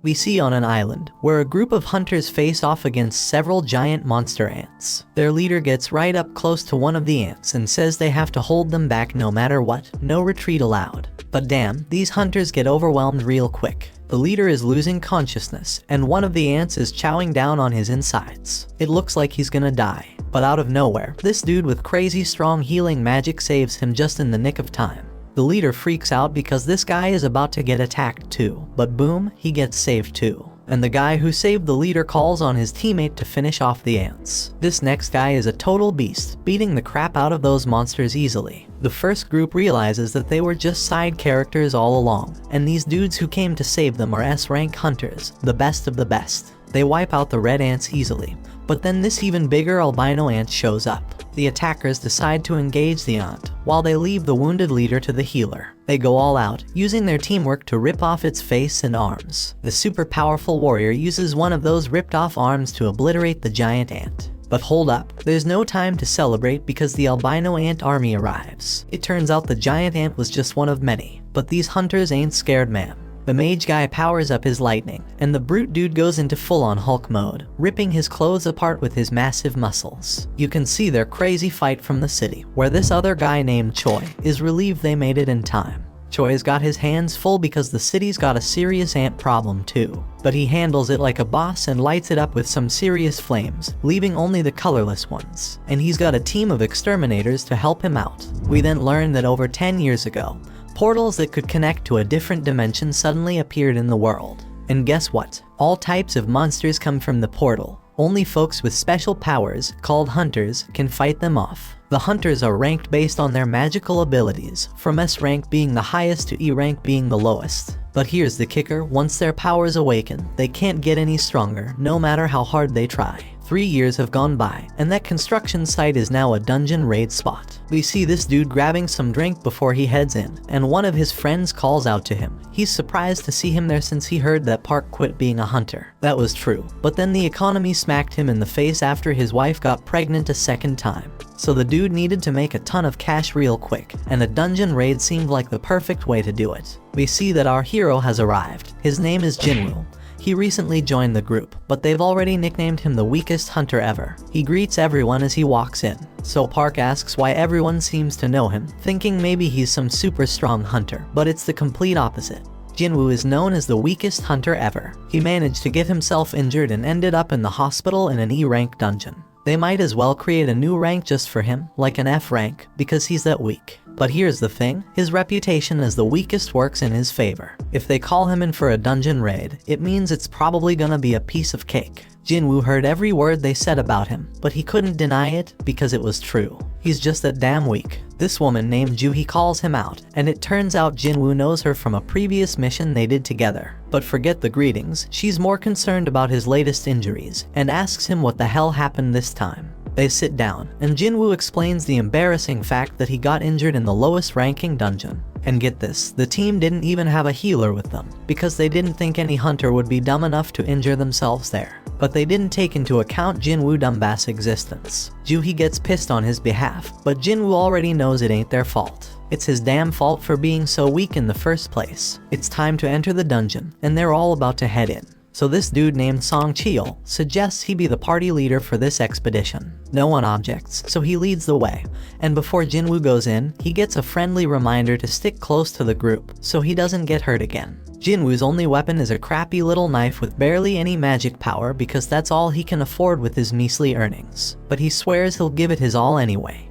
We see on an island, where a group of hunters face off against several giant monster ants. Their leader gets right up close to one of the ants and says they have to hold them back no matter what, no retreat allowed. But damn, these hunters get overwhelmed real quick. The leader is losing consciousness, and one of the ants is chowing down on his insides. It looks like he's gonna die. But out of nowhere, this dude with crazy strong healing magic saves him just in the nick of time. The leader freaks out because this guy is about to get attacked too, but boom, he gets saved too. And the guy who saved the leader calls on his teammate to finish off the ants. This next guy is a total beast, beating the crap out of those monsters easily. The first group realizes that they were just side characters all along, and these dudes who came to save them are S-rank hunters, the best of the best. They wipe out the red ants easily, but then this even bigger albino ant shows up. The attackers decide to engage the ant, while they leave the wounded leader to the healer. They go all out, using their teamwork to rip off its face and arms. The super powerful warrior uses one of those ripped off arms to obliterate the giant ant. But hold up, there's no time to celebrate because the albino ant army arrives. It turns out the giant ant was just one of many, but these hunters ain't scared, man. The mage guy powers up his lightning, and the brute dude goes into full-on Hulk mode, ripping his clothes apart with his massive muscles. You can see their crazy fight from the city, where this other guy named Choi is relieved they made it in time. Choi's got his hands full because the city's got a serious ant problem too. But he handles it like a boss and lights it up with some serious flames, leaving only the colorless ones. And he's got a team of exterminators to help him out. We then learn that over 10 years ago, portals that could connect to a different dimension suddenly appeared in the world. And guess what? All types of monsters come from the portal. Only folks with special powers, called hunters, can fight them off. The hunters are ranked based on their magical abilities, from S rank being the highest to E rank being the lowest. But here's the kicker, once their powers awaken, they can't get any stronger, no matter how hard they try. 3 years have gone by, and that construction site is now a dungeon raid spot. We see this dude grabbing some drink before he heads in, and one of his friends calls out to him. He's surprised to see him there since he heard that Park quit being a hunter. That was true, but then the economy smacked him in the face after his wife got pregnant a second time. So the dude needed to make a ton of cash real quick, and a dungeon raid seemed like the perfect way to do it. We see that our hero has arrived. His name is Jinwoo. He recently joined the group, but they've already nicknamed him the weakest hunter ever. He greets everyone as he walks in, so Park asks why everyone seems to know him, thinking maybe he's some super strong hunter, but it's the complete opposite. Jinwoo is known as the weakest hunter ever. He managed to get himself injured and ended up in the hospital in an E-rank dungeon. They might as well create a new rank just for him, like an F rank, because he's that weak. But here's the thing, his reputation as the weakest works in his favor. If they call him in for a dungeon raid, it means it's probably gonna be a piece of cake. Jinwoo heard every word they said about him, but he couldn't deny it because it was true. He's just that damn weak. This woman named Juhi calls him out, and it turns out Jinwoo knows her from a previous mission they did together. But forget the greetings, she's more concerned about his latest injuries, and asks him what the hell happened this time. They sit down, and Jinwoo explains the embarrassing fact that he got injured in the lowest ranking dungeon. And get this, the team didn't even have a healer with them, because they didn't think any hunter would be dumb enough to injure themselves there. But they didn't take into account Jinwoo Dumbass' existence. Juhi gets pissed on his behalf, but Jinwoo already knows it ain't their fault. It's his damn fault for being so weak in the first place. It's time to enter the dungeon, and they're all about to head in. So this dude named Song Cheol suggests he be the party leader for this expedition. No one objects, so he leads the way, and before Jinwoo goes in, he gets a friendly reminder to stick close to the group, so he doesn't get hurt again. Jinwoo's only weapon is a crappy little knife with barely any magic power because that's all he can afford with his measly earnings. But he swears he'll give it his all anyway.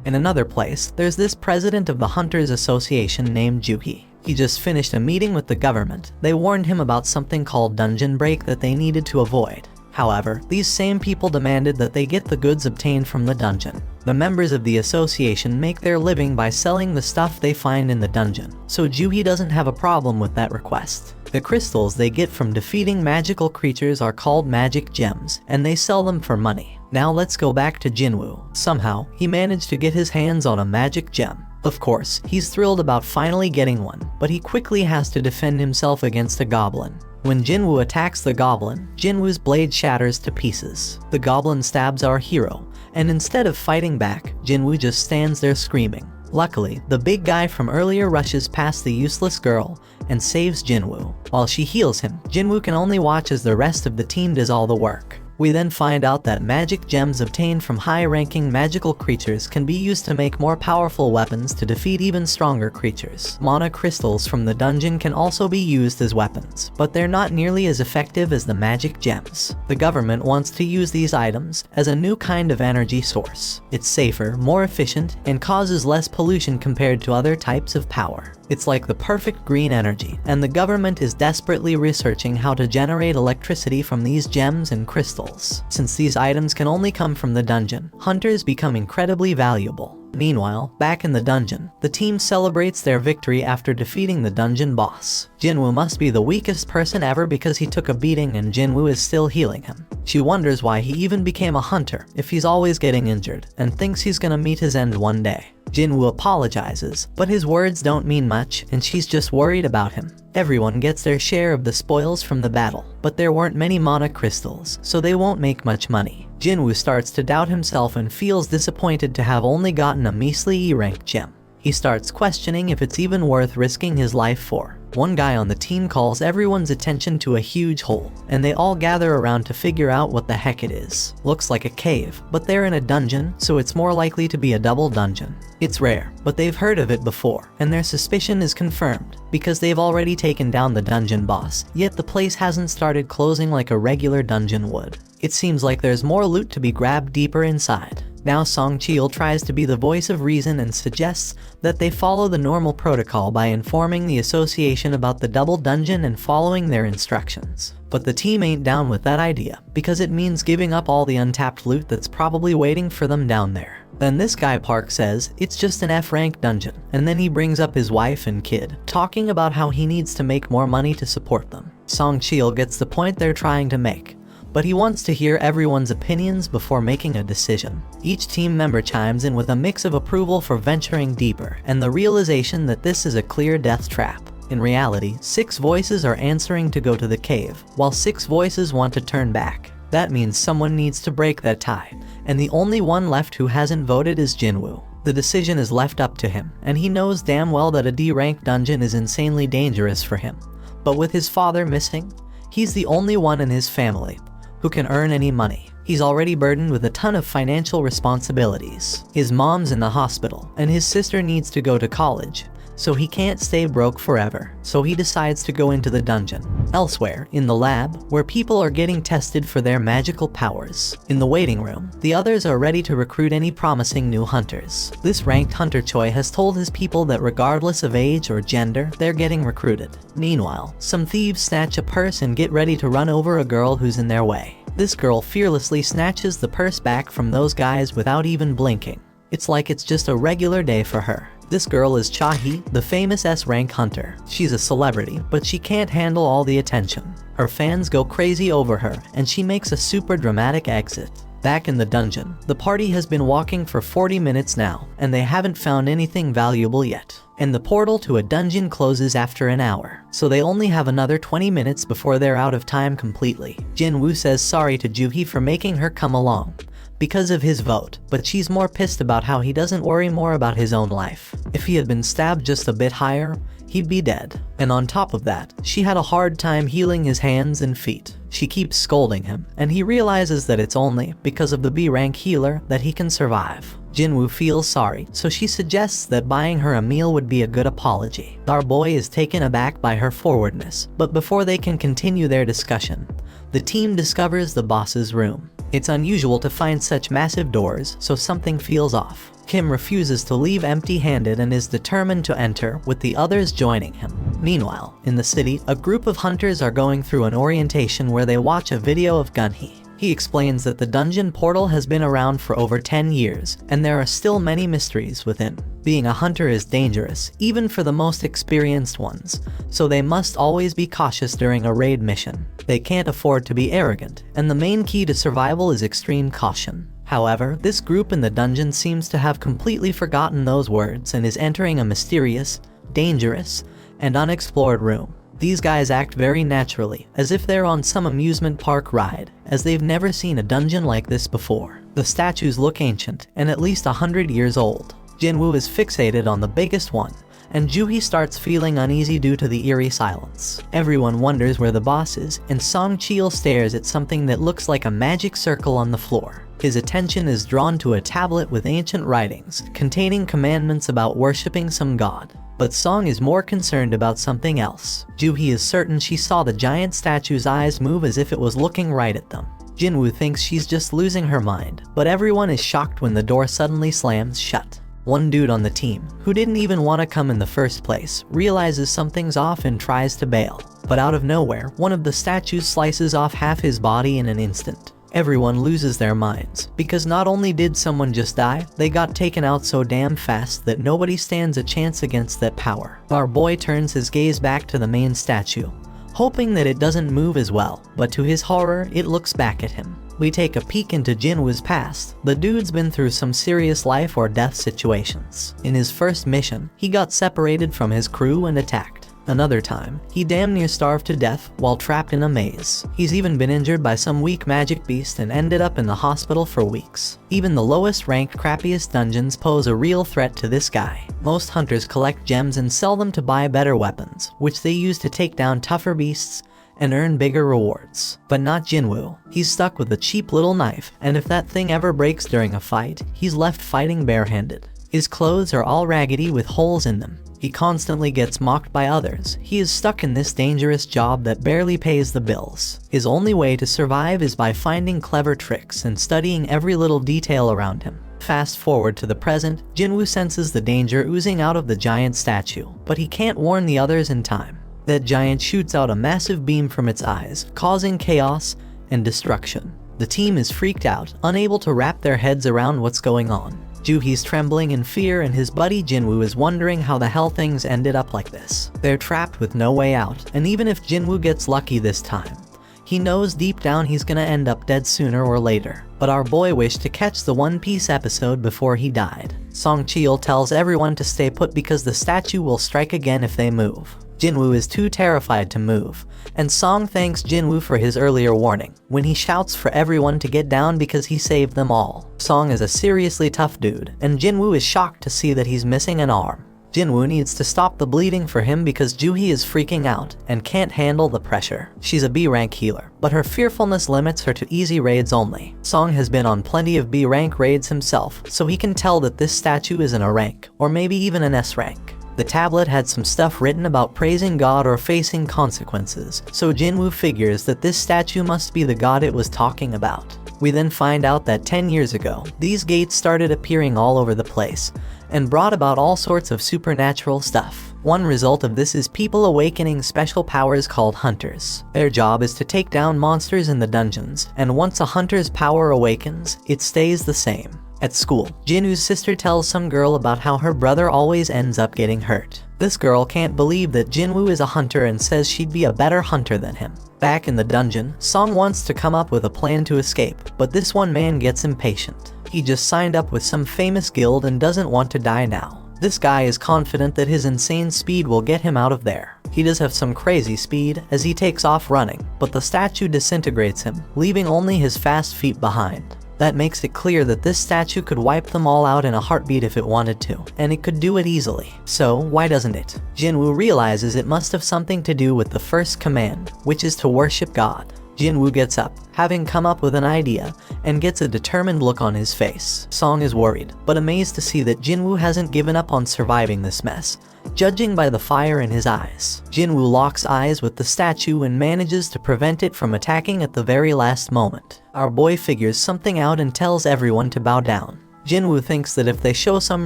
In another place, there's this president of the Hunters Association named Juhi. He just finished a meeting with the government. They warned him about something called dungeon break that they needed to avoid. However, these same people demanded that they get the goods obtained from the dungeon. The members of the association make their living by selling the stuff they find in the dungeon, so Juhi doesn't have a problem with that request. The crystals they get from defeating magical creatures are called magic gems, and they sell them for money. Now let's go back to Jinwoo. Somehow, he managed to get his hands on a magic gem. Of course, he's thrilled about finally getting one, but he quickly has to defend himself against a goblin. When Jinwoo attacks the goblin, Jinwoo's blade shatters to pieces. The goblin stabs our hero, and instead of fighting back, Jinwoo just stands there screaming. Luckily, the big guy from earlier rushes past the useless girl and saves Jinwoo. While she heals him, Jinwoo can only watch as the rest of the team does all the work. We then find out that magic gems obtained from high-ranking magical creatures can be used to make more powerful weapons to defeat even stronger creatures. Mana crystals from the dungeon can also be used as weapons, but they're not nearly as effective as the magic gems. The government wants to use these items as a new kind of energy source. It's safer, more efficient, and causes less pollution compared to other types of power. It's like the perfect green energy, and the government is desperately researching how to generate electricity from these gems and crystals. Since these items can only come from the dungeon, hunters become incredibly valuable. Meanwhile, back in the dungeon, the team celebrates their victory after defeating the dungeon boss. Jinwoo must be the weakest person ever because he took a beating and Jinwoo is still healing him. She wonders why he even became a hunter if he's always getting injured, and thinks he's gonna meet his end one day. Jinwoo apologizes, but his words don't mean much and she's just worried about him. Everyone gets their share of the spoils from the battle, but there weren't many mana crystals, so they won't make much money. Jinwoo starts to doubt himself and feels disappointed to have only gotten a measly E-rank gem. He starts questioning if it's even worth risking his life for. One guy on the team calls everyone's attention to a huge hole, and they all gather around to figure out what the heck it is. Looks like a cave, but they're in a dungeon, so it's more likely to be a double dungeon. It's rare, but they've heard of it before, and their suspicion is confirmed, because they've already taken down the dungeon boss, yet the place hasn't started closing like a regular dungeon would. It seems like there's more loot to be grabbed deeper inside. Now Song Cheol tries to be the voice of reason and suggests that they follow the normal protocol by informing the association about the double dungeon and following their instructions. But the team ain't down with that idea, because it means giving up all the untapped loot that's probably waiting for them down there. Then this guy Park says it's just an F-rank dungeon, and then he brings up his wife and kid, talking about how he needs to make more money to support them. Song Cheol gets the point they're trying to make, but he wants to hear everyone's opinions before making a decision. Each team member chimes in with a mix of approval for venturing deeper and the realization that this is a clear death trap. In reality, 6 voices are answering to go to the cave, while 6 voices want to turn back. That means someone needs to break that tie, and the only one left who hasn't voted is Jinwoo. The decision is left up to him, and he knows damn well that a D-rank dungeon is insanely dangerous for him. But with his father missing, he's the only one in his family who can earn any money. He's already burdened with a ton of financial responsibilities. His mom's in the hospital, and his sister needs to go to college, so he can't stay broke forever. So he decides to go into the dungeon. Elsewhere, in the lab, where people are getting tested for their magical powers. In the waiting room, the others are ready to recruit any promising new hunters. This ranked hunter Choi has told his people that regardless of age or gender, they're getting recruited. Meanwhile, some thieves snatch a purse and get ready to run over a girl who's in their way. This girl fearlessly snatches the purse back from those guys without even blinking. It's like it's just a regular day for her. This girl is Cha-hee, the famous S-rank hunter. She's a celebrity, but she can't handle all the attention. Her fans go crazy over her, and she makes a super dramatic exit. Back in the dungeon, the party has been walking for 40 minutes now, and they haven't found anything valuable yet. And the portal to a dungeon closes after an hour, so they only have another 20 minutes before they're out of time completely. Jinwoo says sorry to Joo-hee for making her come along because of his vote, but she's more pissed about how he doesn't worry more about his own life. If he had been stabbed just a bit higher, he'd be dead. And on top of that, she had a hard time healing his hands and feet. She keeps scolding him, and he realizes that it's only because of the B-rank healer that he can survive. Jinwoo feels sorry, so she suggests that buying her a meal would be a good apology. Our boy is taken aback by her forwardness, but before they can continue their discussion, the team discovers the boss's room. It's unusual to find such massive doors, so something feels off. Kim refuses to leave empty-handed and is determined to enter, with the others joining him. Meanwhile, in the city, a group of hunters are going through an orientation where they watch a video of Gunhee. He explains that the dungeon portal has been around for over 10 years, and there are still many mysteries within. Being a hunter is dangerous, even for the most experienced ones, so they must always be cautious during a raid mission. They can't afford to be arrogant, and the main key to survival is extreme caution. However, this group in the dungeon seems to have completely forgotten those words and is entering a mysterious, dangerous, and unexplored room. These guys act very naturally, as if they're on some amusement park ride, as they've never seen a dungeon like this before. The statues look ancient, and at least 100 years old. Jinwoo is fixated on the biggest one, and Joohee starts feeling uneasy due to the eerie silence. Everyone wonders where the boss is, and Song Chil stares at something that looks like a magic circle on the floor. His attention is drawn to a tablet with ancient writings, containing commandments about worshipping some god. But Song is more concerned about something else. Joohee is certain she saw the giant statue's eyes move as if it was looking right at them. Jinwoo thinks she's just losing her mind, but everyone is shocked when the door suddenly slams shut. One dude on the team, who didn't even want to come in the first place, realizes something's off and tries to bail. But out of nowhere, one of the statues slices off half his body in an instant. Everyone loses their minds, because not only did someone just die, they got taken out so damn fast that nobody stands a chance against that power. Our boy turns his gaze back to the main statue, hoping that it doesn't move as well, but to his horror, it looks back at him. We take a peek into Jinwoo's past. The dude's been through some serious life or death situations. In his first mission, he got separated from his crew and attacked. Another time, he damn near starved to death while trapped in a maze. He's even been injured by some weak magic beast and ended up in the hospital for weeks. Even the lowest ranked, crappiest dungeons pose a real threat to this guy. Most hunters collect gems and sell them to buy better weapons, which they use to take down tougher beasts and earn bigger rewards. But not Jinwoo. He's stuck with a cheap little knife, and if that thing ever breaks during a fight, he's left fighting barehanded. His clothes are all raggedy with holes in them. He constantly gets mocked by others. He is stuck in this dangerous job that barely pays the bills. His only way to survive is by finding clever tricks and studying every little detail around him. Fast forward to the present, Jinwoo senses the danger oozing out of the giant statue, but he can't warn the others in time. That giant shoots out a massive beam from its eyes, causing chaos and destruction. The team is freaked out, unable to wrap their heads around what's going on. Joohee's trembling in fear, and his buddy Jinwoo is wondering how the hell things ended up like this. They're trapped with no way out, and even if Jinwoo gets lucky this time, he knows deep down he's gonna end up dead sooner or later. But our boy wished to catch the One Piece episode before he died. Song Chil tells everyone to stay put because the statue will strike again if they move. Jinwoo is too terrified to move, and Song thanks Jinwoo for his earlier warning, when he shouts for everyone to get down because he saved them all. Song is a seriously tough dude, and Jinwoo is shocked to see that he's missing an arm. Jinwoo needs to stop the bleeding for him because Joohee is freaking out and can't handle the pressure. She's a B rank healer, but her fearfulness limits her to easy raids only. Song has been on plenty of B rank raids himself, so he can tell that this statue isn't a rank, or maybe even an S rank. The tablet had some stuff written about praising God or facing consequences, so Jinwoo figures that this statue must be the god it was talking about. We then find out that 10 years ago, these gates started appearing all over the place, and brought about all sorts of supernatural stuff. One result of this is people awakening special powers called hunters. Their job is to take down monsters in the dungeons, and once a hunter's power awakens, it stays the same. At school, Jinwoo's sister tells some girl about how her brother always ends up getting hurt. This girl can't believe that Jinwoo is a hunter and says she'd be a better hunter than him. Back in the dungeon, Song wants to come up with a plan to escape, but this one man gets impatient. He just signed up with some famous guild and doesn't want to die now. This guy is confident that his insane speed will get him out of there. He does have some crazy speed as he takes off running, but the statue disintegrates him, leaving only his fast feet behind. That makes it clear that this statue could wipe them all out in a heartbeat if it wanted to, and it could do it easily. So why doesn't it? Jinwoo realizes it must have something to do with the first command, which is to worship God. Jinwoo gets up, having come up with an idea, and gets a determined look on his face. Song is worried, but amazed to see that Jinwoo hasn't given up on surviving this mess, judging by the fire in his eyes. Jinwoo locks eyes with the statue and manages to prevent it from attacking at the very last moment. Our boy figures something out and tells everyone to bow down. Jinwoo thinks that if they show some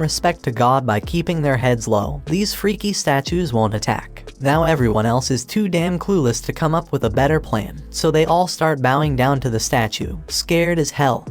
respect to God by keeping their heads low, these freaky statues won't attack. Now everyone else is too damn clueless to come up with a better plan, so they all start bowing down to the statue, scared as hell,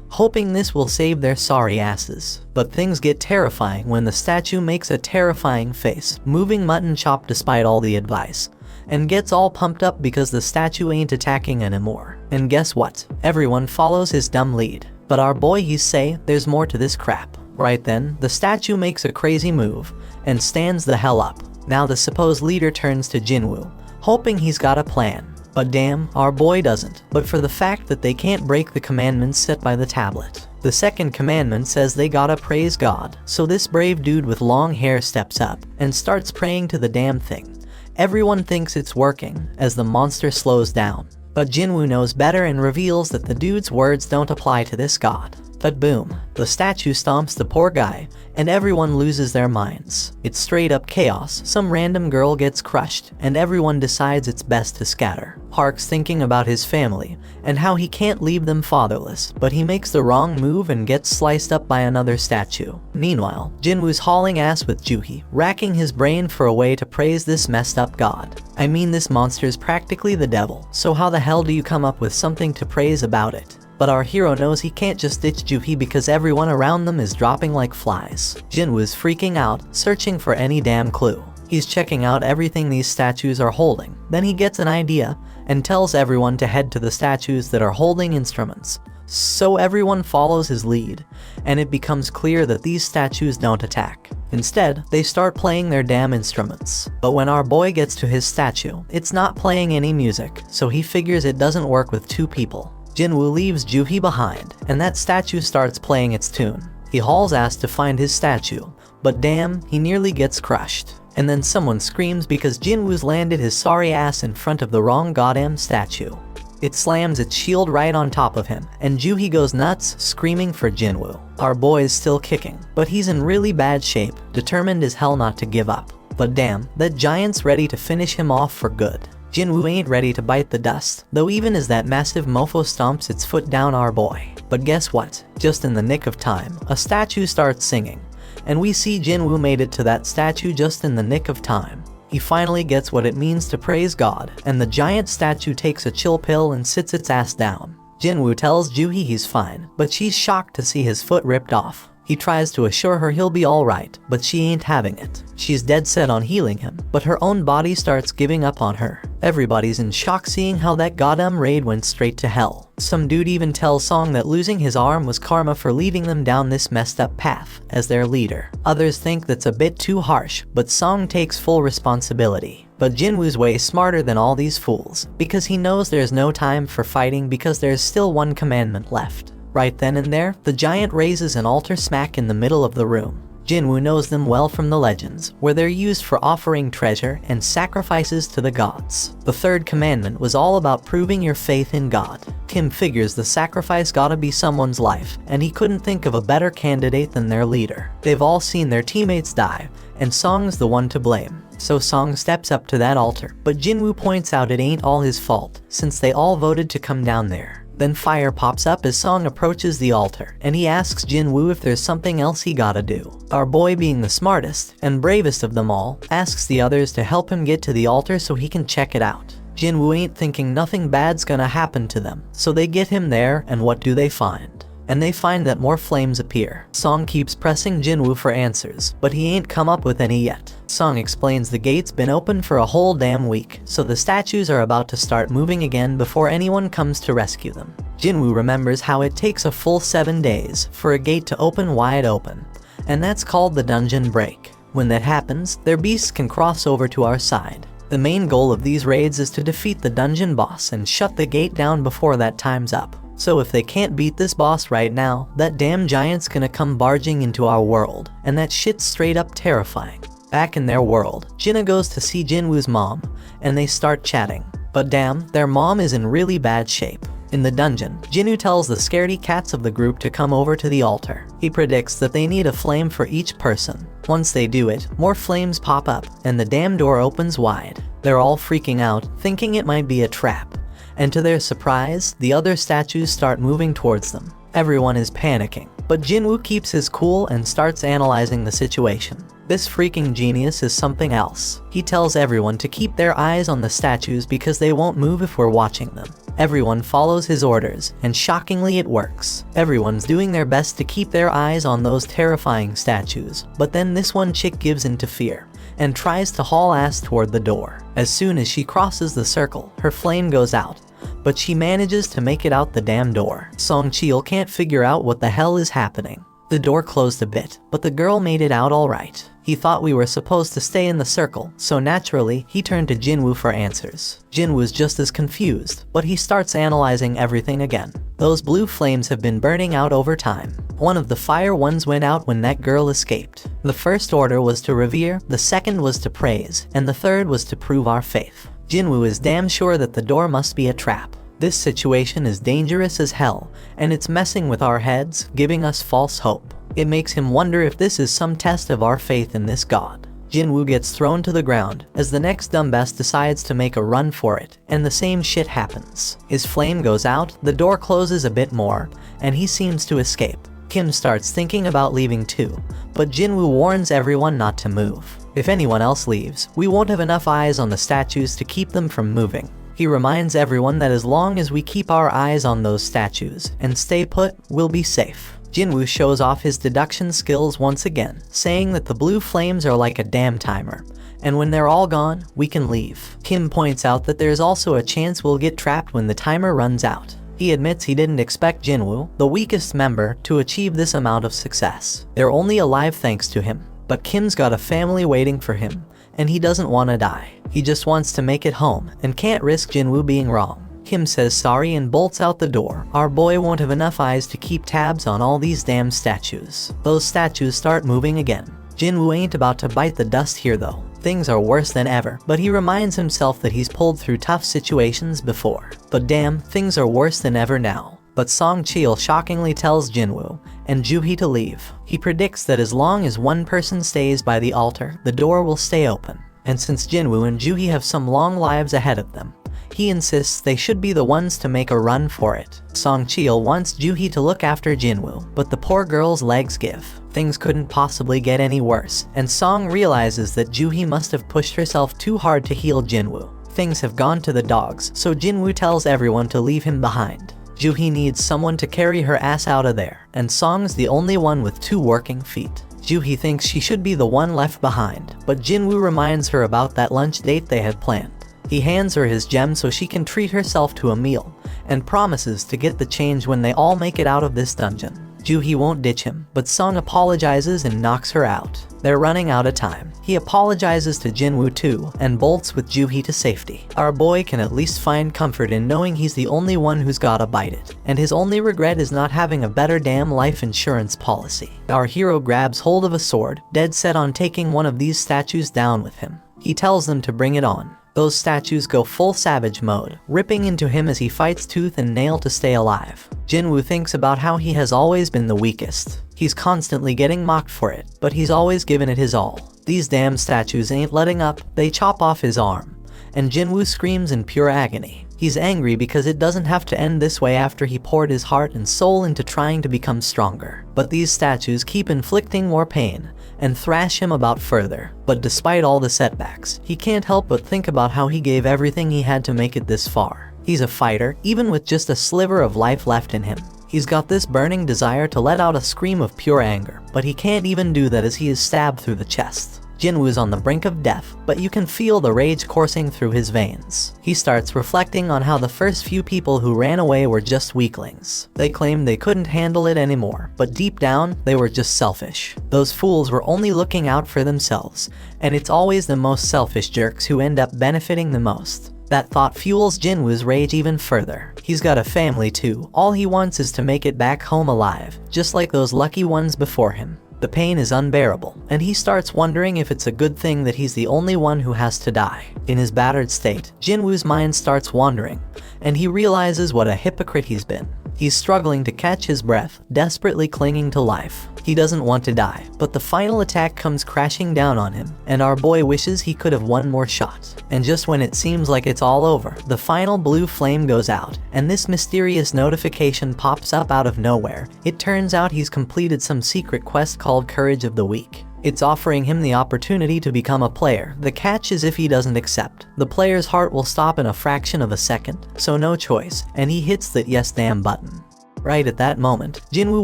hoping this will save their sorry asses. But things get terrifying when the statue makes a terrifying face, moving mutton chop despite all the advice, and gets all pumped up because the statue ain't attacking anymore. And guess what? Everyone follows his dumb lead. But our boy he's say there's more to this crap. Right then, the statue makes a crazy move and stands the hell up. Now the supposed leader turns to Jinwoo, hoping he's got a plan. But damn, our boy doesn't, but for the fact that they can't break the commandments set by the tablet. The second commandment says they gotta praise God, so this brave dude with long hair steps up and starts praying to the damn thing. Everyone thinks it's working as the monster slows down, but Jinwoo knows better and reveals that the dude's words don't apply to this god. But boom, the statue stomps the poor guy, and everyone loses their minds. It's straight up chaos. Some random girl gets crushed, and everyone decides it's best to scatter. Park's thinking about his family, and how he can't leave them fatherless, but he makes the wrong move and gets sliced up by another statue. Meanwhile, Jinwoo's hauling ass with Juhi, racking his brain for a way to praise this messed up god. I mean, this monster's practically the devil, so how the hell do you come up with something to praise about it? But our hero knows he can't just ditch Juhi because everyone around them is dropping like flies. Jinwoo's freaking out, searching for any damn clue. He's checking out everything these statues are holding. Then he gets an idea and tells everyone to head to the statues that are holding instruments. So everyone follows his lead, and it becomes clear that these statues don't attack. Instead, they start playing their damn instruments. But when our boy gets to his statue, it's not playing any music, so he figures it doesn't work with two people. Jinwoo leaves Juhi behind, and that statue starts playing its tune. He hauls ass to find his statue, but damn, he nearly gets crushed. And then someone screams because Jinwoo's landed his sorry ass in front of the wrong goddamn statue. It slams its shield right on top of him, and Juhi goes nuts, screaming for Jinwoo. Our boy is still kicking, but he's in really bad shape, determined as hell not to give up. But damn, that giant's ready to finish him off for good. Jinwoo ain't ready to bite the dust, though even as that massive mofo stomps its foot down our boy. But guess what? Just in the nick of time, a statue starts singing, and we see Jinwoo made it to that statue just in the nick of time. He finally gets what it means to praise God, and the giant statue takes a chill pill and sits its ass down. Jinwoo tells Juhi he's fine, but she's shocked to see his foot ripped off. He tries to assure her he'll be alright, but she ain't having it. She's dead set on healing him, but her own body starts giving up on her. Everybody's in shock seeing how that goddamn raid went straight to hell. Some dude even tells Song that losing his arm was karma for leading them down this messed up path as their leader. Others think that's a bit too harsh, but Song takes full responsibility. But Jinwoo's way smarter than all these fools, because he knows there's no time for fighting because there's still one commandment left. Right then and there, the giant raises an altar smack in the middle of the room. Jinwoo knows them well from the legends, where they're used for offering treasure and sacrifices to the gods. The third commandment was all about proving your faith in God. Kim figures the sacrifice gotta be someone's life, and he couldn't think of a better candidate than their leader. They've all seen their teammates die, and Song's the one to blame. So Song steps up to that altar, but Jinwoo points out it ain't all his fault, since they all voted to come down there. Then fire pops up as Song approaches the altar, and he asks Jinwoo if there's something else he gotta do. Our boy, being the smartest and bravest of them all, asks the others to help him get to the altar so he can check it out. Jinwoo ain't thinking nothing bad's gonna happen to them, so they get him there, and what do they find? And they find that more flames appear. Song keeps pressing Jinwoo for answers, but he ain't come up with any yet. Song explains the gate's been open for a whole damn week, so the statues are about to start moving again before anyone comes to rescue them. Jinwoo remembers how it takes a full 7 days for a gate to open wide open, and that's called the dungeon break. When that happens, their beasts can cross over to our side. The main goal of these raids is to defeat the dungeon boss and shut the gate down before that time's up. So if they can't beat this boss right now, that damn giant's gonna come barging into our world, and that shit's straight up terrifying. Back in their world, Jinna goes to see Jinwoo's mom, and they start chatting. But damn, their mom is in really bad shape. In the dungeon, Jinwoo tells the scaredy cats of the group to come over to the altar. He predicts that they need a flame for each person. Once they do it, more flames pop up, and the damn door opens wide. They're all freaking out, thinking it might be a trap. And to their surprise, the other statues start moving towards them. Everyone is panicking, but Jinwoo keeps his cool and starts analyzing the situation. This freaking genius is something else. He tells everyone to keep their eyes on the statues because they won't move if we're watching them. Everyone follows his orders, and shockingly it works. Everyone's doing their best to keep their eyes on those terrifying statues, but then this one chick gives in to fear and tries to haul ass toward the door. As soon as she crosses the circle, her flame goes out, but she manages to make it out the damn door. Song Cheol can't figure out what the hell is happening. The door closed a bit, but the girl made it out alright. He thought we were supposed to stay in the circle, so naturally, he turned to Jinwoo for answers. Jinwoo's just as confused, but he starts analyzing everything again. Those blue flames have been burning out over time. One of the fire ones went out when that girl escaped. The first order was to revere, the second was to praise, and the third was to prove our faith. Jinwoo is damn sure that the door must be a trap. This situation is dangerous as hell, and it's messing with our heads, giving us false hope. It makes him wonder if this is some test of our faith in this god. Jinwoo gets thrown to the ground as the next dumbass decides to make a run for it, and the same shit happens. His flame goes out, the door closes a bit more, and he seems to escape. Kim starts thinking about leaving too, but Jinwoo warns everyone not to move. If anyone else leaves, we won't have enough eyes on the statues to keep them from moving. He reminds everyone that as long as we keep our eyes on those statues and stay put, we'll be safe. Jinwoo shows off his deduction skills once again, saying that the blue flames are like a damn timer, and when they're all gone, we can leave. Kim points out that there's also a chance we'll get trapped when the timer runs out. He admits he didn't expect Jinwoo, the weakest member, to achieve this amount of success. They're only alive thanks to him, but Kim's got a family waiting for him, and he doesn't want to die. He just wants to make it home, and can't risk Jinwoo being wrong. Kim says sorry and bolts out the door. Our boy won't have enough eyes to keep tabs on all these damn statues. Those statues start moving again. Jinwoo ain't about to bite the dust here though. Things are worse than ever, but he reminds himself that he's pulled through tough situations before. But damn, things are worse than ever now. But Song Cheol shockingly tells Jinwoo and Juhee to leave. He predicts that as long as one person stays by the altar, the door will stay open. And since Jinwoo and Juhee have some long lives ahead of them, he insists they should be the ones to make a run for it. Song Cheol wants Juhee to look after Jinwoo, but the poor girl's legs give. Things couldn't possibly get any worse, and Song realizes that Juhee must have pushed herself too hard to heal Jinwoo. Things have gone to the dogs, so Jinwoo tells everyone to leave him behind. Juhee needs someone to carry her ass out of there, and Song's the only one with 2 working feet. Juhee thinks she should be the one left behind, but Jinwoo reminds her about that lunch date they had planned. He hands her his gem so she can treat herself to a meal, and promises to get the change when they all make it out of this dungeon. Juhee won't ditch him, but Song apologizes and knocks her out. They're running out of time. He apologizes to Jinwoo too, and bolts with Juhee to safety. Our boy can at least find comfort in knowing he's the only one who's gotta bite it, and his only regret is not having a better damn life insurance policy. Our hero grabs hold of a sword, dead set on taking one of these statues down with him. He tells them to bring it on. Those statues go full savage mode, ripping into him as he fights tooth and nail to stay alive. Jinwoo thinks about how he has always been the weakest. He's constantly getting mocked for it, but he's always given it his all. These damn statues ain't letting up, they chop off his arm, and Jinwoo screams in pure agony. He's angry because it doesn't have to end this way after he poured his heart and soul into trying to become stronger. But these statues keep inflicting more pain, and thrash him about further. But despite all the setbacks, he can't help but think about how he gave everything he had to make it this far. He's a fighter, even with just a sliver of life left in him. He's got this burning desire to let out a scream of pure anger, but he can't even do that as he is stabbed through the chest. Jinwoo's on the brink of death, but you can feel the rage coursing through his veins. He starts reflecting on how the first few people who ran away were just weaklings. They claimed they couldn't handle it anymore, but deep down, they were just selfish. Those fools were only looking out for themselves, and it's always the most selfish jerks who end up benefiting the most. That thought fuels Jinwoo's rage even further. He's got a family too. All he wants is to make it back home alive, just like those lucky ones before him. The pain is unbearable, and he starts wondering if it's a good thing that he's the only one who has to die. In his battered state, Jinwoo's mind starts wandering, and he realizes what a hypocrite he's been. He's struggling to catch his breath, desperately clinging to life. He doesn't want to die, but the final attack comes crashing down on him, and our boy wishes he could have one more shot. And just when it seems like it's all over, the final blue flame goes out, and this mysterious notification pops up out of nowhere. It turns out he's completed some secret quest called Courage of the Weak. It's offering him the opportunity to become a player. The catch is if he doesn't accept, the player's heart will stop in a fraction of a second, so no choice, and he hits that yes damn button. Right at that moment, Jinwoo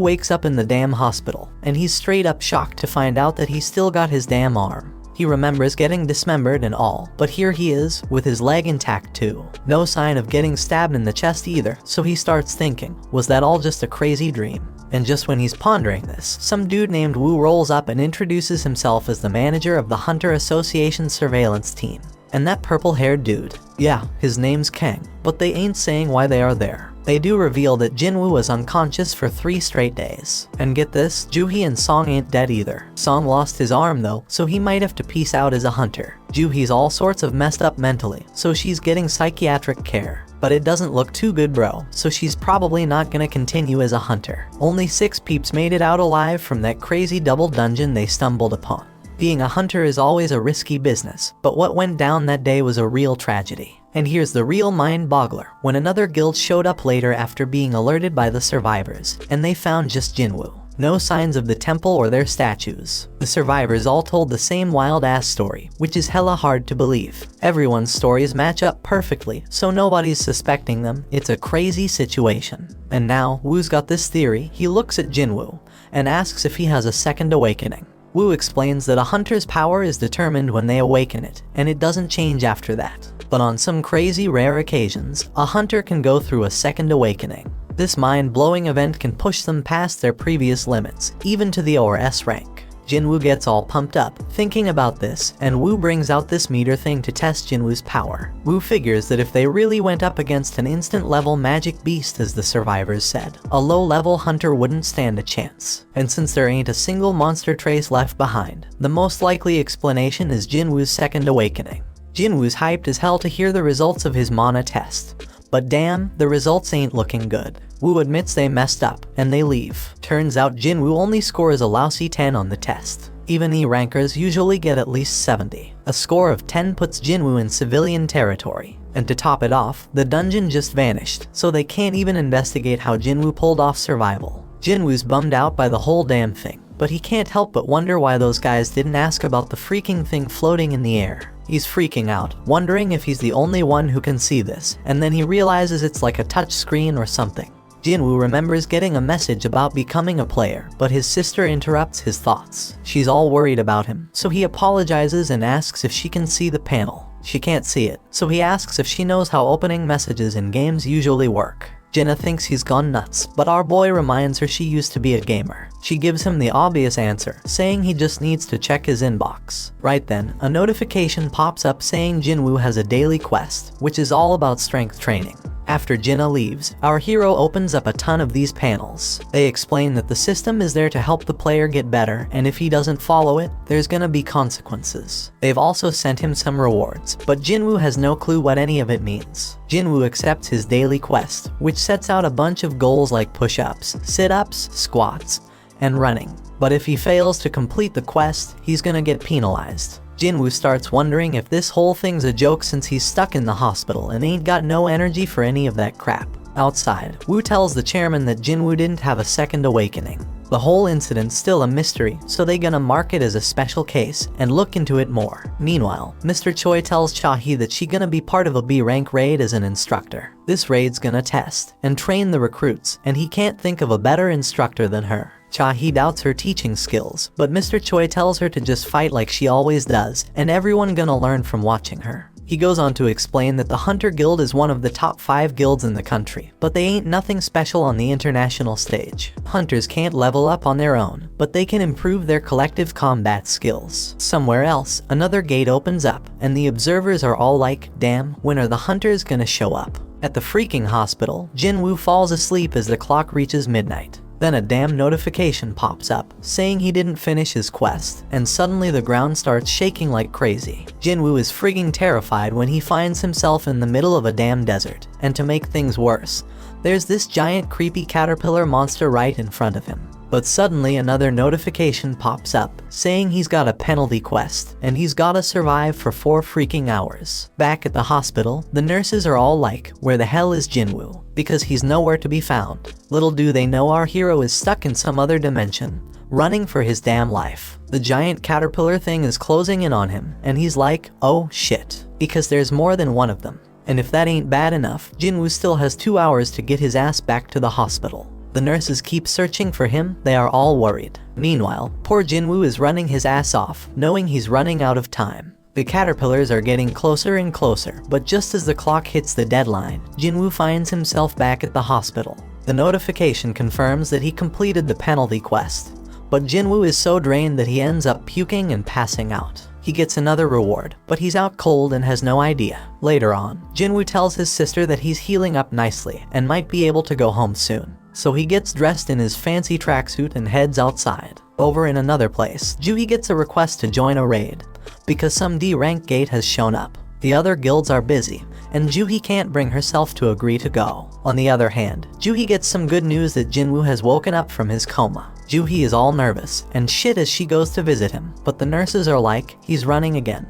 wakes up in the damn hospital, and he's straight up shocked to find out that he's still got his damn arm. He remembers getting dismembered and all, but here he is, with his leg intact too. No sign of getting stabbed in the chest either, so he starts thinking, was that all just a crazy dream? And just when he's pondering this, some dude named Woo rolls up and introduces himself as the manager of the Hunter Association surveillance team. And that purple-haired dude, yeah, his name's Kang, but they ain't saying why they are there. They do reveal that Jinwoo was unconscious for 3 straight days. And get this, Joohee and Song ain't dead either. Song lost his arm though, so he might have to peace out as a hunter. Joohee's all sorts of messed up mentally, so she's getting psychiatric care. But it doesn't look too good, bro, so she's probably not gonna continue as a hunter. Only 6 peeps made it out alive from that crazy double dungeon they stumbled upon. Being a hunter is always a risky business, but what went down that day was a real tragedy. And here's the real mind-boggler, when another guild showed up later after being alerted by the survivors, and they found just Jinwoo. No signs of the temple or their statues. The survivors all told the same wild-ass story, which is hella hard to believe. Everyone's stories match up perfectly, so nobody's suspecting them. It's a crazy situation. And now, Woo's got this theory. He looks at Jinwoo and asks if he has a second awakening. Woo explains that a hunter's power is determined when they awaken it, and it doesn't change after that. But on some crazy rare occasions, a hunter can go through a second awakening. This mind-blowing event can push them past their previous limits, even to the ORS rank. Jinwoo gets all pumped up, thinking about this, and Woo brings out this meter thing to test Jinwoo's power. Woo figures that if they really went up against an instant-level magic beast as the survivors said, a low-level hunter wouldn't stand a chance. And since there ain't a single monster trace left behind, the most likely explanation is Jinwoo's second awakening. Jinwoo's hyped as hell to hear the results of his mana test. But damn, the results ain't looking good. Woo admits they messed up, and they leave. Turns out Jinwoo only scores a lousy 10 on the test. Even E-rankers usually get at least 70. A score of 10 puts Jinwoo in civilian territory. And to top it off, the dungeon just vanished, so they can't even investigate how Jinwoo pulled off survival. Jinwoo's bummed out by the whole damn thing, but he can't help but wonder why those guys didn't ask about the freaking thing floating in the air. He's freaking out, wondering if he's the only one who can see this, and then he realizes it's like a touch screen or something. Jinwoo remembers getting a message about becoming a player, but his sister interrupts his thoughts. She's all worried about him, so he apologizes and asks if she can see the panel. She can't see it, so he asks if she knows how opening messages in games usually work. Jinna thinks he's gone nuts, but our boy reminds her she used to be a gamer. She gives him the obvious answer, saying he just needs to check his inbox. Right then, a notification pops up saying Jinwoo has a daily quest, which is all about strength training. After Jinna leaves, our hero opens up a ton of these panels. They explain that the system is there to help the player get better, and if he doesn't follow it, there's gonna be consequences. They've also sent him some rewards, but Jinwoo has no clue what any of it means. Jinwoo accepts his daily quest, which sets out a bunch of goals like push-ups, sit-ups, squats, and running. But if he fails to complete the quest, he's gonna get penalized. Jinwoo starts wondering if this whole thing's a joke since he's stuck in the hospital and ain't got no energy for any of that crap. Outside, Woo tells the chairman that Jinwoo didn't have a second awakening. The whole incident's still a mystery, so they gonna mark it as a special case and look into it more. Meanwhile, Mr. Choi tells Cha-hee that she gonna be part of a B-rank raid as an instructor. This raid's gonna test and train the recruits, and he can't think of a better instructor than her. Cha-hee doubts her teaching skills, but Mr. Choi tells her to just fight like she always does, and everyone gonna learn from watching her. He goes on to explain that the Hunter Guild is one of the top 5 guilds in the country, but they ain't nothing special on the international stage. Hunters can't level up on their own, but they can improve their collective combat skills. Somewhere else, another gate opens up, and the observers are all like, damn, when are the hunters gonna show up? At the freaking hospital, Jinwoo falls asleep as the clock reaches midnight. Then a damn notification pops up, saying he didn't finish his quest, and suddenly the ground starts shaking like crazy. Jinwoo is frigging terrified when he finds himself in the middle of a damn desert, and to make things worse, there's this giant creepy caterpillar monster right in front of him. But suddenly another notification pops up, saying he's got a penalty quest, and he's gotta survive for 4 freaking hours. Back at the hospital, the nurses are all like, where the hell is Jinwoo? Because he's nowhere to be found. Little do they know our hero is stuck in some other dimension, running for his damn life. The giant caterpillar thing is closing in on him, and he's like, oh shit, because there's more than one of them. And if that ain't bad enough, Jinwoo still has 2 hours to get his ass back to the hospital. The nurses keep searching for him, they are all worried. Meanwhile, poor Jinwoo is running his ass off, knowing he's running out of time. The caterpillars are getting closer and closer, but just as the clock hits the deadline, Jinwoo finds himself back at the hospital. The notification confirms that he completed the penalty quest, but Jinwoo is so drained that he ends up puking and passing out. He gets another reward, but he's out cold and has no idea. Later on, Jinwoo tells his sister that he's healing up nicely and might be able to go home soon. So he gets dressed in his fancy tracksuit and heads outside. Over in another place, Juhi gets a request to join a raid, because some D-rank gate has shown up. The other guilds are busy, and Juhi can't bring herself to agree to go. On the other hand, Juhi gets some good news that Jinwoo has woken up from his coma. Juhi is all nervous and shit as she goes to visit him, but the nurses are like, he's running again,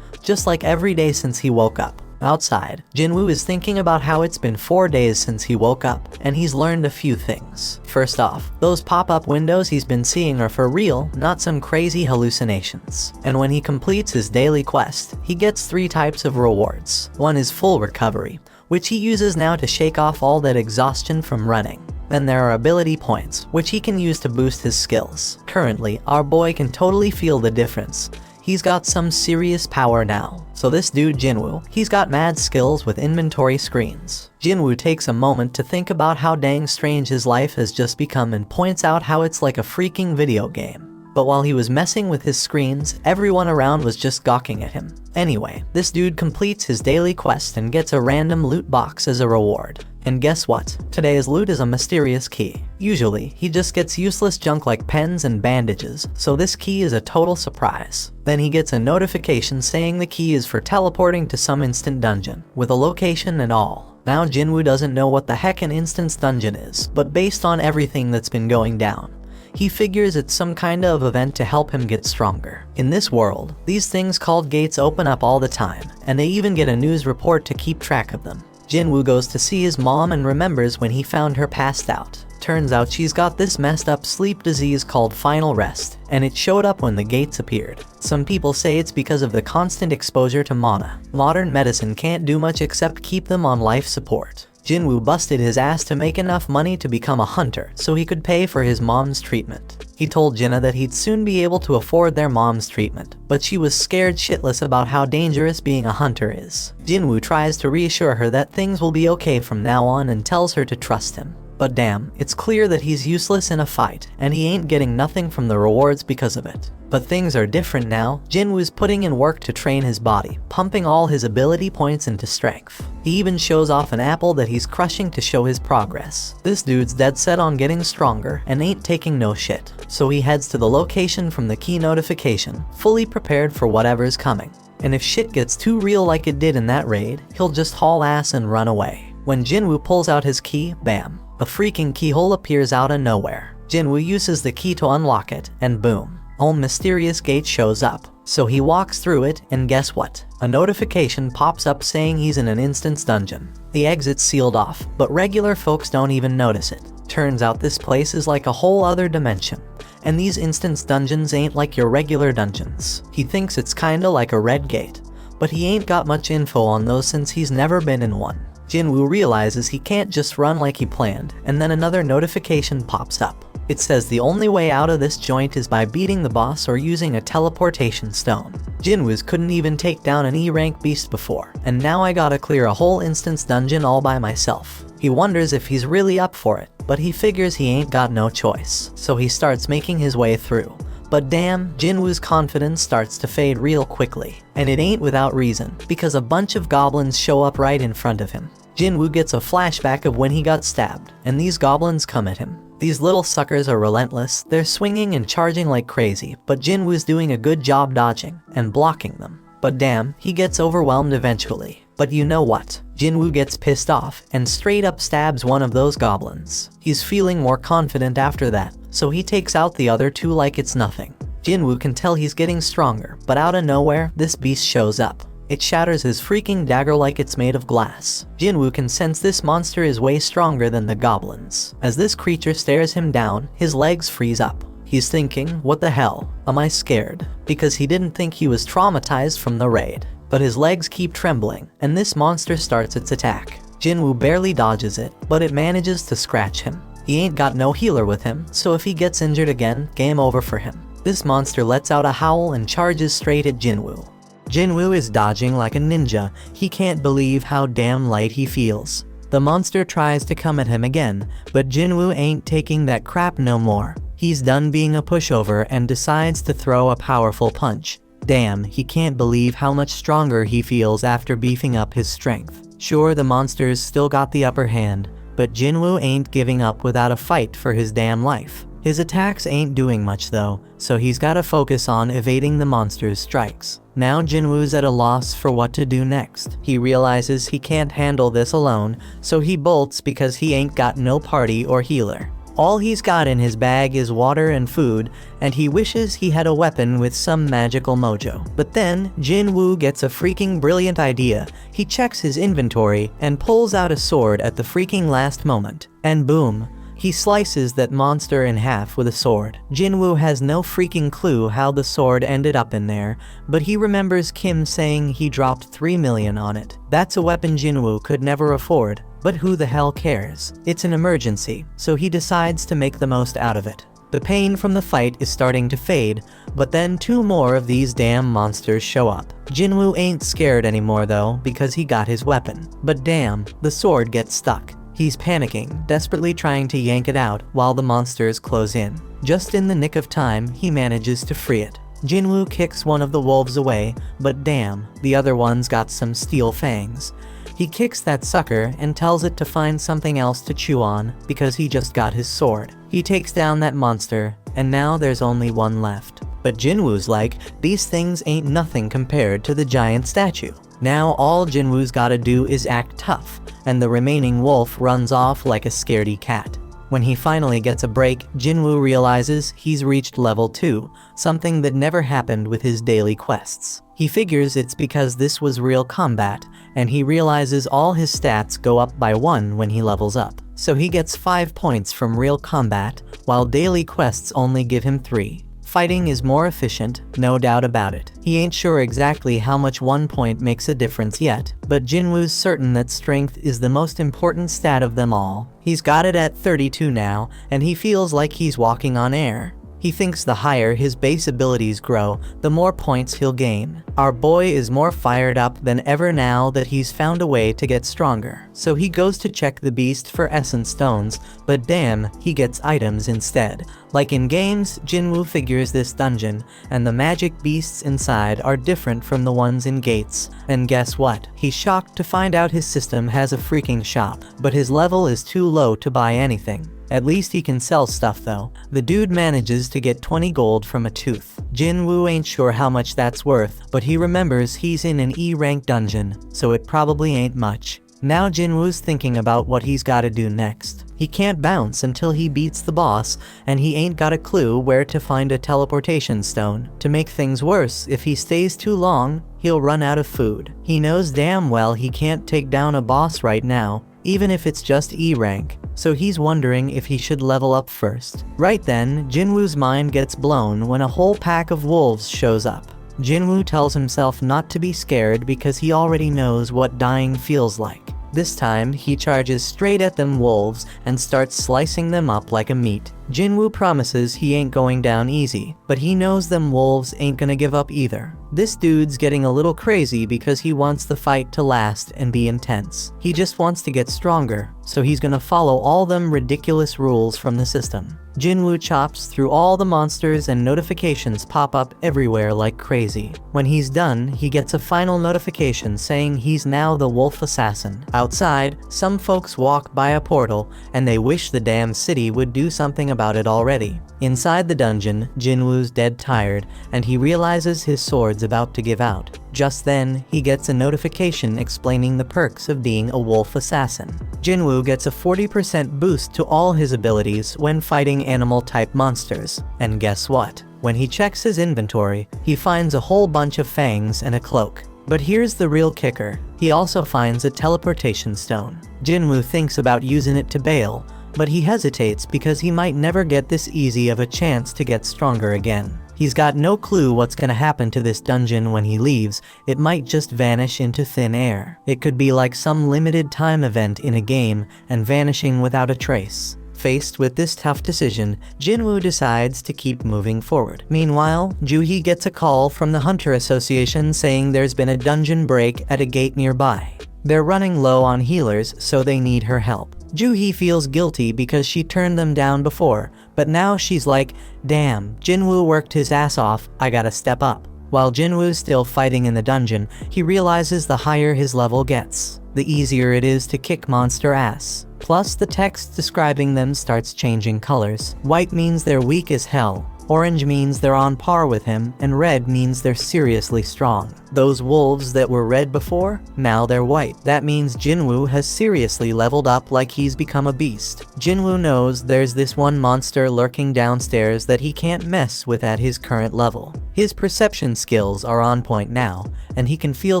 just like every day since he woke up. Outside, Jinwoo is thinking about how it's been 4 days since he woke up, and he's learned a few things. First off, those pop-up windows he's been seeing are for real, not some crazy hallucinations. And when he completes his daily quest, he gets 3 types of rewards. One is full recovery, which he uses now to shake off all that exhaustion from running. Then there are ability points, which he can use to boost his skills. Currently, our boy can totally feel the difference. He's got some serious power now. So this dude Jinwoo, he's got mad skills with inventory screens. Jinwoo takes a moment to think about how dang strange his life has just become and points out how it's like a freaking video game. But while he was messing with his screens, everyone around was just gawking at him. Anyway, this dude completes his daily quest and gets a random loot box as a reward. And guess what? Today's loot is a mysterious key. Usually, he just gets useless junk like pens and bandages, so this key is a total surprise. Then he gets a notification saying the key is for teleporting to some instant dungeon, with a location and all. Now Jinwoo doesn't know what the heck an instance dungeon is, but based on everything that's been going down, he figures it's some kind of event to help him get stronger. In this world, these things called gates open up all the time, and they even get a news report to keep track of them. Jinwoo goes to see his mom and remembers when he found her passed out. Turns out she's got this messed up sleep disease called final rest, and it showed up when the gates appeared. Some people say it's because of the constant exposure to mana. Modern medicine can't do much except keep them on life support. Jinwoo busted his ass to make enough money to become a hunter so he could pay for his mom's treatment. He told Jinna that he'd soon be able to afford their mom's treatment, but she was scared shitless about how dangerous being a hunter is. Jinwoo tries to reassure her that things will be okay from now on and tells her to trust him. But damn, it's clear that he's useless in a fight, and he ain't getting nothing from the rewards because of it. But things are different now. Jinwoo's putting in work to train his body, pumping all his ability points into strength. He even shows off an apple that he's crushing to show his progress. This dude's dead set on getting stronger and ain't taking no shit. So he heads to the location from the key notification, fully prepared for whatever's coming. And if shit gets too real like it did in that raid, he'll just haul ass and run away. When Jinwoo pulls out his key, bam, a freaking keyhole appears out of nowhere. Jinwoo uses the key to unlock it, and boom, a mysterious gate shows up. So he walks through it, and guess what? A notification pops up saying he's in an instance dungeon. The exit's sealed off, but regular folks don't even notice it. Turns out this place is like a whole other dimension, and these instance dungeons ain't like your regular dungeons. He thinks it's kinda like a red gate, but he ain't got much info on those since he's never been in one. Jinwoo realizes he can't just run like he planned, and then another notification pops up. It says the only way out of this joint is by beating the boss or using a teleportation stone. Jinwoo's couldn't even take down an E-rank beast before, and now I gotta clear a whole instance dungeon all by myself. He wonders if he's really up for it, but he figures he ain't got no choice, so he starts making his way through. But damn, Jinwoo's confidence starts to fade real quickly. And it ain't without reason, because a bunch of goblins show up right in front of him. Jinwoo gets a flashback of when he got stabbed, and these goblins come at him. These little suckers are relentless, they're swinging and charging like crazy, but Jinwoo's doing a good job dodging and blocking them. But damn, he gets overwhelmed eventually. But you know what? Jinwoo gets pissed off and straight up stabs one of those goblins. He's feeling more confident after that, so he takes out the other two like it's nothing. Jinwoo can tell he's getting stronger, but out of nowhere, this beast shows up. It shatters his freaking dagger like it's made of glass. Jinwoo can sense this monster is way stronger than the goblins. As this creature stares him down, his legs freeze up. He's thinking, what the hell? Am I scared? Because he didn't think he was traumatized from the raid. But his legs keep trembling, and this monster starts its attack. Jinwoo barely dodges it, but it manages to scratch him. He ain't got no healer with him, so if he gets injured again, game over for him. This monster lets out a howl and charges straight at Jinwoo. Jinwoo is dodging like a ninja. He can't believe how damn light he feels. The monster tries to come at him again, but Jinwoo ain't taking that crap no more. He's done being a pushover and decides to throw a powerful punch. Damn, he can't believe how much stronger he feels after beefing up his strength. Sure, the monsters still got the upper hand, but Jinwoo ain't giving up without a fight for his damn life. His attacks ain't doing much though, so he's gotta focus on evading the monster's strikes. Now Jinwoo's at a loss for what to do next. He realizes he can't handle this alone, so he bolts because he ain't got no party or healer. All he's got in his bag is water and food, and he wishes he had a weapon with some magical mojo. But then, Jinwoo gets a freaking brilliant idea. He checks his inventory and pulls out a sword at the freaking last moment. And boom, he slices that monster in half with a sword. Jinwoo has no freaking clue how the sword ended up in there, but he remembers Kim saying he dropped 3 million on it. That's a weapon Jinwoo could never afford. But who the hell cares? It's an emergency, so he decides to make the most out of it. The pain from the fight is starting to fade, but then 2 more of these damn monsters show up. Jinwoo ain't scared anymore though, because he got his weapon. But damn, the sword gets stuck. He's panicking, desperately trying to yank it out while the monsters close in. Just in the nick of time, he manages to free it. Jinwoo kicks one of the wolves away, but damn, the other one's got some steel fangs. He kicks that sucker and tells it to find something else to chew on because he just got his sword. He takes down that monster, and now there's only one left. But Jinwoo's like, these things ain't nothing compared to the giant statue. Now all Jinwoo's gotta do is act tough, and the remaining wolf runs off like a scaredy cat. When he finally gets a break, Jinwoo realizes he's reached level 2, something that never happened with his daily quests. He figures it's because this was real combat, and he realizes all his stats go up by 1 when he levels up. So he gets 5 points from real combat, while daily quests only give him 3. Fighting is more efficient, no doubt about it. He ain't sure exactly how much 1 point makes a difference yet, but Jinwoo's certain that strength is the most important stat of them all. He's got it at 32 now, and he feels like he's walking on air. He thinks the higher his base abilities grow, the more points he'll gain. Our boy is more fired up than ever now that he's found a way to get stronger. So he goes to check the beast for essence stones, but damn, he gets items instead. Like in games, Jinwoo figures this dungeon, and the magic beasts inside are different from the ones in gates. And guess what? He's shocked to find out his system has a freaking shop, but his level is too low to buy anything. At least he can sell stuff though. The dude manages to get 20 gold from a tooth. Jinwoo ain't sure how much that's worth, but he remembers he's in an E-rank dungeon, so it probably ain't much. Now Jinwoo's thinking about what he's gotta do next. He can't bounce until he beats the boss, and he ain't got a clue where to find a teleportation stone. To make things worse, if he stays too long, he'll run out of food. He knows damn well he can't take down a boss right now, even if it's just E-rank, so he's wondering if he should level up first. Right then, Jinwoo's mind gets blown when a whole pack of wolves shows up. Jinwoo tells himself not to be scared because he already knows what dying feels like. This time, he charges straight at them wolves and starts slicing them up like a meat. Jinwoo promises he ain't going down easy, but he knows them wolves ain't gonna give up either. This dude's getting a little crazy because he wants the fight to last and be intense. He just wants to get stronger, so he's gonna follow all them ridiculous rules from the system. Jinwoo chops through all the monsters and notifications pop up everywhere like crazy. When he's done, he gets a final notification saying he's now the wolf assassin. Outside, some folks walk by a portal, and they wish the damn city would do something about it already. Inside the dungeon, Jinwoo's dead tired, and he realizes his sword's about to give out. Just then, he gets a notification explaining the perks of being a wolf assassin. Jinwoo gets a 40% boost to all his abilities when fighting animal-type monsters. And guess what? When he checks his inventory, he finds a whole bunch of fangs and a cloak. But here's the real kicker. He also finds a teleportation stone. Jinwoo thinks about using it to bail, but he hesitates because he might never get this easy of a chance to get stronger again. He's got no clue what's gonna happen to this dungeon when he leaves. It might just vanish into thin air. It could be like some limited time event in a game and vanishing without a trace. Faced with this tough decision, Jinwoo decides to keep moving forward. Meanwhile, Juhee gets a call from the Hunter Association saying there's been a dungeon break at a gate nearby. They're running low on healers, so they need her help. Juhee feels guilty because she turned them down before, but now she's like, damn, Jinwoo worked his ass off, I gotta step up. While Jinwoo's still fighting in the dungeon, he realizes the higher his level gets, the easier it is to kick monster ass. Plus, the text describing them starts changing colors. White means they're weak as hell, orange means they're on par with him, and red means they're seriously strong. Those wolves that were red before, now they're white. That means Jinwoo has seriously leveled up like he's become a beast. Jinwoo knows there's this one monster lurking downstairs that he can't mess with at his current level. His perception skills are on point now, and he can feel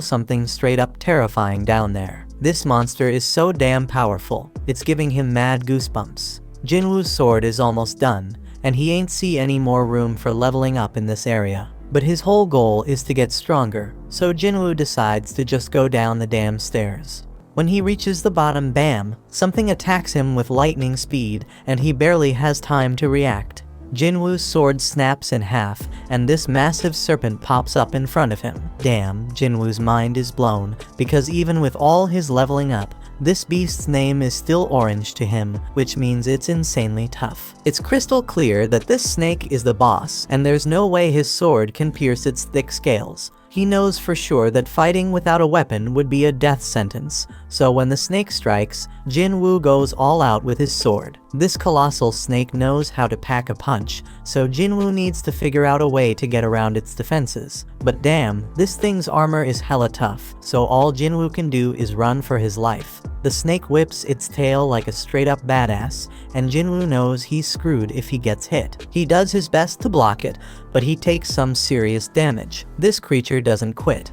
something straight up terrifying down there. This monster is so damn powerful, it's giving him mad goosebumps. Jinwoo's sword is almost done, and he ain't see any more room for leveling up in this area. But his whole goal is to get stronger, so Jinwoo decides to just go down the damn stairs. When he reaches the bottom, bam, something attacks him with lightning speed, and he barely has time to react. Jinwoo's sword snaps in half, and this massive serpent pops up in front of him. Damn, Jinwoo's mind is blown, because even with all his leveling up, this beast's name is still orange to him, which means it's insanely tough. It's crystal clear that this snake is the boss, and there's no way his sword can pierce its thick scales. He knows for sure that fighting without a weapon would be a death sentence, so when the snake strikes, Jinwoo goes all out with his sword. This colossal snake knows how to pack a punch, so Jinwoo needs to figure out a way to get around its defenses. But damn, this thing's armor is hella tough, so all Jinwoo can do is run for his life. The snake whips its tail like a straight-up badass, and Jinwoo knows he's screwed if he gets hit. He does his best to block it, but he takes some serious damage. This creature doesn't quit.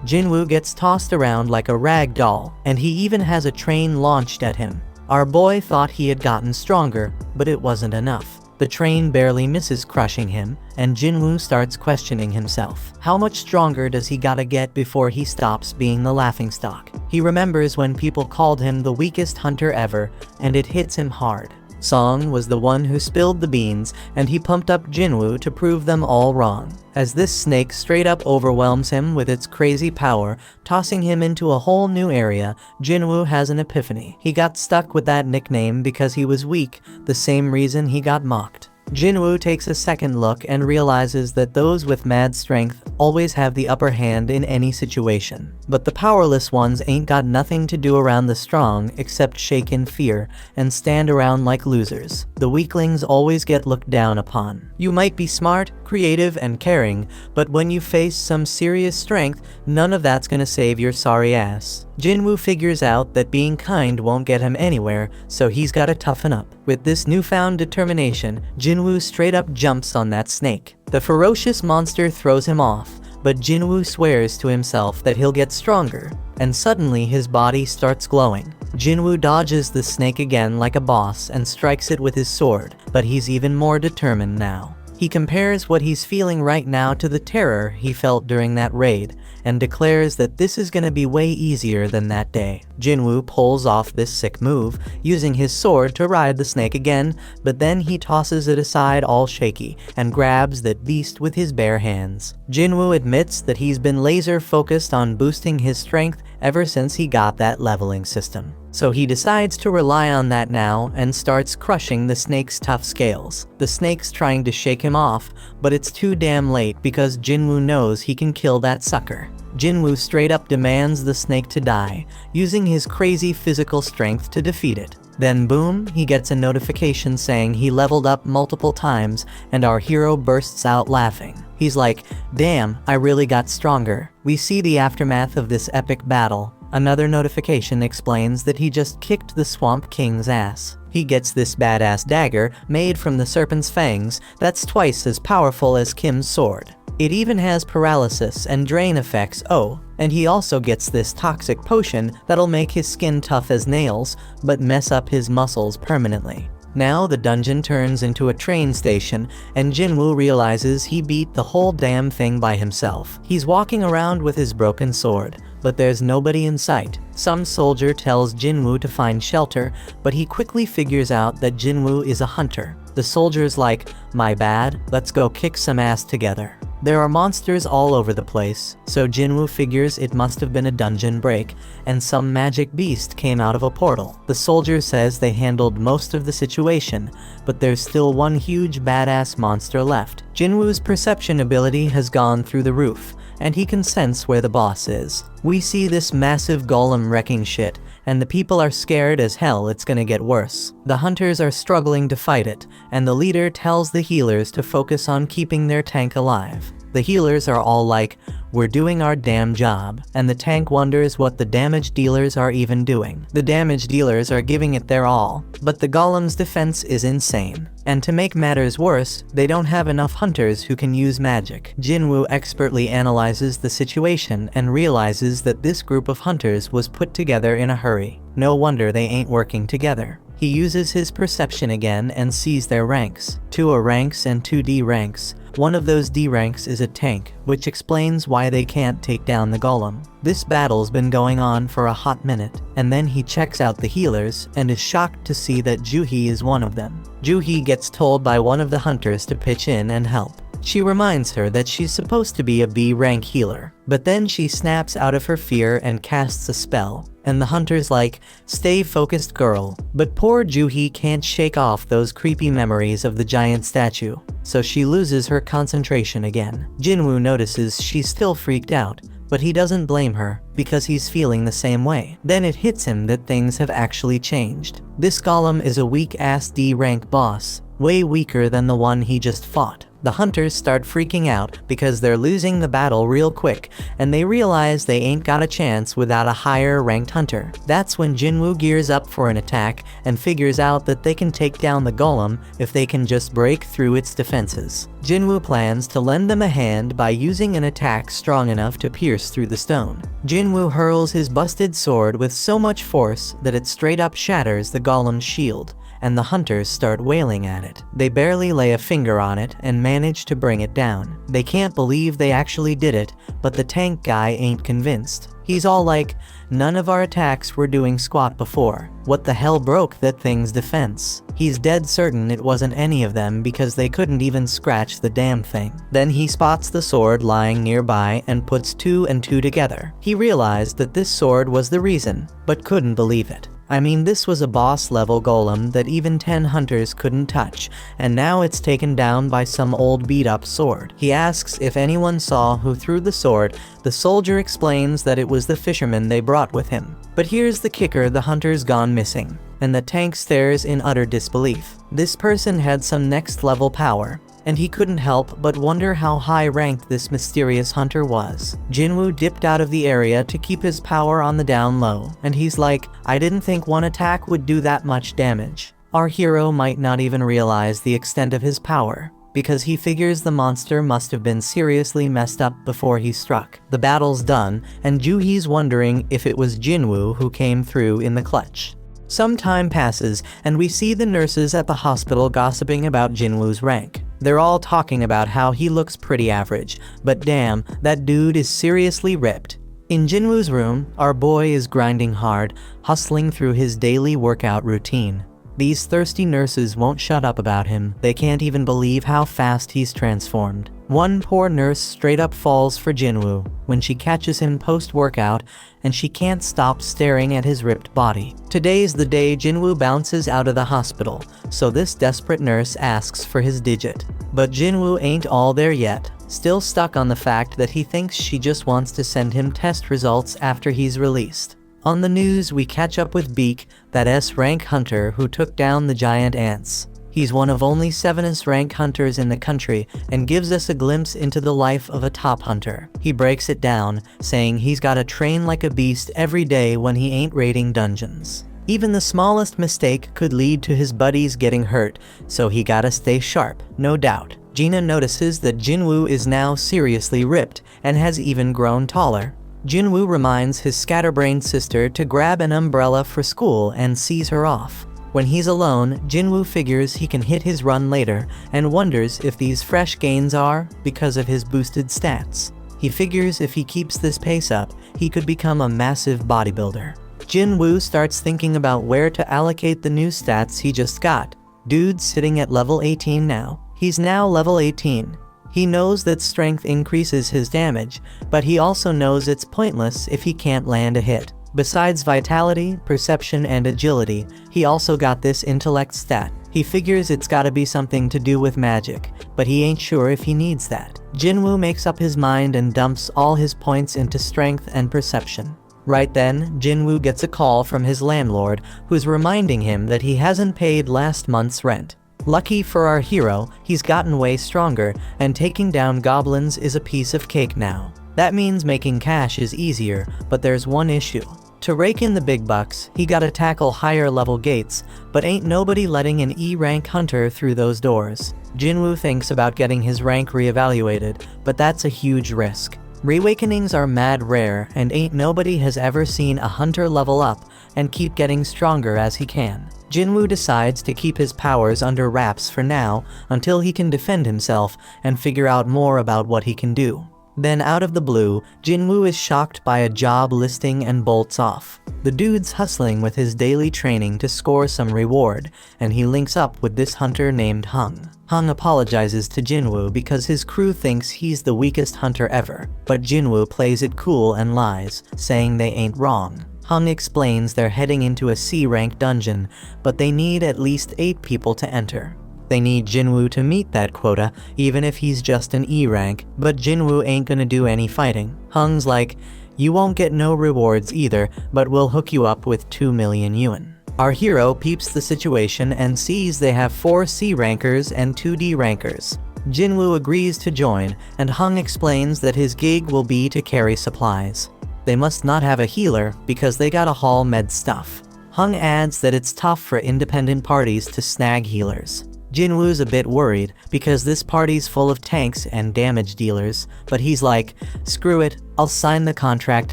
Jinwoo gets tossed around like a rag doll, and he even has a train launched at him. Our boy thought he had gotten stronger, but it wasn't enough. The train barely misses crushing him, and Jinwoo starts questioning himself. How much stronger does he gotta get before he stops being the laughingstock? He remembers when people called him the weakest hunter ever, and it hits him hard. Song was the one who spilled the beans, and he pumped up Jinwoo to prove them all wrong. As this snake straight up overwhelms him with its crazy power, tossing him into a whole new area, Jinwoo has an epiphany. He got stuck with that nickname because he was weak, the same reason he got mocked. Jinwoo takes a second look and realizes that those with mad strength always have the upper hand in any situation. But the powerless ones ain't got nothing to do around the strong except shake in fear and stand around like losers. The weaklings always get looked down upon. You might be smart, creative, and caring, but when you face some serious strength, none of that's gonna save your sorry ass. Jinwoo figures out that being kind won't get him anywhere, so he's gotta toughen up. With this newfound determination, Jinwoo straight up jumps on that snake. The ferocious monster throws him off, but Jinwoo swears to himself that he'll get stronger, and suddenly his body starts glowing. Jinwoo dodges the snake again like a boss and strikes it with his sword, but he's even more determined now. He compares what he's feeling right now to the terror he felt during that raid, and declares that this is gonna be way easier than that day. Jinwoo pulls off this sick move, using his sword to ride the snake again, but then he tosses it aside all shaky, and grabs that beast with his bare hands. Jinwoo admits that he's been laser focused on boosting his strength ever since he got that leveling system. So he decides to rely on that now and starts crushing the snake's tough scales. The snake's trying to shake him off, but it's too damn late because Jinwoo knows he can kill that sucker. Jinwoo straight up demands the snake to die, using his crazy physical strength to defeat it. Then boom, he gets a notification saying he leveled up multiple times, and our hero bursts out laughing. He's like, damn, I really got stronger. We see the aftermath of this epic battle. Another notification explains that he just kicked the Swamp King's ass. He gets this badass dagger made from the serpent's fangs that's twice as powerful as Kim's sword. It even has paralysis and drain effects, oh, and he also gets this toxic potion that'll make his skin tough as nails, but mess up his muscles permanently. Now the dungeon turns into a train station, and Jinwoo realizes he beat the whole damn thing by himself. He's walking around with his broken sword, but there's nobody in sight. Some soldier tells Jinwoo to find shelter, but he quickly figures out that Jinwoo is a hunter. The soldier's like, my bad, let's go kick some ass together. There are monsters all over the place, so Jinwoo figures it must have been a dungeon break, and some magic beast came out of a portal. The soldier says they handled most of the situation, but there's still one huge badass monster left. Jinwoo's perception ability has gone through the roof, and he can sense where the boss is. We see this massive golem wrecking shit, and the people are scared as hell it's gonna get worse. The hunters are struggling to fight it, and the leader tells the healers to focus on keeping their tank alive. The healers are all like, "We're doing our damn job," and the tank wonders what the damage dealers are even doing. The damage dealers are giving it their all, but the golem's defense is insane. And to make matters worse, they don't have enough hunters who can use magic. Jinwoo expertly analyzes the situation and realizes that this group of hunters was put together in a hurry. No wonder they ain't working together. He uses his perception again and sees their ranks. 2 A ranks and 2 D ranks. One of those D ranks is a tank, which explains why they can't take down the golem. This battle's been going on for a hot minute, and then he checks out the healers and is shocked to see that Juhee is one of them. Juhee gets told by one of the hunters to pitch in and help. She reminds her that she's supposed to be a B rank healer, but then she snaps out of her fear and casts a spell. And the hunter's like, "Stay focused, girl." But poor Juhee can't shake off those creepy memories of the giant statue, so she loses her concentration again. Jinwoo notices she's still freaked out, but he doesn't blame her, because he's feeling the same way. Then it hits him that things have actually changed. This golem is a weak-ass D rank boss, way weaker than the one he just fought. The hunters start freaking out because they're losing the battle real quick, and they realize they ain't got a chance without a higher ranked hunter. That's when Jinwoo gears up for an attack and figures out that they can take down the golem if they can just break through its defenses. Jinwoo plans to lend them a hand by using an attack strong enough to pierce through the stone. Jinwoo hurls his busted sword with so much force that it straight up shatters the golem's shield, and the hunters start wailing at it. They barely lay a finger on it and manage to bring it down. They can't believe they actually did it, but the tank guy ain't convinced. He's all like, "None of our attacks were doing squat before. What the hell broke that thing's defense?" He's dead certain it wasn't any of them because they couldn't even scratch the damn thing. Then he spots the sword lying nearby and puts 2 and 2 together. He realized that this sword was the reason, but couldn't believe it. I mean, this was a boss-level golem that even 10 hunters couldn't touch, and now it's taken down by some old beat-up sword. He asks if anyone saw who threw the sword. The soldier explains that it was the fisherman they brought with him. But here's the kicker: the hunter's gone missing, and the tank stares in utter disbelief. This person had some next-level power, and he couldn't help but wonder how high-ranked this mysterious hunter was. Jinwoo dipped out of the area to keep his power on the down low, and he's like, "I didn't think one attack would do that much damage." Our hero might not even realize the extent of his power, because he figures the monster must have been seriously messed up before he struck. The battle's done, and Juhee's wondering if it was Jinwoo who came through in the clutch. Some time passes, and we see the nurses at the hospital gossiping about Jinwoo's rank. They're all talking about how he looks pretty average, but damn, that dude is seriously ripped. In Jinwoo's room, our boy is grinding hard, hustling through his daily workout routine. These thirsty nurses won't shut up about him. They can't even believe how fast he's transformed. One poor nurse straight up falls for Jinwoo when she catches him post-workout, and she can't stop staring at his ripped body. Today's the day Jinwoo bounces out of the hospital, so this desperate nurse asks for his digit. But Jinwoo ain't all there yet, still stuck on the fact that he thinks she just wants to send him test results after he's released. On the news, we catch up with Beak, that S-rank hunter who took down the giant ants. He's one of only 7 S-rank hunters in the country and gives us a glimpse into the life of a top hunter. He breaks it down, saying he's gotta train like a beast every day when he ain't raiding dungeons. Even the smallest mistake could lead to his buddies getting hurt, so he gotta stay sharp, no doubt. Gina notices that Jinwoo is now seriously ripped and has even grown taller. Jinwoo reminds his scatterbrained sister to grab an umbrella for school and sees her off. When he's alone, Jinwoo figures he can hit his run later and wonders if these fresh gains are because of his boosted stats. He figures if he keeps this pace up, he could become a massive bodybuilder. Jinwoo starts thinking about where to allocate the new stats he just got. Dude's sitting at level 18 now. He's now level 18. He knows that strength increases his damage, but he also knows it's pointless if he can't land a hit. Besides vitality, perception, and agility, he also got this intellect stat. He figures it's gotta be something to do with magic, but he ain't sure if he needs that. Jinwoo makes up his mind and dumps all his points into strength and perception. Right then, Jinwoo gets a call from his landlord, who's reminding him that he hasn't paid last month's rent. Lucky for our hero, he's gotten way stronger, and taking down goblins is a piece of cake now. That means making cash is easier, but there's one issue. To rake in the big bucks, he gotta tackle higher level gates, but ain't nobody letting an E-rank hunter through those doors. Jinwoo thinks about getting his rank reevaluated, but that's a huge risk. Reawakenings are mad rare, and ain't nobody has ever seen a hunter level up and keep getting stronger as he can. Jinwoo decides to keep his powers under wraps for now until he can defend himself and figure out more about what he can do. Then out of the blue, Jinwoo is shocked by a job listing and bolts off. The dude's hustling with his daily training to score some reward, and he links up with this hunter named Hung. Hung apologizes to Jinwoo because his crew thinks he's the weakest hunter ever, but Jinwoo plays it cool and lies, saying they ain't wrong. Hung explains they're heading into a C-rank dungeon, but they need at least 8 people to enter. They need Jinwoo to meet that quota, even if he's just an E rank, but Jinwoo ain't gonna do any fighting. Hung's like, you won't get no rewards either, but we'll hook you up with 2 million yuan. Our hero peeps the situation and sees they have 4 C rankers and 2 D rankers. Jinwoo agrees to join, and Hung explains that his gig will be to carry supplies. They must not have a healer because they gotta haul med stuff. Hung adds that it's tough for independent parties to snag healers. Jinwoo's a bit worried because this party's full of tanks and damage dealers, but he's like, screw it, I'll sign the contract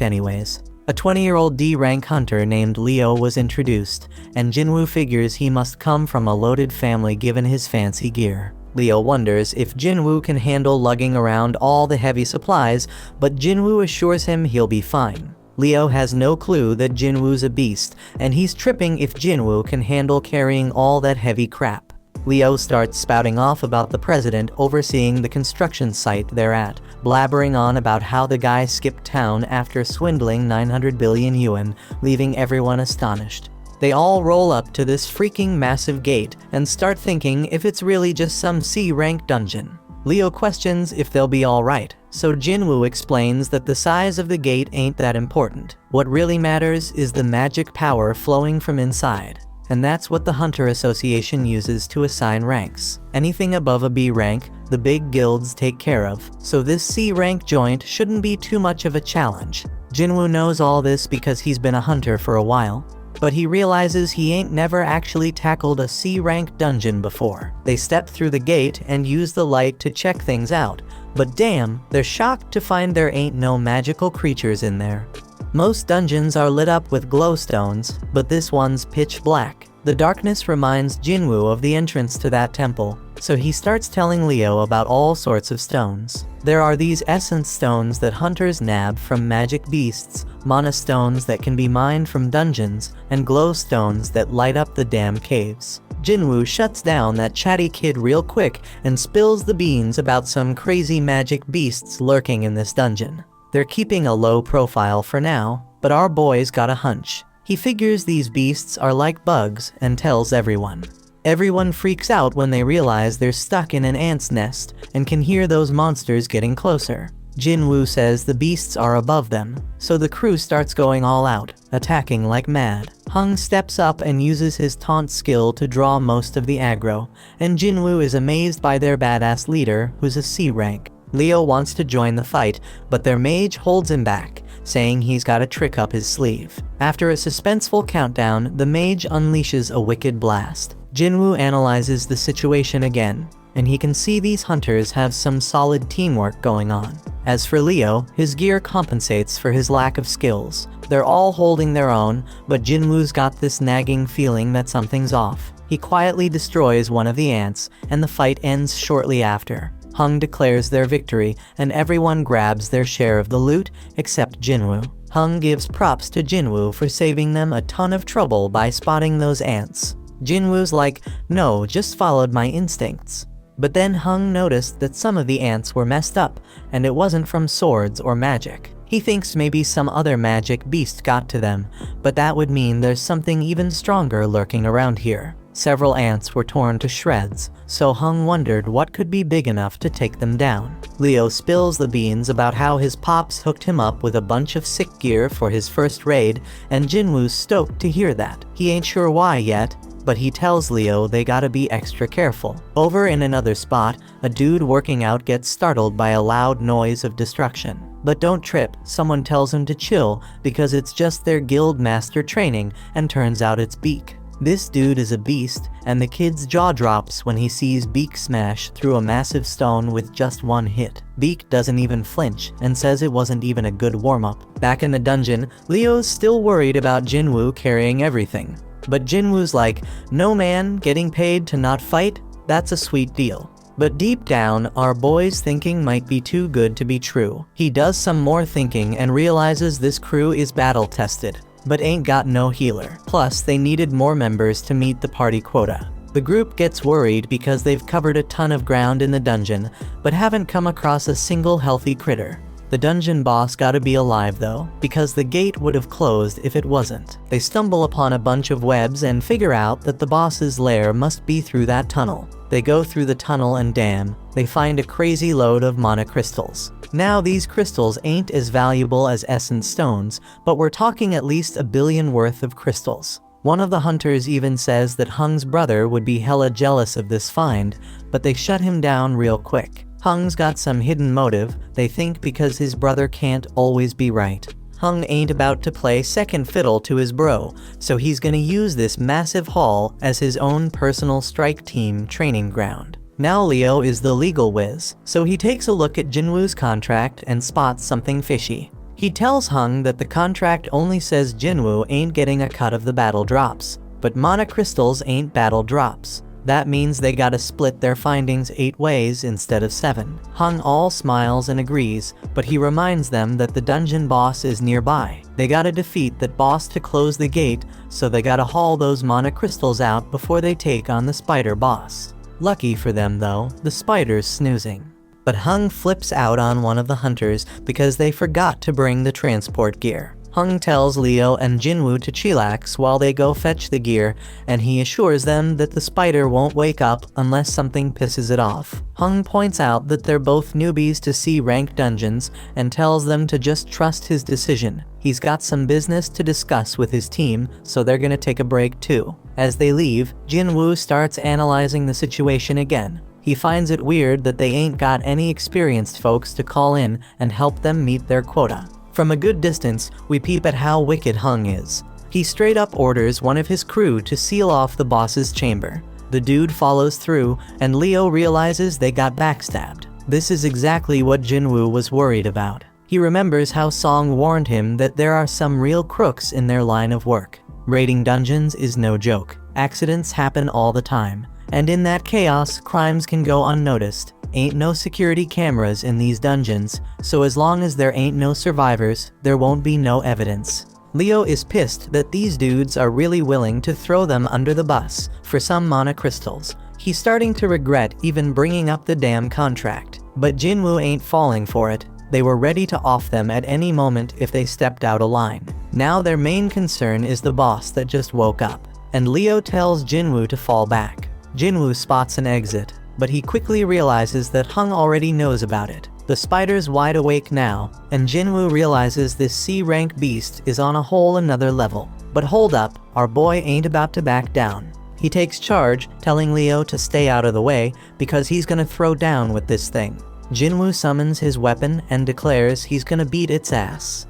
anyways. A 20-year-old D-rank hunter named Leo was introduced, and Jinwoo figures he must come from a loaded family given his fancy gear. Leo wonders if Jinwoo can handle lugging around all the heavy supplies, but Jinwoo assures him he'll be fine. Leo has no clue that Jinwoo's a beast, and he's tripping if Jinwoo can handle carrying all that heavy crap. Leo starts spouting off about the president overseeing the construction site they're at, blabbering on about how the guy skipped town after swindling 900 billion yuan, leaving everyone astonished. They all roll up to this freaking massive gate and start thinking if it's really just some C-rank dungeon. Leo questions if they'll be alright, so Jinwoo explains that the size of the gate ain't that important. What really matters is the magic power flowing from inside. And that's what the Hunter Association uses to assign ranks. Anything above a B rank, the big guilds take care of, so this C rank joint shouldn't be too much of a challenge. Jinwoo knows all this because he's been a hunter for a while, but he realizes he ain't never actually tackled a C rank dungeon before. They step through the gate and use the light to check things out, but damn, they're shocked to find there ain't no magical creatures in there. Most dungeons are lit up with glowstones, but this one's pitch black. The darkness reminds Jinwoo of the entrance to that temple, so he starts telling Leo about all sorts of stones. There are these essence stones that hunters nab from magic beasts, mana stones that can be mined from dungeons, and glow stones that light up the damn caves. Jinwoo shuts down that chatty kid real quick and spills the beans about some crazy magic beasts lurking in this dungeon. They're keeping a low profile for now, but our boy's got a hunch. He figures these beasts are like bugs and tells everyone. Everyone freaks out when they realize they're stuck in an ant's nest and can hear those monsters getting closer. Jinwoo says the beasts are above them, so the crew starts going all out, attacking like mad. Hung steps up and uses his taunt skill to draw most of the aggro, and Jinwoo is amazed by their badass leader, who's a C rank. Leo wants to join the fight, but their mage holds him back, saying he's got a trick up his sleeve. After a suspenseful countdown, the mage unleashes a wicked blast. Jinwoo analyzes the situation again, and he can see these hunters have some solid teamwork going on. As for Leo, his gear compensates for his lack of skills. They're all holding their own, but Jinwoo's got this nagging feeling that something's off. He quietly destroys one of the ants, and the fight ends shortly after. Hung declares their victory, and everyone grabs their share of the loot, except Jinwoo. Hung gives props to Jinwoo for saving them a ton of trouble by spotting those ants. Jinwoo's like, no, just followed my instincts. But then Hung noticed that some of the ants were messed up, and it wasn't from swords or magic. He thinks maybe some other magic beast got to them, but that would mean there's something even stronger lurking around here. Several ants were torn to shreds, so Hung wondered what could be big enough to take them down. Leo spills the beans about how his pops hooked him up with a bunch of sick gear for his first raid, and Jinwoo's stoked to hear that. He ain't sure why yet, but he tells Leo they gotta be extra careful. Over in another spot, a dude working out gets startled by a loud noise of destruction. But don't trip, someone tells him to chill because it's just their guild master training, and turns out it's Beak. This dude is a beast, and the kid's jaw drops when he sees Beak smash through a massive stone with just one hit. Beak doesn't even flinch, and says it wasn't even a good warm-up. Back in the dungeon, Leo's still worried about Jinwoo carrying everything. But Jinwoo's like, no man, getting paid to not fight? That's a sweet deal. But deep down, our boy's thinking might be too good to be true. He does some more thinking and realizes this crew is battle-tested, but ain't got no healer. Plus, they needed more members to meet the party quota. The group gets worried because they've covered a ton of ground in the dungeon, but haven't come across a single healthy critter. The dungeon boss gotta be alive though, because the gate would have closed if it wasn't. They stumble upon a bunch of webs and figure out that the boss's lair must be through that tunnel. They go through the tunnel and damn, they find a crazy load of mana crystals. Now these crystals ain't as valuable as essence stones, but we're talking at least 1 billion worth of crystals. One of the hunters even says that Hung's brother would be hella jealous of this find, but they shut him down real quick. Hung's got some hidden motive, they think, because his brother can't always be right. Hung ain't about to play second fiddle to his bro, so he's gonna use this massive haul as his own personal strike team training ground. Now Leo is the legal whiz, so he takes a look at Jinwoo's contract and spots something fishy. He tells Hung that the contract only says Jinwoo ain't getting a cut of the battle drops, but mana crystals ain't battle drops. That means they gotta split their findings 8 ways instead of 7. Hung all smiles and agrees, but he reminds them that the dungeon boss is nearby. They gotta defeat that boss to close the gate, so they gotta haul those mana crystals out before they take on the spider boss. Lucky for them though, the spider's snoozing. But Hung flips out on one of the hunters because they forgot to bring the transport gear. Hung tells Leo and Jinwoo to chillax while they go fetch the gear, and he assures them that the spider won't wake up unless something pisses it off. Hung points out that they're both newbies to C-rank dungeons and tells them to just trust his decision. He's got some business to discuss with his team, so they're gonna take a break too. As they leave, Jinwoo starts analyzing the situation again. He finds it weird that they ain't got any experienced folks to call in and help them meet their quota. From a good distance, we peep at how wicked Hung is. He straight up orders one of his crew to seal off the boss's chamber. The dude follows through, and Leo realizes they got backstabbed. This is exactly what Jinwoo was worried about. He remembers how Song warned him that there are some real crooks in their line of work. Raiding dungeons is no joke. Accidents happen all the time. And in that chaos, crimes can go unnoticed. Ain't no security cameras in these dungeons, so as long as there ain't no survivors, there won't be no evidence. Leo is pissed that these dudes are really willing to throw them under the bus for some mana crystals. He's starting to regret even bringing up the damn contract. But Jinwoo ain't falling for it. They were ready to off them at any moment if they stepped out of line. Now their main concern is the boss that just woke up, and Leo tells Jinwoo to fall back. Jinwoo spots an exit, but he quickly realizes that Hung already knows about it. The spider's wide awake now, and Jinwoo realizes this C-rank beast is on a whole another level. But hold up, our boy ain't about to back down. He takes charge, telling Leo to stay out of the way because he's gonna throw down with this thing. Jinwoo summons his weapon and declares he's gonna beat its ass.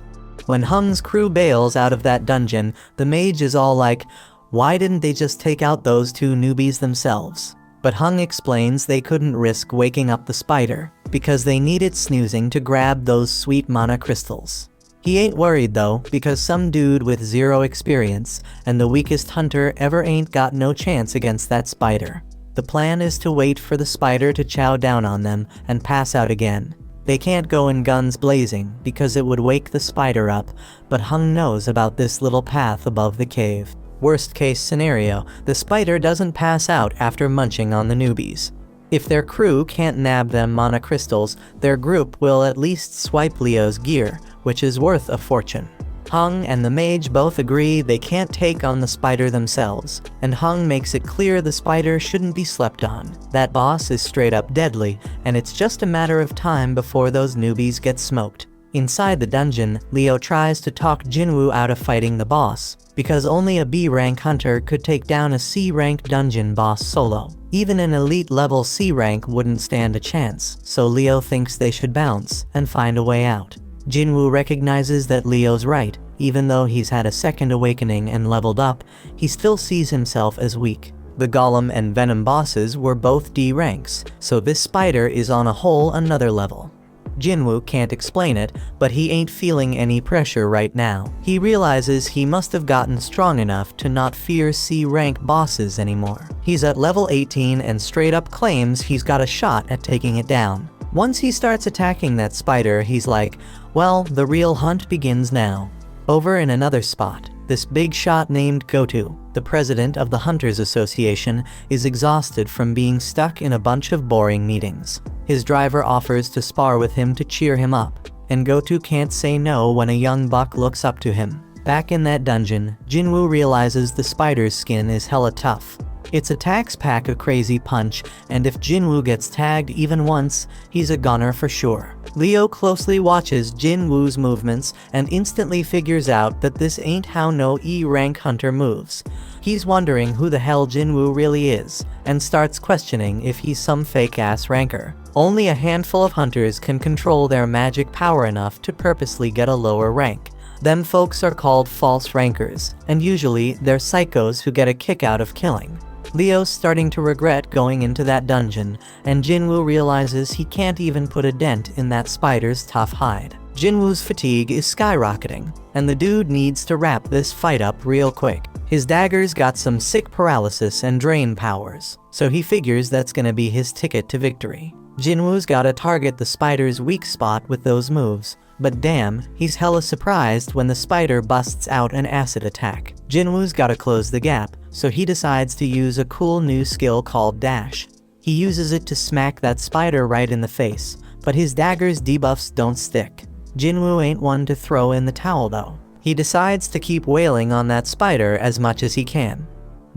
When Hung's crew bails out of that dungeon, the mage is all like, why didn't they just take out those 2 newbies themselves? But Hung explains they couldn't risk waking up the spider, because they needed snoozing to grab those sweet mana crystals. He ain't worried though, because some dude with 0 experience, and the weakest hunter ever ain't got no chance against that spider. The plan is to wait for the spider to chow down on them and pass out again. They can't go in guns blazing, because it would wake the spider up, but Hung knows about this little path above the cave. Worst case scenario, the spider doesn't pass out after munching on the newbies. If their crew can't nab them mana crystals, their group will at least swipe Leo's gear, which is worth a fortune. Hung and the mage both agree they can't take on the spider themselves, and Hung makes it clear the spider shouldn't be slept on. That boss is straight up deadly, and it's just a matter of time before those newbies get smoked. Inside the dungeon, Leo tries to talk Jinwoo out of fighting the boss, because only a B-rank hunter could take down a C-rank dungeon boss solo. Even an elite level C rank wouldn't stand a chance, so Leo thinks they should bounce and find a way out. Jinwoo recognizes that Leo's right. Even though he's had a second awakening and leveled up, he still sees himself as weak. The Golem and Venom bosses were both D ranks, so this spider is on a whole another level. Jinwoo can't explain it, but he ain't feeling any pressure right now. He realizes he must have gotten strong enough to not fear C-rank bosses anymore. He's at level 18 and straight up claims he's got a shot at taking it down. Once he starts attacking that spider, he's like, well, the real hunt begins now. Over in another spot, this big shot named Gotu, the president of the Hunters Association, is exhausted from being stuck in a bunch of boring meetings. His driver offers to spar with him to cheer him up, and Gotu can't say no when a young buck looks up to him. Back in that dungeon, Jinwoo realizes the spider's skin is hella tough. Its attacks pack a crazy punch, and if Jinwoo gets tagged even once, he's a goner for sure. Leo closely watches Jinwoo's movements and instantly figures out that this ain't how no E-rank hunter moves. He's wondering who the hell Jinwoo really is, and starts questioning if he's some fake-ass ranker. Only a handful of hunters can control their magic power enough to purposely get a lower rank. Them folks are called false rankers, and usually they're psychos who get a kick out of killing. Leo's starting to regret going into that dungeon, and Jinwoo realizes he can't even put a dent in that spider's tough hide. Jinwoo's fatigue is skyrocketing, and the dude needs to wrap this fight up real quick. His dagger's got some sick paralysis and drain powers, so he figures that's gonna be his ticket to victory. Jinwoo's gotta target the spider's weak spot with those moves, but damn, he's hella surprised when the spider busts out an acid attack. Jinwoo's gotta close the gap, so he decides to use a cool new skill called Dash. He uses it to smack that spider right in the face, but his dagger's debuffs don't stick. Jinwoo ain't one to throw in the towel though. He decides to keep wailing on that spider as much as he can.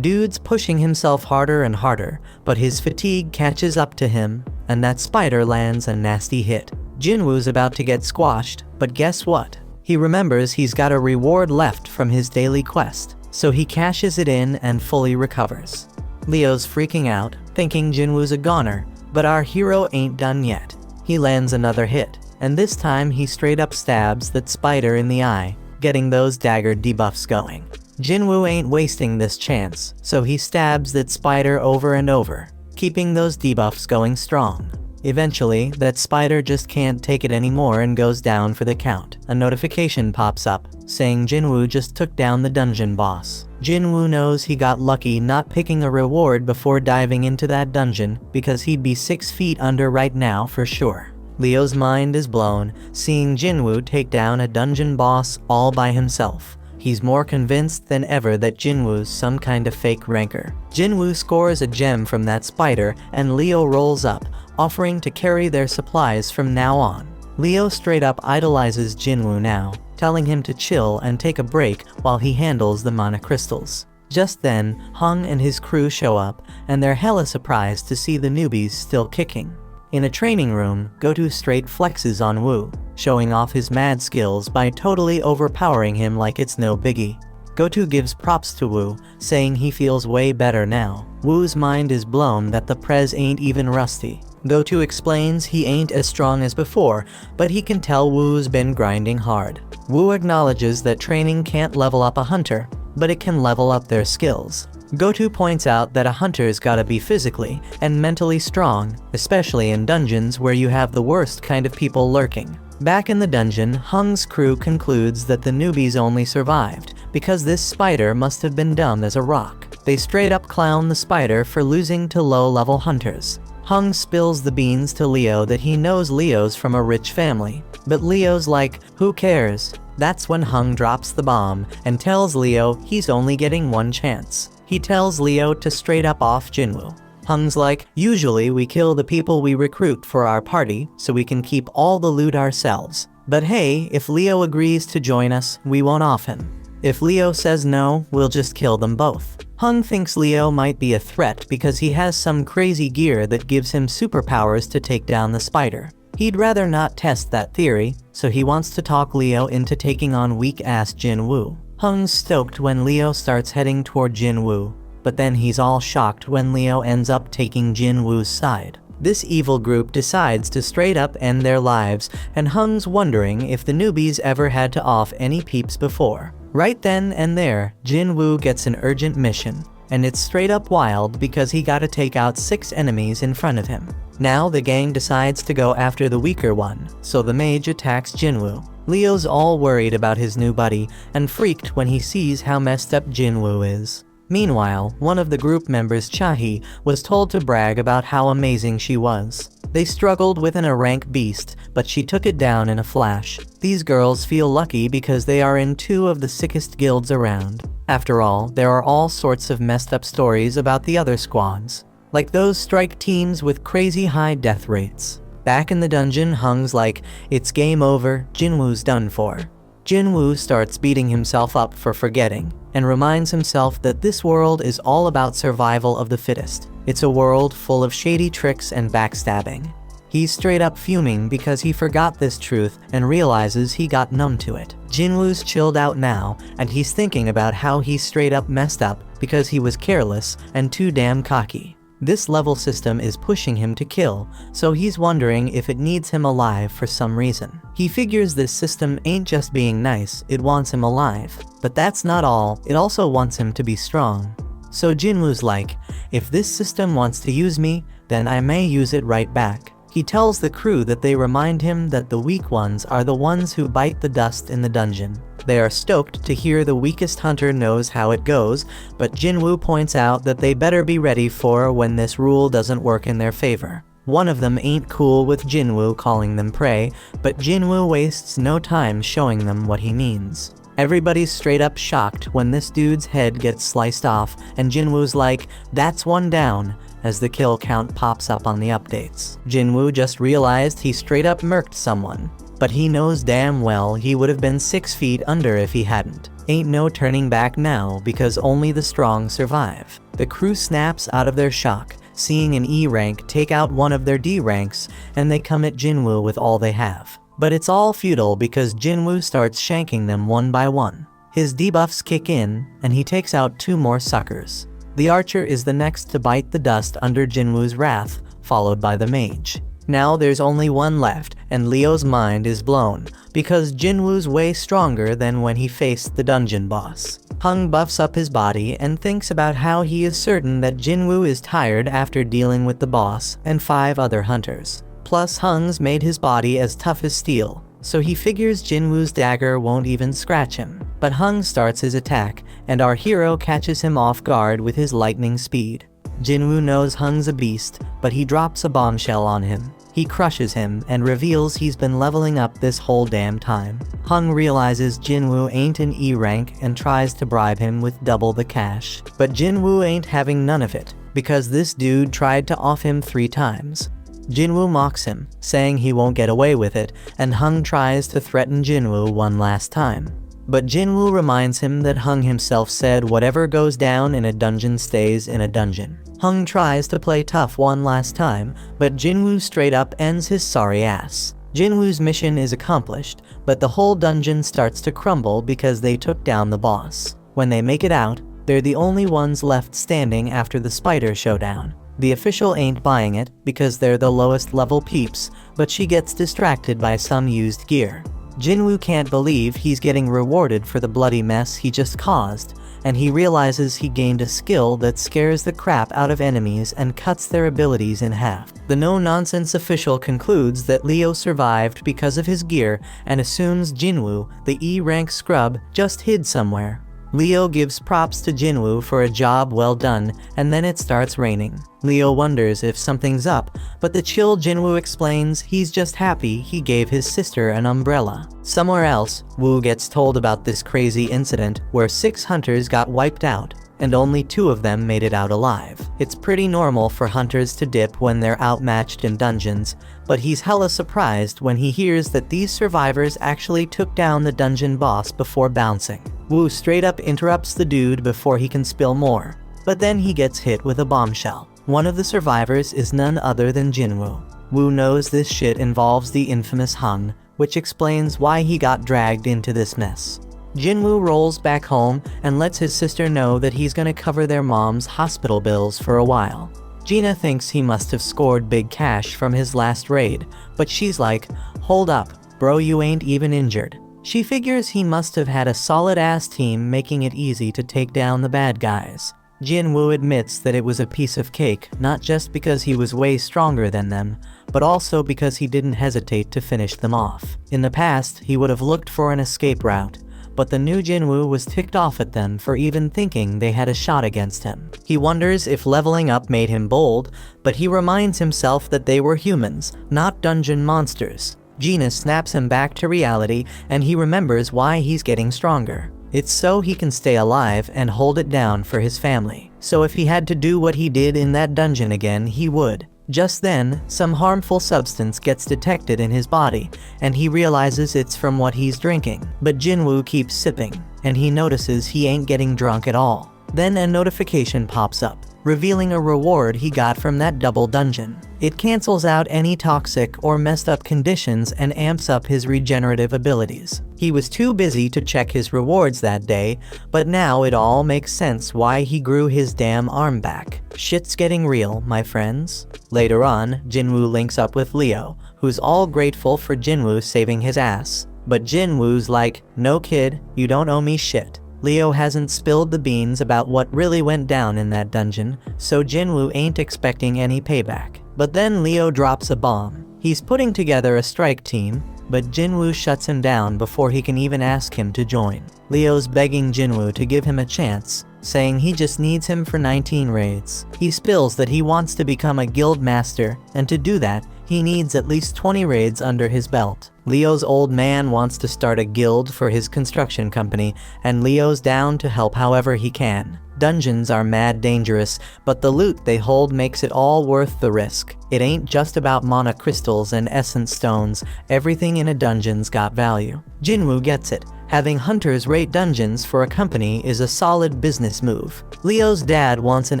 Dude's pushing himself harder and harder, but his fatigue catches up to him, and that spider lands a nasty hit. Jinwoo's about to get squashed, but guess what? He remembers he's got a reward left from his daily quest, so he cashes it in and fully recovers. Leo's freaking out, thinking Jinwoo's a goner, but our hero ain't done yet. He lands another hit, and this time he straight up stabs that spider in the eye, getting those dagger debuffs going. Jinwoo ain't wasting this chance, so he stabs that spider over and over, keeping those debuffs going strong. Eventually, that spider just can't take it anymore and goes down for the count. A notification pops up, saying Jinwoo just took down the dungeon boss. Jinwoo knows he got lucky not picking a reward before diving into that dungeon, because he'd be 6 feet under right now for sure. Leo's mind is blown, seeing Jinwoo take down a dungeon boss all by himself. He's more convinced than ever that Jinwoo's some kind of fake ranker. Jinwoo scores a gem from that spider, and Leo rolls up, offering to carry their supplies from now on. Leo straight up idolizes Jinwoo now, telling him to chill and take a break while he handles the mana crystals. Just then, Hung and his crew show up, and they're hella surprised to see the newbies still kicking. In a training room, Gotu straight flexes on Woo, showing off his mad skills by totally overpowering him like it's no biggie. Gotu gives props to Woo, saying he feels way better now. Woo's mind is blown that the prez ain't even rusty. Gotu explains he ain't as strong as before, but he can tell Woo's been grinding hard. Woo acknowledges that training can't level up a hunter, but it can level up their skills. Gotu points out that a hunter's gotta be physically and mentally strong, especially in dungeons where you have the worst kind of people lurking. Back in the dungeon, Hung's crew concludes that the newbies only survived because this spider must have been dumb as a rock. They straight up clown the spider for losing to low-level hunters. Hung spills the beans to Leo that he knows Leo's from a rich family, but Leo's like, who cares? That's when Hung drops the bomb and tells Leo he's only getting one chance. He tells Leo to straight up off Jinwoo. Hung's like, usually we kill the people we recruit for our party so we can keep all the loot ourselves. But hey, if Leo agrees to join us, we won't off him. If Leo says no, we'll just kill them both. Hung thinks Leo might be a threat because he has some crazy gear that gives him superpowers to take down the spider. He'd rather not test that theory, so he wants to talk Leo into taking on weak-ass Jinwoo. Hung's stoked when Leo starts heading toward Jinwoo, but then he's all shocked when Leo ends up taking Jinwoo's side. This evil group decides to straight up end their lives, and Hung's wondering if the newbies ever had to off any peeps before. Right then and there, Jinwoo gets an urgent mission, and it's straight up wild because he gotta take out 6 enemies in front of him. Now the gang decides to go after the weaker one, so the mage attacks Jinwoo. Leo's all worried about his new buddy, and freaked when he sees how messed up Jinwoo is. Meanwhile, one of the group members, Chahi, was told to brag about how amazing she was. They struggled with an rank beast, but she took it down in a flash. These girls feel lucky because they are in 2 of the sickest guilds around. After all, there are all sorts of messed up stories about the other squads, like those strike teams with crazy high death rates. Back in the dungeon, Hung's like, it's game over, Jinwoo's done for. Jinwoo starts beating himself up for forgetting, and reminds himself that this world is all about survival of the fittest. It's a world full of shady tricks and backstabbing. He's straight up fuming because he forgot this truth and realizes he got numb to it. Jinwoo's chilled out now, and he's thinking about how he straight up messed up because he was careless and too damn cocky. This level system is pushing him to kill, so he's wondering if it needs him alive for some reason. He figures this system ain't just being nice, it wants him alive. But that's not all, it also wants him to be strong. So Jinwoo's like, if this system wants to use me, then I may use it right back. He tells the crew that they remind him that the weak ones are the ones who bite the dust in the dungeon. They are stoked to hear the weakest hunter knows how it goes, but Jinwoo points out that they better be ready for when this rule doesn't work in their favor. One of them ain't cool with Jinwoo calling them prey, but Jinwoo wastes no time showing them what he means. Everybody's straight up shocked when this dude's head gets sliced off, and Jinwoo's like, that's one down, as the kill count pops up on the updates. Jinwoo just realized he straight up murked someone, but he knows damn well he would have been 6 feet under if he hadn't. Ain't no turning back now because only the strong survive. The crew snaps out of their shock, seeing an E rank take out one of their D ranks, and they come at Jinwoo with all they have. But it's all futile because Jinwoo starts shanking them one by one. His debuffs kick in, and he takes out 2 more suckers. The archer is the next to bite the dust under Jinwoo's wrath, followed by the mage. Now there's only one left, and Leo's mind is blown, because Jinwoo's way stronger than when he faced the dungeon boss. Hung buffs up his body and thinks about how he is certain that Jinwoo is tired after dealing with the boss and 5 other hunters. Plus Hung's made his body as tough as steel, so he figures Jinwoo's dagger won't even scratch him. But Hung starts his attack, and our hero catches him off guard with his lightning speed. Jinwoo knows Hung's a beast, but he drops a bombshell on him. He crushes him and reveals he's been leveling up this whole damn time. Hung realizes Jinwoo ain't an E rank and tries to bribe him with double the cash. But Jinwoo ain't having none of it, because this dude tried to off him 3 times. Jinwoo mocks him, saying he won't get away with it, and Hung tries to threaten Jinwoo one last time. But Jinwoo reminds him that Hung himself said whatever goes down in a dungeon stays in a dungeon. Hung tries to play tough one last time, but Jinwoo straight up ends his sorry ass. Jinwoo's mission is accomplished, but the whole dungeon starts to crumble because they took down the boss. When they make it out, they're the only ones left standing after the spider showdown. The official ain't buying it because they're the lowest level peeps, but she gets distracted by some used gear. Jinwoo can't believe he's getting rewarded for the bloody mess he just caused, and he realizes he gained a skill that scares the crap out of enemies and cuts their abilities in half. The no-nonsense official concludes that Leo survived because of his gear and assumes Jinwoo, the E-rank scrub, just hid somewhere. Leo gives props to Jinwoo for a job well done, and then it starts raining. Leo wonders if something's up, but the chill Jinwoo explains he's just happy he gave his sister an umbrella. Somewhere else, Woo gets told about this crazy incident where 6 hunters got wiped out. and only 2 of them made it out alive. It's pretty normal for hunters to dip when they're outmatched in dungeons, but he's hella surprised when he hears that these survivors actually took down the dungeon boss before bouncing. Woo straight up interrupts the dude before he can spill more, but then he gets hit with a bombshell. One of the survivors is none other than Jinwoo. Woo knows this shit involves the infamous Hung, which explains why he got dragged into this mess. Jinwoo rolls back home and lets his sister know that he's gonna cover their mom's hospital bills for a while. Gina thinks he must have scored big cash from his last raid, but she's like, hold up, bro, you ain't even injured. She figures he must have had a solid-ass team making it easy to take down the bad guys. Jinwoo admits that it was a piece of cake, not just because he was way stronger than them, but also because he didn't hesitate to finish them off. In the past, he would have looked for an escape route, but the new Jinwoo was ticked off at them for even thinking they had a shot against him. He wonders if leveling up made him bold, but he reminds himself that they were humans, not dungeon monsters. Gina snaps him back to reality, and he remembers why he's getting stronger. It's so he can stay alive and hold it down for his family. So if he had to do what he did in that dungeon again, he would. Just then, some harmful substance gets detected in his body, and he realizes it's from what he's drinking. But Jinwoo keeps sipping, and he notices he ain't getting drunk at all. Then a notification pops up, revealing a reward he got from that double dungeon. It cancels out any toxic or messed up conditions and amps up his regenerative abilities. He was too busy to check his rewards that day, but now it all makes sense why he grew his damn arm back. Shit's getting real, my friends. Later on, Jinwoo links up with Leo, who's all grateful for Jinwoo saving his ass. But Jinwoo's like, no kid, you don't owe me shit. Leo hasn't spilled the beans about what really went down in that dungeon, so Jinwoo ain't expecting any payback. But then Leo drops a bomb. He's putting together a strike team, but Jinwoo shuts him down before he can even ask him to join. Leo's begging Jinwoo to give him a chance, saying he just needs him for 19 raids. He spills that he wants to become a guild master, and to do that, he needs at least 20 raids under his belt. Leo's old man wants to start a guild for his construction company, and Leo's down to help however he can. Dungeons are mad dangerous, but the loot they hold makes it all worth the risk. It ain't just about mana crystals and essence stones, everything in a dungeon's got value. Jinwoo gets it. Having hunters raid dungeons for a company is a solid business move. Leo's dad wants an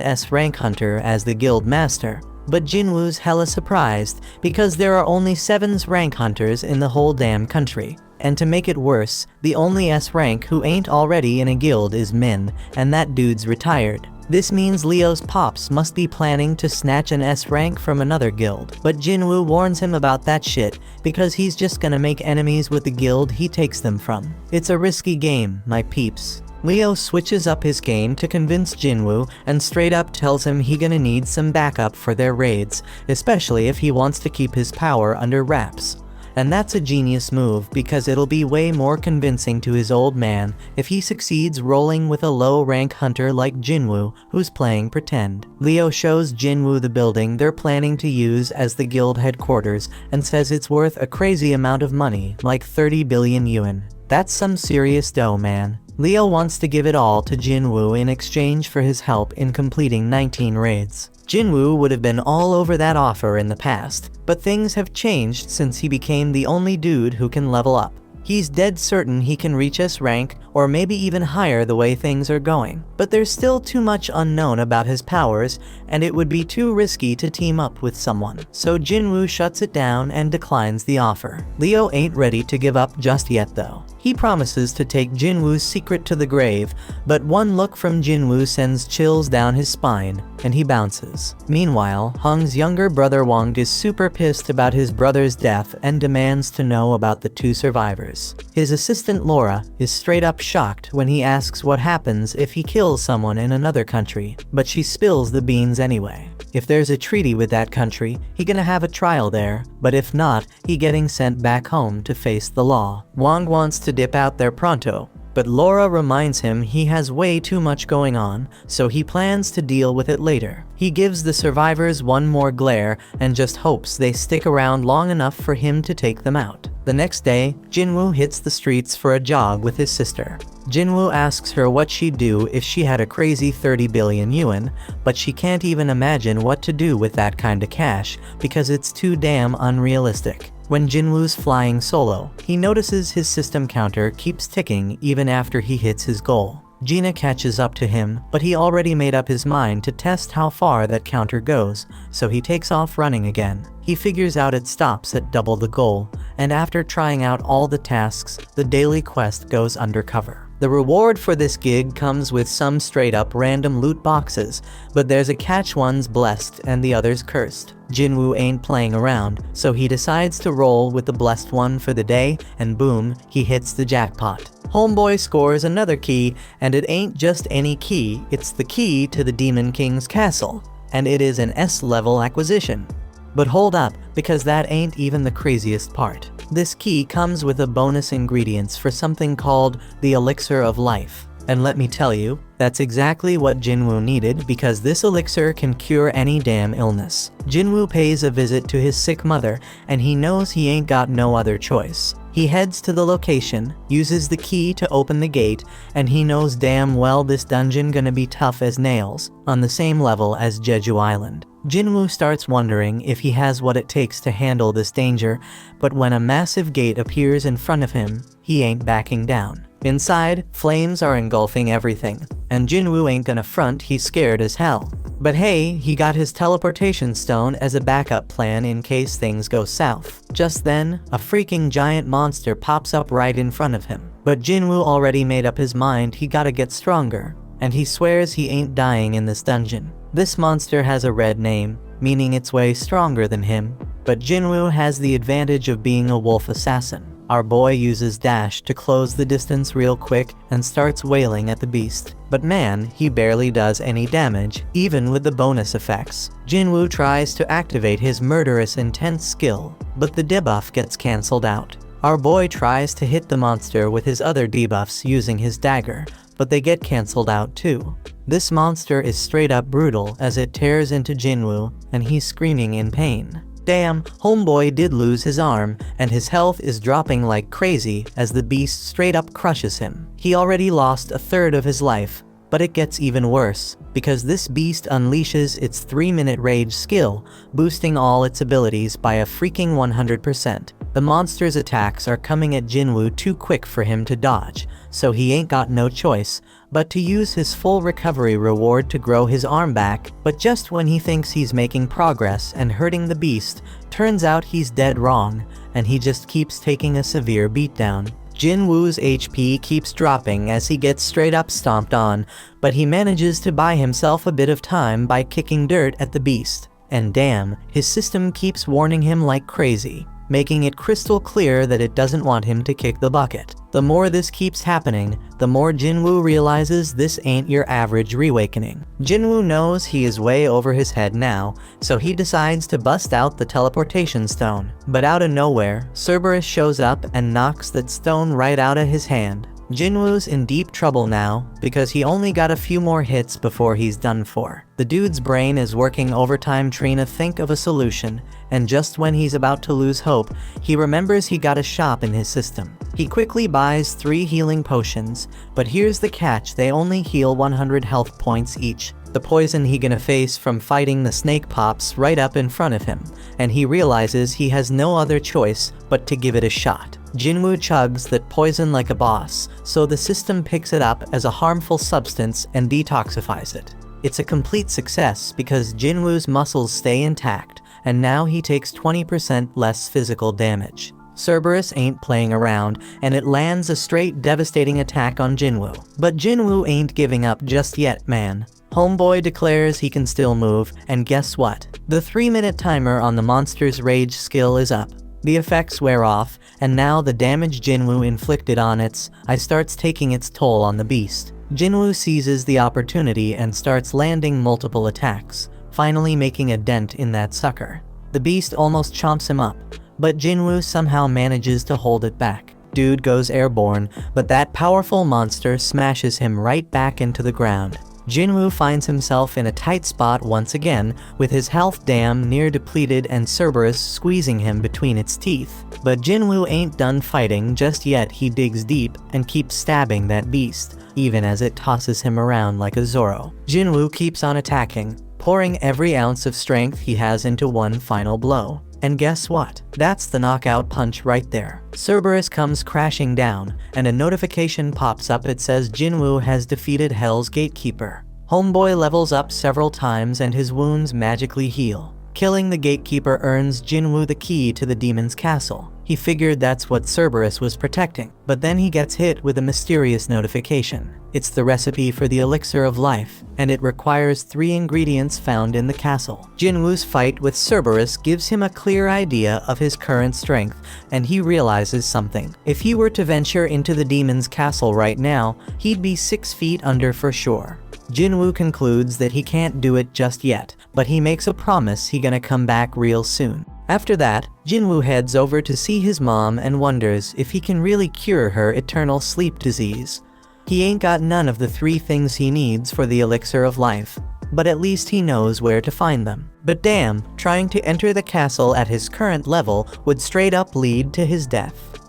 S-rank hunter as the guild master, but Jinwoo's hella surprised because there are only 7 rank hunters in the whole damn country. And to make it worse, the only S-rank who ain't already in a guild is Min, and that dude's retired. This means Leo's pops must be planning to snatch an S-rank from another guild. But Jinwoo warns him about that shit, because he's just gonna make enemies with the guild he takes them from. It's a risky game, my peeps. Leo switches up his game to convince Jinwoo and straight up tells him he gonna need some backup for their raids, especially if he wants to keep his power under wraps. And that's a genius move because it'll be way more convincing to his old man if he succeeds rolling with a low-rank hunter like Jinwoo who's playing pretend. Leo shows Jinwoo the building they're planning to use as the guild headquarters and says it's worth a crazy amount of money, like 30 billion yuan. That's some serious dough, man. Leo wants to give it all to Jinwoo in exchange for his help in completing 19 raids. Jinwoo would have been all over that offer in the past, but things have changed since he became the only dude who can level up. He's dead certain he can reach S rank, or maybe even higher the way things are going. But there's still too much unknown about his powers, and it would be too risky to team up with someone. So Jinwoo shuts it down and declines the offer. Leo ain't ready to give up just yet though. He promises to take Jinwoo's secret to the grave, but one look from Jinwoo sends chills down his spine, and he bounces. Meanwhile, Hung's younger brother Wang is super pissed about his brother's death and demands to know about the 2 survivors. His assistant Laura is straight up shocked when he asks what happens if he kills someone in another country, but she spills the beans anyway. If there's a treaty with that country, he gonna have a trial there, but if not, he getting sent back home to face the law. Wang wants to dip out there pronto, but Laura reminds him he has way too much going on, so he plans to deal with it later. He gives the survivors one more glare and just hopes they stick around long enough for him to take them out. The next day, Jinwoo hits the streets for a jog with his sister. Jinwoo asks her what she'd do if she had a crazy 30 billion yuan, but she can't even imagine what to do with that kind of cash because it's too damn unrealistic. When Jinwoo's flying solo, he notices his system counter keeps ticking even after he hits his goal. Gina catches up to him, but he already made up his mind to test how far that counter goes, so he takes off running again. He figures out it stops at double the goal, and after trying out all the tasks, the daily quest goes undercover. The reward for this gig comes with some straight up random loot boxes, but there's a catch: one's blessed and the other's cursed. Jinwoo ain't playing around, so he decides to roll with the blessed one for the day, and boom, he hits the jackpot. Homeboy scores another key, and it ain't just any key, it's the key to the Demon King's castle, and it is an S-level acquisition. But hold up, because that ain't even the craziest part. This key comes with a bonus ingredients for something called the Elixir of Life. And let me tell you, that's exactly what Jinwoo needed, because this elixir can cure any damn illness. Jinwoo pays a visit to his sick mother, and he knows he ain't got no other choice. He heads to the location, uses the key to open the gate, and he knows damn well this dungeon gonna be tough as nails, on the same level as Jeju Island. Jinwoo starts wondering if he has what it takes to handle this danger, but when a massive gate appears in front of him, he ain't backing down. Inside, flames are engulfing everything, and Jinwoo ain't gonna front, he's scared as hell. But hey, he got his teleportation stone as a backup plan in case things go south. Just then, a freaking giant monster pops up right in front of him. But Jinwoo already made up his mind he gotta get stronger, and he swears he ain't dying in this dungeon. This monster has a red name, meaning it's way stronger than him, but Jinwoo has the advantage of being a wolf assassin. Our boy uses dash to close the distance real quick and starts wailing at the beast. But man, he barely does any damage, even with the bonus effects. Jinwoo tries to activate his murderous intense skill, but the debuff gets cancelled out. Our boy tries to hit the monster with his other debuffs using his dagger, but they get cancelled out too. This monster is straight up brutal as it tears into Jinwoo, and he's screaming in pain. Damn, homeboy did lose his arm, and his health is dropping like crazy as the beast straight up crushes him. He already lost a third of his life, but it gets even worse, because this beast unleashes its 3-minute rage skill, boosting all its abilities by a freaking 100%. The monster's attacks are coming at Jinwoo too quick for him to dodge, so he ain't got no choice but to use his full recovery reward to grow his arm back. But just when he thinks he's making progress and hurting the beast, turns out he's dead wrong, and he just keeps taking a severe beatdown. Jinwoo's HP keeps dropping as he gets straight up stomped on, but he manages to buy himself a bit of time by kicking dirt at the beast. And damn, his system keeps warning him like crazy, making it crystal clear that it doesn't want him to kick the bucket. The more this keeps happening, the more Jinwoo realizes this ain't your average reawakening. Jinwoo knows he is way over his head now, so he decides to bust out the teleportation stone. But out of nowhere, Cerberus shows up and knocks that stone right out of his hand. Jinwoo's in deep trouble now, because he only got a few more hits before he's done for. The dude's brain is working overtime trying to think of a solution, and just when he's about to lose hope, he remembers he got a shop in his system. He quickly buys 3 healing potions, but here's the catch: they only heal 100 health points each. The poison he gonna face from fighting the snake pops right up in front of him, and he realizes he has no other choice but to give it a shot. Jinwoo chugs that poison like a boss, so the system picks it up as a harmful substance and detoxifies it. It's a complete success because Jinwoo's muscles stay intact, and now he takes 20% less physical damage. Cerberus ain't playing around, and it lands a straight devastating attack on Jinwoo. But Jinwoo ain't giving up just yet, man. Homeboy declares he can still move, and guess what? The 3-minute timer on the monster's rage skill is up. The effects wear off, and now the damage Jinwoo inflicted on its eye starts taking its toll on the beast. Jinwoo seizes the opportunity and starts landing multiple attacks, finally making a dent in that sucker. The beast almost chomps him up, but Jinwoo somehow manages to hold it back. dude goes airborne, but that powerful monster smashes him right back into the ground. Jinwoo finds himself in a tight spot once again, with his health damn near depleted and Cerberus squeezing him between its teeth. But Jinwoo ain't done fighting just yet. He digs deep and keeps stabbing that beast, even as it tosses him around like a Zorro. Jinwoo keeps on attacking, pouring every ounce of strength he has into one final blow. And guess what? That's the knockout punch right there. Cerberus comes crashing down, and a notification pops up. It says Jinwoo has defeated Hell's Gatekeeper. Homeboy levels up several times and his wounds magically heal. Killing the Gatekeeper earns Jinwoo the key to the demon's castle. He figured that's what Cerberus was protecting, but then he gets hit with a mysterious notification. It's the recipe for the elixir of life, and it requires 3 ingredients found in the castle. Jinwoo's fight with Cerberus gives him a clear idea of his current strength, and he realizes something. If he were to venture into the demon's castle right now, he'd be 6 feet under for sure. Jinwoo concludes that he can't do it just yet, but he makes a promise he gonna come back real soon. After that, Jinwoo heads over to see his mom and wonders if he can really cure her eternal sleep disease. He ain't got none of the 3 things he needs for the elixir of life, but at least he knows where to find them. But damn, trying to enter the castle at his current level would straight up lead to his death.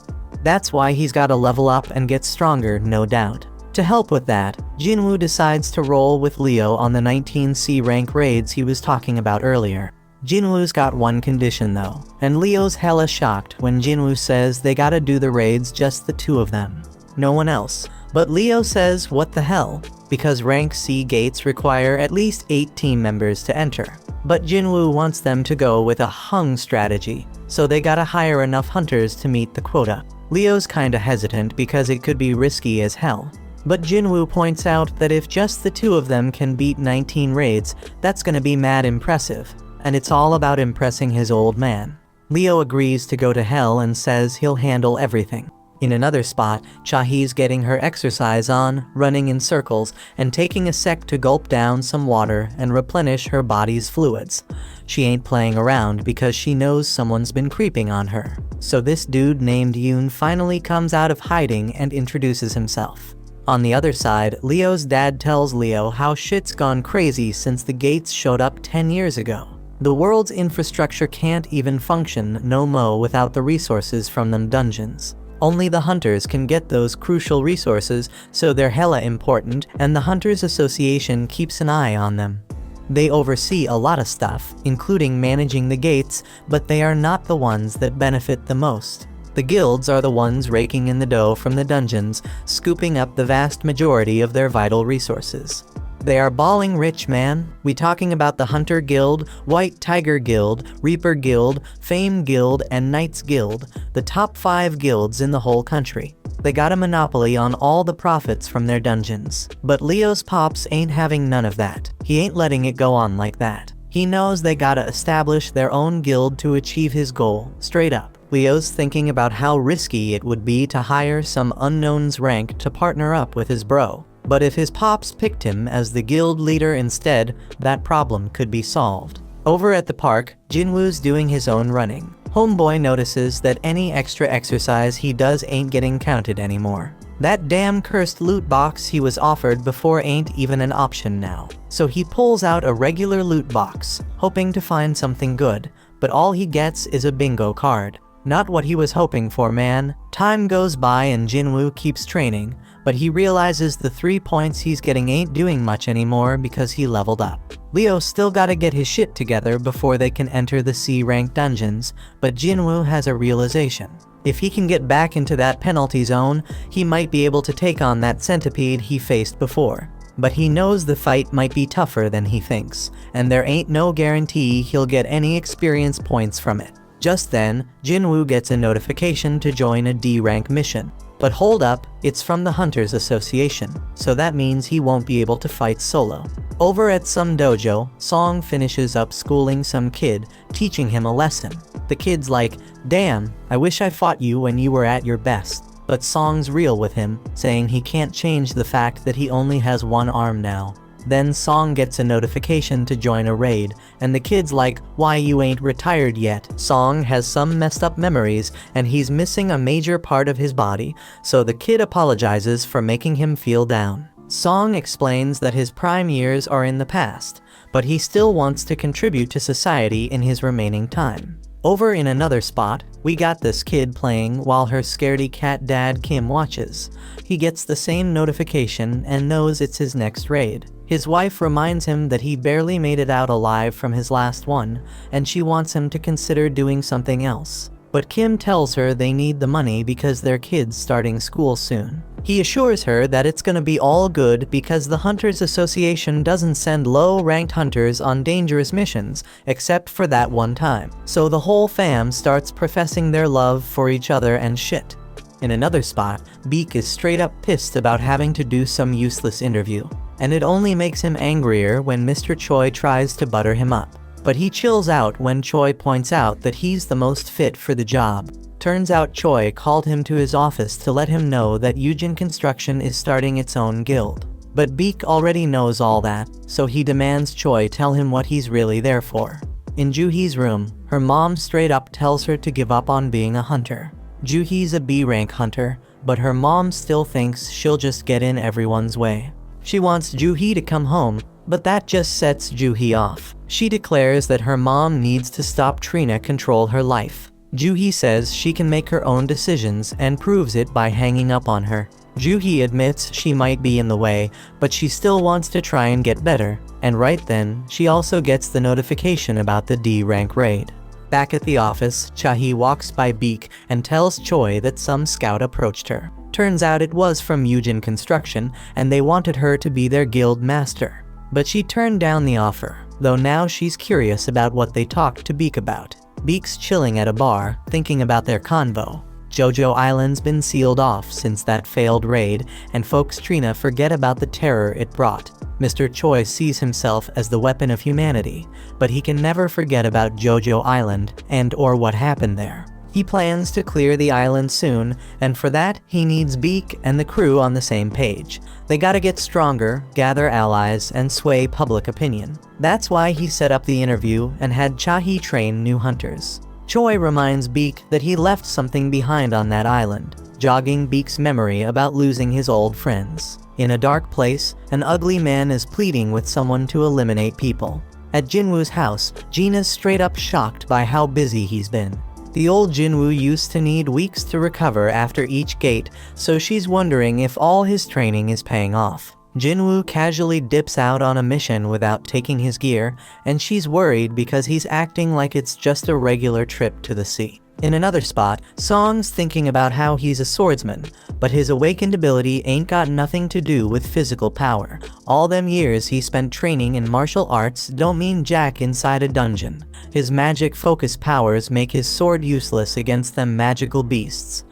That's why he's gotta level up and get stronger, no doubt. To help with that, Jinwoo decides to roll with Leo on the 19C rank raids he was talking about earlier. Jinwoo's got one condition though, and Leo's hella shocked when Jinwoo says they gotta do the raids just the 2 of them. No one else. But Leo says what the hell, because rank C gates require at least 8 team members to enter. But Jinwoo wants them to go with a hung strategy, so they gotta hire enough hunters to meet the quota. Leo's kinda hesitant because it could be risky as hell. But Jinwoo points out that if just the 2 of them can beat 19 raids, that's gonna be mad impressive. And it's all about impressing his old man. Leo agrees to go to hell and says he'll handle everything. In another spot, Chahee's getting her exercise on, running in circles, and taking a sec to gulp down some water and replenish her body's fluids. She ain't playing around because she knows someone's been creeping on her. So this dude named Yoon finally comes out of hiding and introduces himself. On the other side, Leo's dad tells Leo how shit's gone crazy since the gates showed up 10 years ago. The world's infrastructure can't even function no mo without the resources from them dungeons. Only the hunters can get those crucial resources, so they're hella important, and the Hunters Association keeps an eye on them. They oversee a lot of stuff, including managing the gates, but they are not the ones that benefit the most. The guilds are the ones raking in the dough from the dungeons, scooping up the vast majority of their vital resources. They are balling rich, man. We talking about the Hunter Guild, White Tiger Guild, Reaper Guild, Fame Guild, and Knights Guild, the top 5 guilds in the whole country. They got a monopoly on all the profits from their dungeons. But Leo's pops ain't having none of that. He ain't letting it go on like that. He knows they gotta establish their own guild to achieve his goal, straight up. Leo's thinking about how risky it would be to hire some unknown's rank to partner up with his bro. But if his pops picked him as the guild leader instead, that problem could be solved. Over at the park, Jinwoo's doing his own running. Homeboy notices that any extra exercise he does ain't getting counted anymore. That damn cursed loot box he was offered before ain't even an option now. So he pulls out a regular loot box, hoping to find something good, but all he gets is a bingo card. Not what he was hoping for, man. Time goes by and Jinwoo keeps training, but he realizes the 3 points he's getting ain't doing much anymore because he leveled up. Leo still gotta get his shit together before they can enter the C-rank dungeons, but Jinwoo has a realization. If he can get back into that penalty zone, he might be able to take on that centipede he faced before. But he knows the fight might be tougher than he thinks, and there ain't no guarantee he'll get any experience points from it. Just then, Jinwoo gets a notification to join a D-rank mission. But hold up, it's from the Hunters Association, so that means he won't be able to fight solo. Over at some dojo, Song finishes up schooling some kid, teaching him a lesson. The kid's like, "Damn, I wish I fought you when you were at your best." But Song's real with him, saying he can't change the fact that he only has one arm now. Then Song gets a notification to join a raid, and the kid's like, "Why you ain't retired yet?" Song has some messed up memories, and he's missing a major part of his body, so the kid apologizes for making him feel down. Song explains that his prime years are in the past, but he still wants to contribute to society in his remaining time. Over in another spot, we got this kid playing while her scaredy cat dad Kim watches. He gets the same notification and knows it's his next raid. His wife reminds him that he barely made it out alive from his last one, and she wants him to consider doing something else. But Kim tells her they need the money because their kid's starting school soon. He assures her that it's gonna be all good because the Hunters Association doesn't send low-ranked hunters on dangerous missions, except for that one time. So the whole fam starts professing their love for each other and shit. In another spot, Beak is straight up pissed about having to do some useless interview, and it only makes him angrier when Mr. Choi tries to butter him up. But he chills out when Choi points out that he's the most fit for the job. Turns out Choi called him to his office to let him know that Yujin Construction is starting its own guild. But Beak already knows all that, so he demands Choi tell him what he's really there for. In Juhee's room, her mom straight up tells her to give up on being a hunter. Juhee's a B-rank hunter, but her mom still thinks she'll just get in everyone's way. She wants Juhee to come home, but that just sets Juhee off. She declares that her mom needs to stop Trina control her life. Juhee says she can make her own decisions and proves it by hanging up on her. Juhee admits she might be in the way, but she still wants to try and get better, and right then, she also gets the notification about the D-rank raid. Back at the office, Chahi walks by Beak and tells Choi that some scout approached her. Turns out it was from Yujin Construction, and they wanted her to be their guild master. But she turned down the offer, though now she's curious about what they talked to Beak about. Beak's chilling at a bar, thinking about their convo. Jojo Island's been sealed off since that failed raid, and folks Trina forget about the terror it brought. Mr. Choi sees himself as the weapon of humanity, but he can never forget about Jojo Island and/or what happened there. He plans to clear the island soon, and for that, he needs Beak and the crew on the same page. They gotta get stronger, gather allies, and sway public opinion. That's why he set up the interview and had Chahi train new hunters. Choi reminds Beak that he left something behind on that island, jogging Beak's memory about losing his old friends. In a dark place, an ugly man is pleading with someone to eliminate people. At Jinwoo's house, Gina's straight up shocked by how busy he's been. The old Jinwoo used to need weeks to recover after each gate, so she's wondering if all his training is paying off. Jinwoo casually dips out on a mission without taking his gear, and she's worried because he's acting like it's just a regular trip to the sea. In another spot, Song's thinking about how he's a swordsman, but his awakened ability ain't got nothing to do with physical power. All them years he spent training in martial arts don't mean jack inside a dungeon. His magic focus powers make his sword useless against them magical beasts.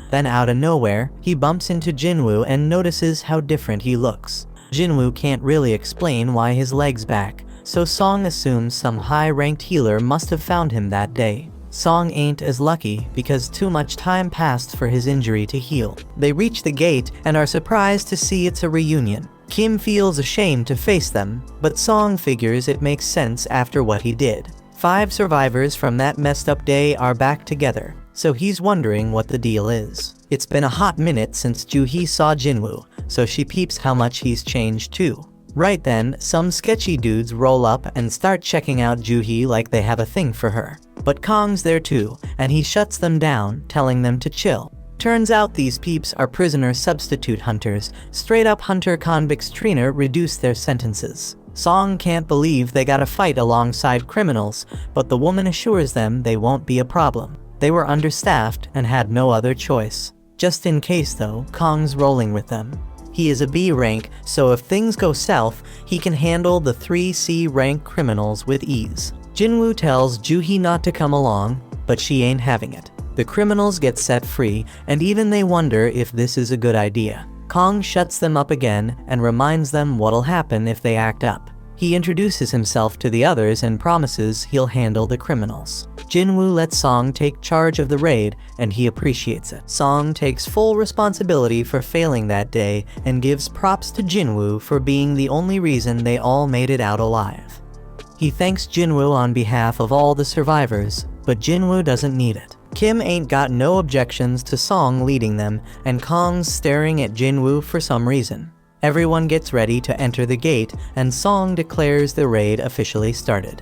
Then out of nowhere, he bumps into Jinwoo and notices how different he looks. Jinwoo can't really explain why his leg's back, so Song assumes some high-ranked healer must have found him that day. Song ain't as lucky because too much time passed for his injury to heal. They reach the gate and are surprised to see it's a reunion. Kim feels ashamed to face them, but Song figures it makes sense after what he did. 5 survivors from that messed up day are back together, so he's wondering what the deal is. It's been a hot minute since Juhee saw Jinwoo, so she peeps how much he's changed too. Right then, some sketchy dudes roll up and start checking out Juhee like they have a thing for her. But Kong's there too, and he shuts them down, telling them to chill. Turns out these peeps are prisoner substitute hunters. Straight up hunter convicts Trina reduced their sentences. Song can't believe they gotta fight alongside criminals, but the woman assures them they won't be a problem. They were understaffed and had no other choice. Just in case though, Kong's rolling with them. He is a B rank, so if things go south, he can handle the 3 C rank criminals with ease. Jinwoo tells Juhee not to come along, but she ain't having it. The criminals get set free, and even they wonder if this is a good idea. Kong shuts them up again and reminds them what'll happen if they act up. He introduces himself to the others and promises he'll handle the criminals. Jinwoo lets Song take charge of the raid, and he appreciates it. Song takes full responsibility for failing that day and gives props to Jinwoo for being the only reason they all made it out alive. He thanks Jinwoo on behalf of all the survivors, but Jinwoo doesn't need it. Kim ain't got no objections to Song leading them, and Kong's staring at Jinwoo for some reason. Everyone gets ready to enter the gate, and Song declares the raid officially started.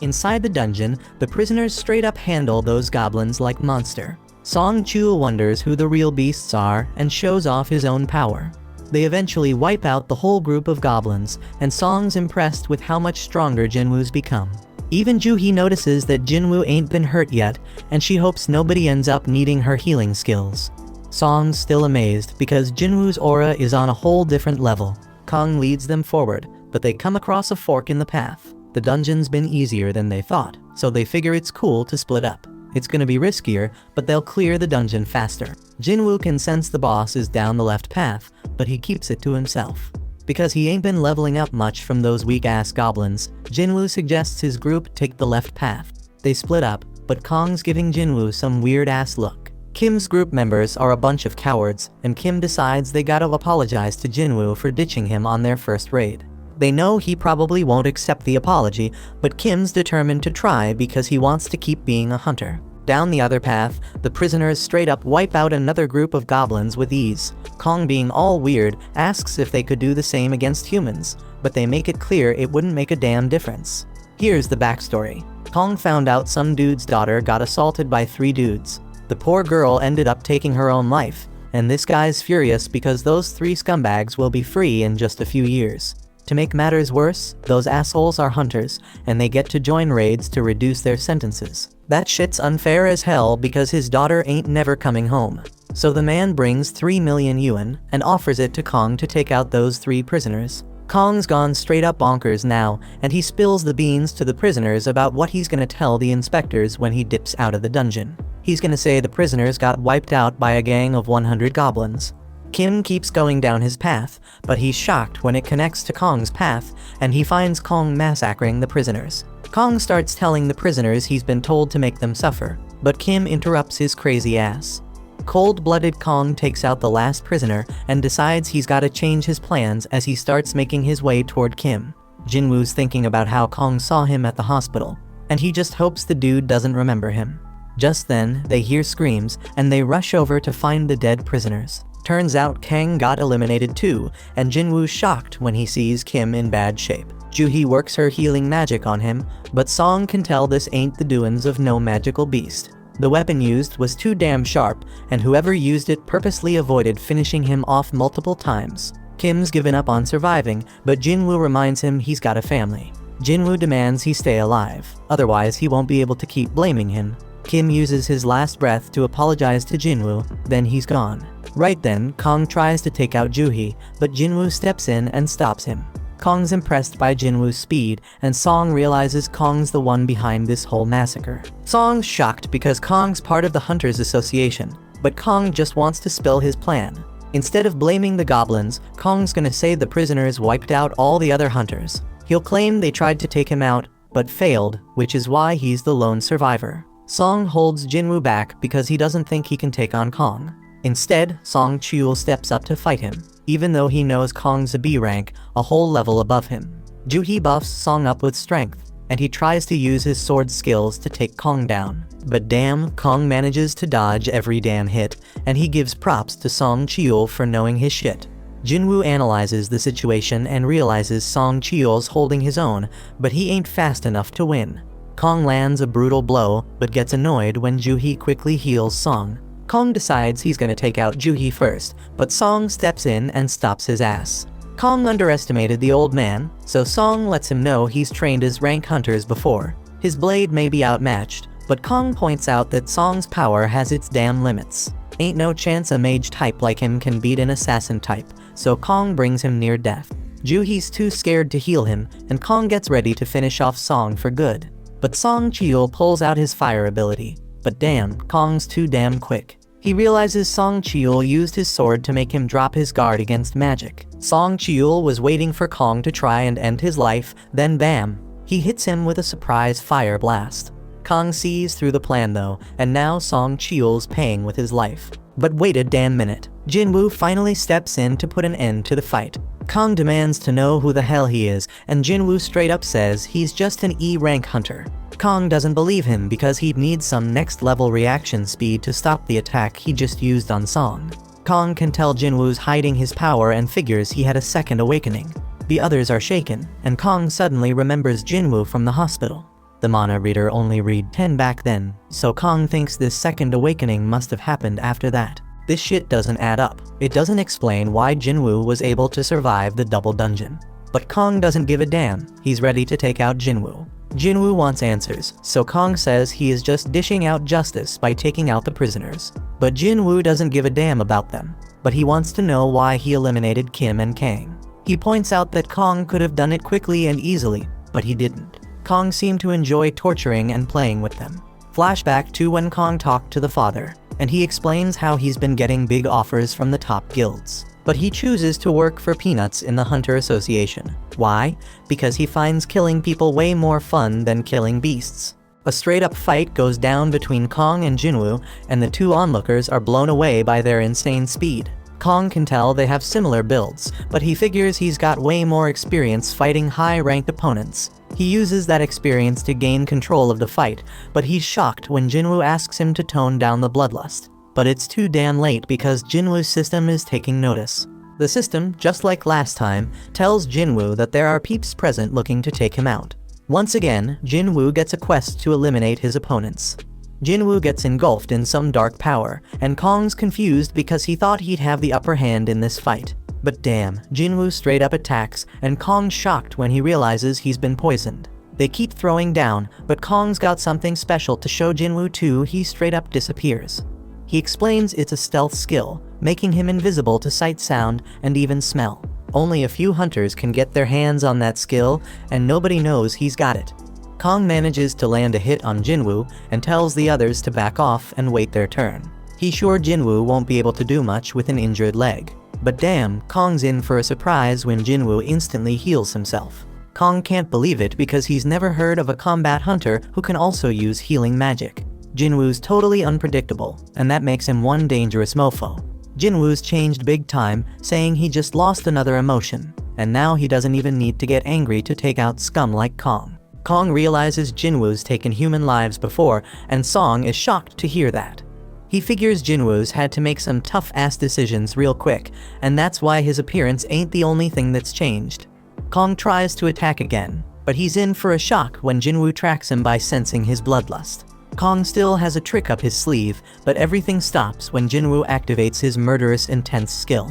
Inside the dungeon, the prisoners straight up handle those goblins like monster. Song Chul wonders who the real beasts are and shows off his own power. They eventually wipe out the whole group of goblins, and Song's impressed with how much stronger Jinwoo's become. Even Juhee notices that Jinwoo ain't been hurt yet, and she hopes nobody ends up needing her healing skills. Song's still amazed because Jinwoo's aura is on a whole different level. Kong leads them forward, but they come across a fork in the path. The dungeon's been easier than they thought, so they figure it's cool to split up. It's gonna be riskier, but they'll clear the dungeon faster. Jinwoo can sense the boss is down the left path, but he keeps it to himself. Because he ain't been leveling up much from those weak-ass goblins, Jinwoo suggests his group take the left path. They split up, but Kong's giving Jinwoo some weird-ass look. Kim's group members are a bunch of cowards, and Kim decides they gotta apologize to Jinwoo for ditching him on their first raid. They know he probably won't accept the apology, but Kim's determined to try because he wants to keep being a hunter. Down the other path, the prisoners straight up wipe out another group of goblins with ease. Kong, being all weird, asks if they could do the same against humans, but they make it clear it wouldn't make a damn difference. Here's the backstory. Kong found out some dude's daughter got assaulted by 3 dudes. The poor girl ended up taking her own life, and this guy's furious because those 3 scumbags will be free in just a few years. To make matters worse, those assholes are hunters, and they get to join raids to reduce their sentences. That shit's unfair as hell because his daughter ain't never coming home. So the man brings 3 million yuan and offers it to Kong to take out those 3 prisoners. Kong's gone straight up bonkers now, and he spills the beans to the prisoners about what he's gonna tell the inspectors when he dips out of the dungeon. He's gonna say the prisoners got wiped out by a gang of 100 goblins. Kim keeps going down his path, but he's shocked when it connects to Kong's path, and he finds Kong massacring the prisoners. Kong starts telling the prisoners he's been told to make them suffer, but Kim interrupts his crazy ass. Cold-blooded Kong takes out the last prisoner and decides he's gotta change his plans as he starts making his way toward Kim. Jinwoo's thinking about how Kong saw him at the hospital, and he just hopes the dude doesn't remember him. Just then, they hear screams, and they rush over to find the dead prisoners. Turns out Kang got eliminated too, and Jinwoo's shocked when he sees Kim in bad shape. Juhee works her healing magic on him, but Song can tell this ain't the doings of no magical beast. The weapon used was too damn sharp, and whoever used it purposely avoided finishing him off multiple times. Kim's given up on surviving, but Jinwoo reminds him he's got a family. Jinwoo demands he stay alive, otherwise he won't be able to keep blaming him. Kim uses his last breath to apologize to Jinwoo, then he's gone. Right then, Kong tries to take out Juhee, but Jinwoo steps in and stops him. Kong's impressed by Jinwoo's speed, and Song realizes Kong's the one behind this whole massacre. Song's shocked because Kong's part of the Hunters Association, but Kong just wants to spill his plan. Instead of blaming the goblins, Kong's gonna say the prisoners wiped out all the other hunters. He'll claim they tried to take him out, but failed, which is why he's the lone survivor. Song holds Jinwoo back because he doesn't think he can take on Kong. Instead, Song Chul steps up to fight him, even though he knows Kong's a B rank, a whole level above him. Juhee buffs Song up with strength, and he tries to use his sword skills to take Kong down. But damn, Kong manages to dodge every damn hit, and he gives props to Song Chul for knowing his shit. Jinwoo analyzes the situation and realizes Song Chul's holding his own, but he ain't fast enough to win. Kong lands a brutal blow, but gets annoyed when Juhee quickly heals Song. Kong decides he's gonna take out Juhee first, but Song steps in and stops his ass. Kong underestimated the old man, so Song lets him know he's trained as rank hunters before. His blade may be outmatched, but Kong points out that Song's power has its damn limits. Ain't no chance a mage type like him can beat an assassin type, so Kong brings him near death. Juhee's too scared to heal him, and Kong gets ready to finish off Song for good. But Song Chul pulls out his fire ability. But damn, Kong's too damn quick. He realizes Song Cheol used his sword to make him drop his guard against magic. Song Cheol was waiting for Kong to try and end his life, then bam! He hits him with a surprise fire blast. Kong sees through the plan though, and now Song Cheol's paying with his life. But wait a damn minute. Jinwoo finally steps in to put an end to the fight. Kong demands to know who the hell he is, and Jinwoo straight up says he's just an E-rank hunter. Kong doesn't believe him because he'd need some next level reaction speed to stop the attack he just used on Song. Kong can tell Jinwoo's hiding his power and figures he had a second awakening. The others are shaken, and Kong suddenly remembers Jinwoo from the hospital. The mana reader only read 10 back then, so Kong thinks this second awakening must have happened after that. This shit doesn't add up. It doesn't explain why Jinwoo was able to survive the double dungeon. But Kong doesn't give a damn, he's ready to take out Jinwoo. Jinwoo wants answers, so Kong says he is just dishing out justice by taking out the prisoners. But Jinwoo doesn't give a damn about them, but he wants to know why he eliminated Kim and Kang. He points out that Kong could have done it quickly and easily, but he didn't. Kong seemed to enjoy torturing and playing with them. Flashback to when Kong talked to the father, and he explains how he's been getting big offers from the top guilds. But he chooses to work for peanuts in the Hunter Association. Why? Because he finds killing people way more fun than killing beasts. A straight-up fight goes down between Kong and Jinwoo, and the two onlookers are blown away by their insane speed. Kong can tell they have similar builds, but he figures he's got way more experience fighting high-ranked opponents. He uses that experience to gain control of the fight, but he's shocked when Jinwoo asks him to tone down the bloodlust. But it's too damn late because Jinwoo's system is taking notice. The system, just like last time, tells Jinwoo that there are peeps present looking to take him out. Once again, Jinwoo gets a quest to eliminate his opponents. Jinwoo gets engulfed in some dark power, and Kong's confused because he thought he'd have the upper hand in this fight. But damn, Jinwoo straight up attacks, and Kong's shocked when he realizes he's been poisoned. They keep throwing down, but Kong's got something special to show Jinwoo too. He straight up disappears. He explains it's a stealth skill, making him invisible to sight, sound, and even smell. Only a few hunters can get their hands on that skill, and nobody knows he's got it. Kong manages to land a hit on Jinwoo and tells the others to back off and wait their turn. He's sure Jinwoo won't be able to do much with an injured leg. But damn, Kong's in for a surprise when Jinwoo instantly heals himself. Kong can't believe it because he's never heard of a combat hunter who can also use healing magic. Jinwoo's totally unpredictable, and that makes him one dangerous mofo. Jinwoo's changed big time, saying he just lost another emotion, and now he doesn't even need to get angry to take out scum like Kong. Kong realizes Jinwoo's taken human lives before, and Song is shocked to hear that. He figures Jinwoo's had to make some tough-ass decisions real quick, and that's why his appearance ain't the only thing that's changed. Kong tries to attack again, but he's in for a shock when Jinwoo tracks him by sensing his bloodlust. Kong still has a trick up his sleeve, but everything stops when Jinwoo activates his murderous intense skill.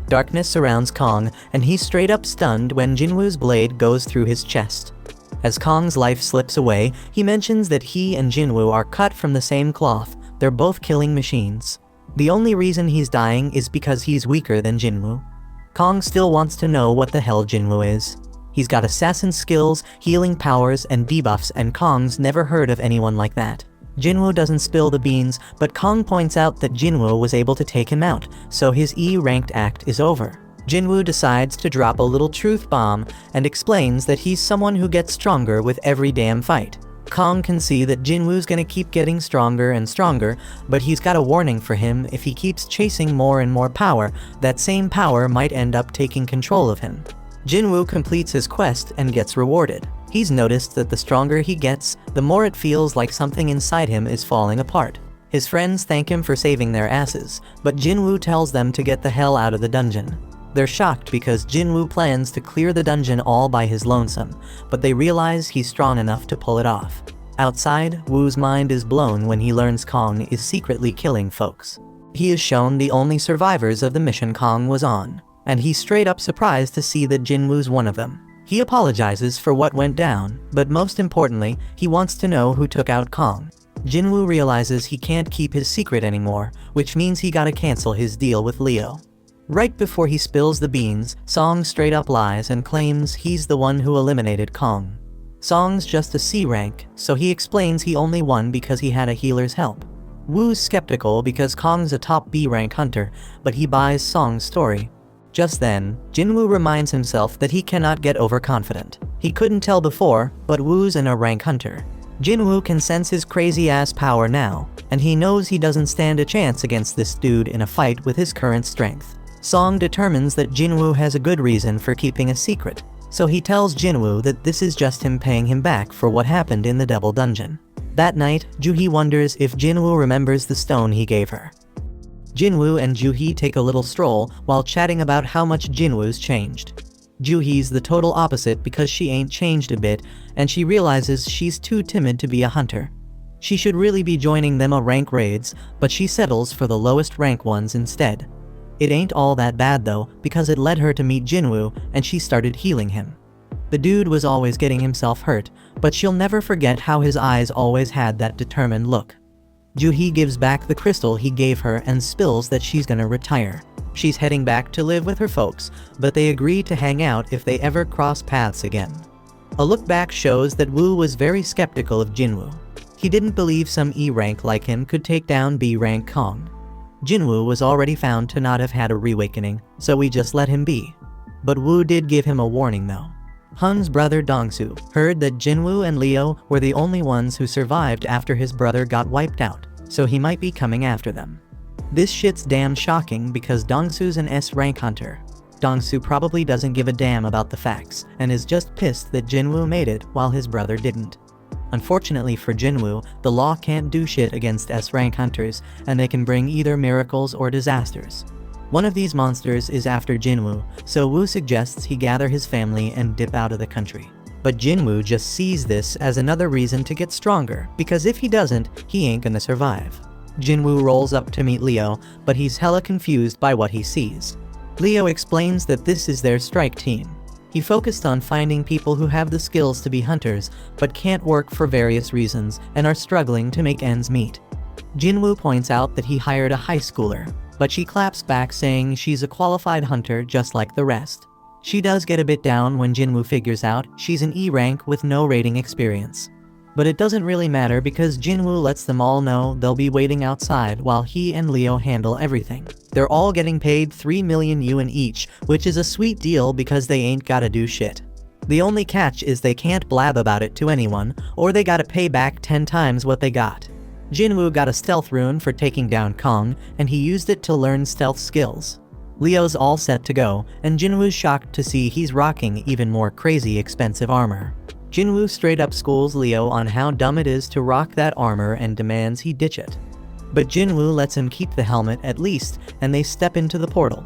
Darkness surrounds Kong, and he's straight up stunned when Jinwoo's blade goes through his chest. As Kong's life slips away, he mentions that he and Jinwoo are cut from the same cloth. They're both killing machines. The only reason he's dying is because he's weaker than Jinwoo. Kong still wants to know what the hell Jinwoo is. He's got assassin skills, healing powers, and debuffs, and Kong's never heard of anyone like that. Jinwoo doesn't spill the beans, but Kong points out that Jinwoo was able to take him out, so his E-ranked act is over. Jinwoo decides to drop a little truth bomb and explains that he's someone who gets stronger with every damn fight. Kong can see that Jinwoo's gonna keep getting stronger and stronger, but he's got a warning for him: if he keeps chasing more and more power, that same power might end up taking control of him. Jinwoo completes his quest and gets rewarded. He's noticed that the stronger he gets, the more it feels like something inside him is falling apart. His friends thank him for saving their asses, but Jinwoo tells them to get the hell out of the dungeon. They're shocked because Jinwoo plans to clear the dungeon all by his lonesome, but they realize he's strong enough to pull it off. Outside, Woo's mind is blown when he learns Kong is secretly killing folks. He is shown the only survivors of the mission Kong was on, and he's straight up surprised to see that Jinwoo's one of them. He apologizes for what went down, but most importantly, he wants to know who took out Kong. Jinwoo realizes he can't keep his secret anymore, which means he gotta cancel his deal with Leo. Right before he spills the beans, Song straight up lies and claims he's the one who eliminated Kong. Song's just a C rank, so he explains he only won because he had a healer's help. Woo's skeptical because Kong's a top B rank hunter, but he buys Song's story. Just then, Jinwoo reminds himself that he cannot get overconfident. He couldn't tell before, but Woo's an A rank hunter. Jinwoo can sense his crazy-ass power now, and he knows he doesn't stand a chance against this dude in a fight with his current strength. Song determines that Jinwoo has a good reason for keeping a secret, so he tells Jinwoo that this is just him paying him back for what happened in the Devil Dungeon. That night, Juhee wonders if Jinwoo remembers the stone he gave her. Jinwoo and Juhee take a little stroll while chatting about how much Jinwoo's changed. Juhee's the total opposite because she ain't changed a bit, and she realizes she's too timid to be a hunter. She should really be joining them A rank raids, but she settles for the lowest rank ones instead. It ain't all that bad though, because it led her to meet Jinwoo, and she started healing him. The dude was always getting himself hurt, but she'll never forget how his eyes always had that determined look. Juhee gives back the crystal he gave her and spills that she's gonna retire. She's heading back to live with her folks, but they agree to hang out if they ever cross paths again. A look back shows that Woo was very skeptical of Jinwoo. He didn't believe some E rank like him could take down B rank Kong. Jinwoo was already found to not have had a reawakening, so we just let him be. But Woo did give him a warning though. Hun's brother Dongsu heard that Jinwoo and Leo were the only ones who survived after his brother got wiped out, so he might be coming after them. This shit's damn shocking because Dongsu's an S rank hunter. Dongsu probably doesn't give a damn about the facts, and is just pissed that Jinwoo made it while his brother didn't. Unfortunately for Jinwoo, the law can't do shit against S rank hunters, and they can bring either miracles or disasters. One of these monsters is after Jinwoo, so Woo suggests he gather his family and dip out of the country. But Jinwoo just sees this as another reason to get stronger, because if he doesn't, he ain't gonna survive. Jinwoo rolls up to meet Leo, but he's hella confused by what he sees. Leo explains that this is their strike team. He focused on finding people who have the skills to be hunters, but can't work for various reasons and are struggling to make ends meet. Jinwoo points out that he hired a high schooler, but she claps back saying she's a qualified hunter just like the rest. She does get a bit down when Jinwoo figures out she's an E rank with no raiding experience. But it doesn't really matter because Jinwoo lets them all know they'll be waiting outside while he and Leo handle everything. They're all getting paid 3 million yuan each, which is a sweet deal because they ain't gotta do shit. The only catch is they can't blab about it to anyone, or they gotta pay back 10 times what they got. Jinwoo got a stealth rune for taking down Kong, and he used it to learn stealth skills. Leo's all set to go, and Jinwoo's shocked to see he's rocking even more crazy expensive armor. Jinwoo straight up schools Leo on how dumb it is to rock that armor and demands he ditch it. But Jinwoo lets him keep the helmet at least, and they step into the portal.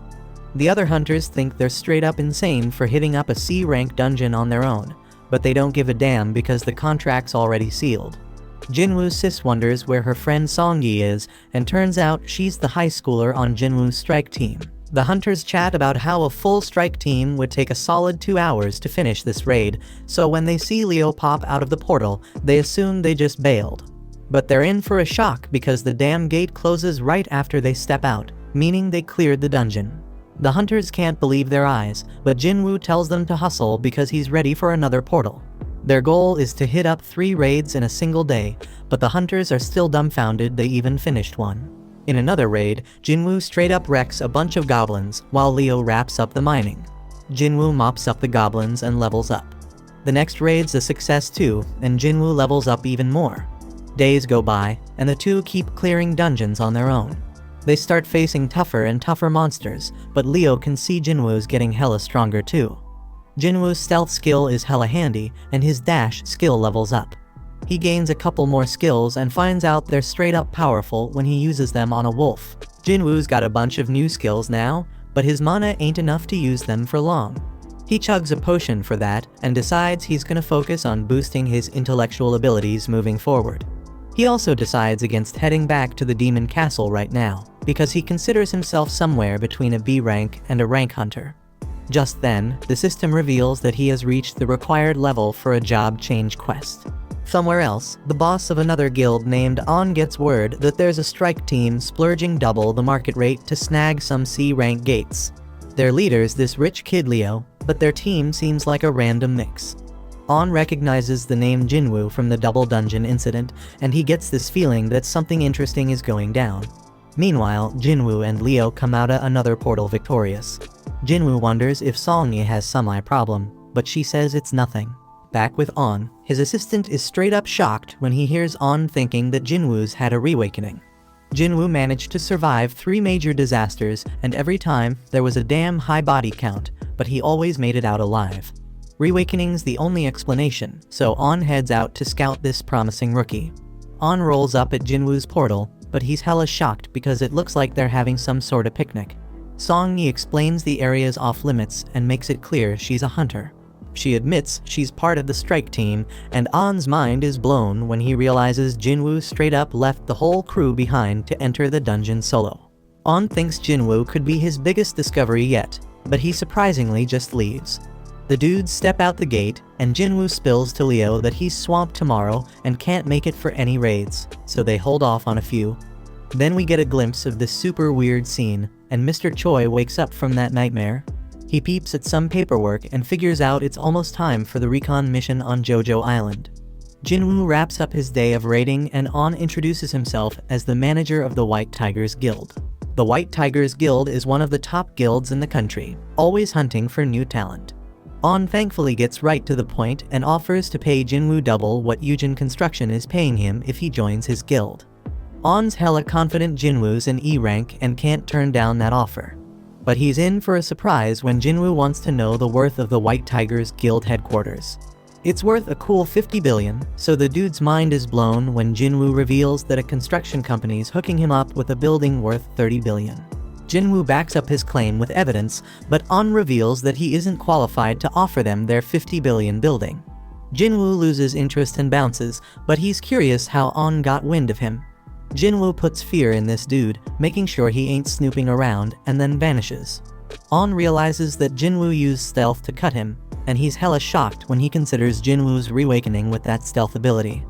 The other hunters think they're straight up insane for hitting up a C rank dungeon on their own, but they don't give a damn because the contract's already sealed. Jinwoo's sis wonders where her friend Songyi is, and turns out she's the high schooler on Jinwoo's strike team. The hunters chat about how a full strike team would take a solid 2 hours to finish this raid, so when they see Leo pop out of the portal, they assume they just bailed. But they're in for a shock because the damn gate closes right after they step out, meaning they cleared the dungeon. The hunters can't believe their eyes, but Jinwoo tells them to hustle because he's ready for another portal. Their goal is to hit up 3 raids in a single day, but the hunters are still dumbfounded they even finished one. In another raid, Jinwoo straight up wrecks a bunch of goblins, while Leo wraps up the mining. Jinwoo mops up the goblins and levels up. The next raid's a success too, and Jinwoo levels up even more. Days go by, and the two keep clearing dungeons on their own. They start facing tougher and tougher monsters, but Leo can see Jinwoo's getting hella stronger too. Jinwoo's stealth skill is hella handy, and his dash skill levels up. He gains a couple more skills and finds out they're straight up powerful when he uses them on a wolf. Jinwoo's got a bunch of new skills now, but his mana ain't enough to use them for long. He chugs a potion for that and decides he's gonna focus on boosting his intellectual abilities moving forward. He also decides against heading back to the Demon Castle right now, because he considers himself somewhere between a B rank and a rank hunter. Just then, the system reveals that he has reached the required level for a job change quest. Somewhere else, the boss of another guild named On gets word that there's a strike team splurging double the market rate to snag some C-rank gates. Their leader's this rich kid Leo, but their team seems like a random mix. On recognizes the name Jinwoo from the double dungeon incident, and he gets this feeling that something interesting is going down. Meanwhile, Jinwoo and Leo come out another portal victorious. Jinwoo wonders if Songyi has some eye problem, but she says it's nothing. Back with On, his assistant is straight up shocked when he hears On thinking that Jinwoo's had a reawakening. Jinwoo managed to survive 3 major disasters, and every time, there was a damn high body count, but he always made it out alive. Reawakening's the only explanation, so On heads out to scout this promising rookie. On rolls up at Jinwoo's portal, but he's hella shocked because it looks like they're having some sort of picnic. Songyi explains the area's off limits and makes it clear she's a hunter. She admits she's part of the strike team, and On's mind is blown when he realizes Jinwoo straight up left the whole crew behind to enter the dungeon solo. On thinks Jinwoo could be his biggest discovery yet, but he surprisingly just leaves. The dudes step out the gate, and Jinwoo spills to Leo that he's swamped tomorrow and can't make it for any raids, so they hold off on a few. Then we get a glimpse of this super weird scene, and Mr. Choi wakes up from that nightmare. He peeps at some paperwork and figures out it's almost time for the recon mission on Jojo Island. Jinwoo wraps up his day of raiding, and On introduces himself as the manager of the White Tigers Guild. The White Tigers Guild is one of the top guilds in the country, always hunting for new talent. On thankfully gets right to the point and offers to pay Jinwoo double what Eugen Construction is paying him if he joins his guild. On's hella confident Jinwoo's in E rank and can't turn down that offer. But he's in for a surprise when Jinwoo wants to know the worth of the White Tigers Guild headquarters. It's worth a cool 50 billion, so the dude's mind is blown when Jinwoo reveals that a construction company's hooking him up with a building worth 30 billion. Jinwoo backs up his claim with evidence, but On reveals that he isn't qualified to offer them their 50 billion building. Jinwoo loses interest and bounces, but he's curious how On got wind of him. Jinwoo puts fear in this dude, making sure he ain't snooping around, and then vanishes. On realizes that Jinwoo used stealth to cut him, and he's hella shocked when he considers Jinwoo's reawakening with that stealth ability.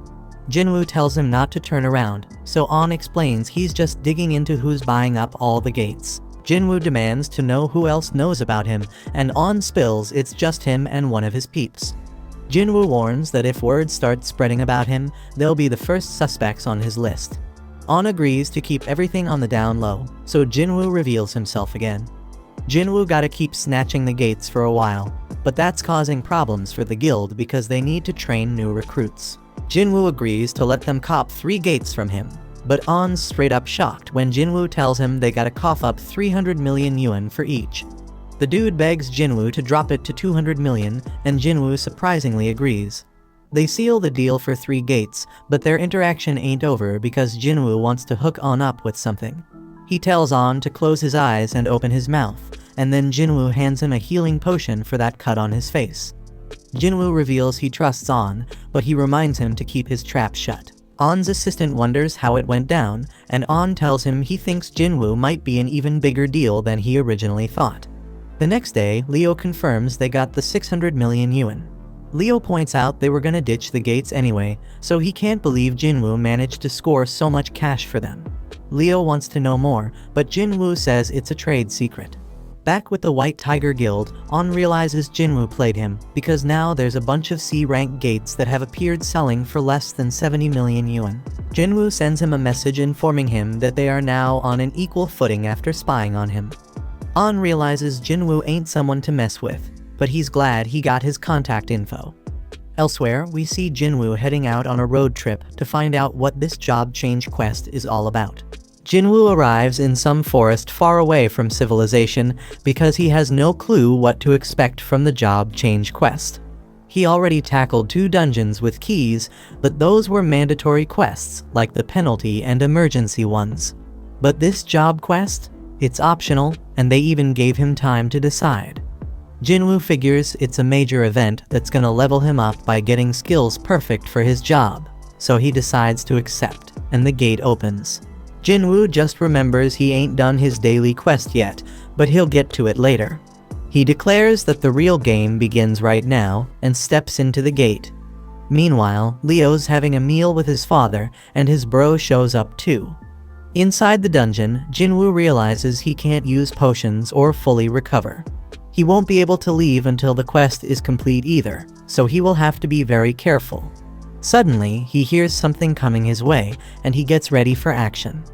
Jinwoo tells him not to turn around, so On explains he's just digging into who's buying up all the gates. Jinwoo demands to know who else knows about him, and On spills it's just him and one of his peeps. Jinwoo warns that if word starts spreading about him, they'll be the first suspects on his list. On agrees to keep everything on the down low, so Jinwoo reveals himself again. Jinwoo gotta keep snatching the gates for a while, but that's causing problems for the guild because they need to train new recruits. Jinwoo agrees to let them cop 3 gates from him, but On's straight up shocked when Jinwoo tells him they gotta cough up 300 million yuan for each. The dude begs Jinwoo to drop it to 200 million, and Jinwoo surprisingly agrees. They seal the deal for 3 gates, but their interaction ain't over because Jinwoo wants to hook On up with something. He tells On to close his eyes and open his mouth, and then Jinwoo hands him a healing potion for that cut on his face. Jinwoo reveals he trusts On, but he reminds him to keep his trap shut. On's assistant wonders how it went down, and On tells him he thinks Jinwoo might be an even bigger deal than he originally thought. The next day, Leo confirms they got the 600 million yuan. Leo points out they were gonna ditch the gates anyway, so he can't believe Jinwoo managed to score so much cash for them. Leo wants to know more, but Jinwoo says it's a trade secret. Back with the White Tiger Guild, On realizes Jinwoo played him, because now there's a bunch of C-rank gates that have appeared selling for less than 70 million yuan. Jinwoo sends him a message informing him that they are now on an equal footing after spying on him. On realizes Jinwoo ain't someone to mess with, but he's glad he got his contact info. Elsewhere, we see Jinwoo heading out on a road trip to find out what this job change quest is all about. Jinwoo arrives in some forest far away from civilization because he has no clue what to expect from the job change quest. He already tackled 2 dungeons with keys, but those were mandatory quests, like the penalty and emergency ones. But this job quest? It's optional, and they even gave him time to decide. Jinwoo figures it's a major event that's gonna level him up by getting skills perfect for his job, so he decides to accept, and the gate opens. Jinwoo just remembers he ain't done his daily quest yet, but he'll get to it later. He declares that the real game begins right now, and steps into the gate. Meanwhile, Leo's having a meal with his father, and his bro shows up too. Inside the dungeon, Jinwoo realizes he can't use potions or fully recover. He won't be able to leave until the quest is complete either, so he will have to be very careful. Suddenly, he hears something coming his way, and he gets ready for action.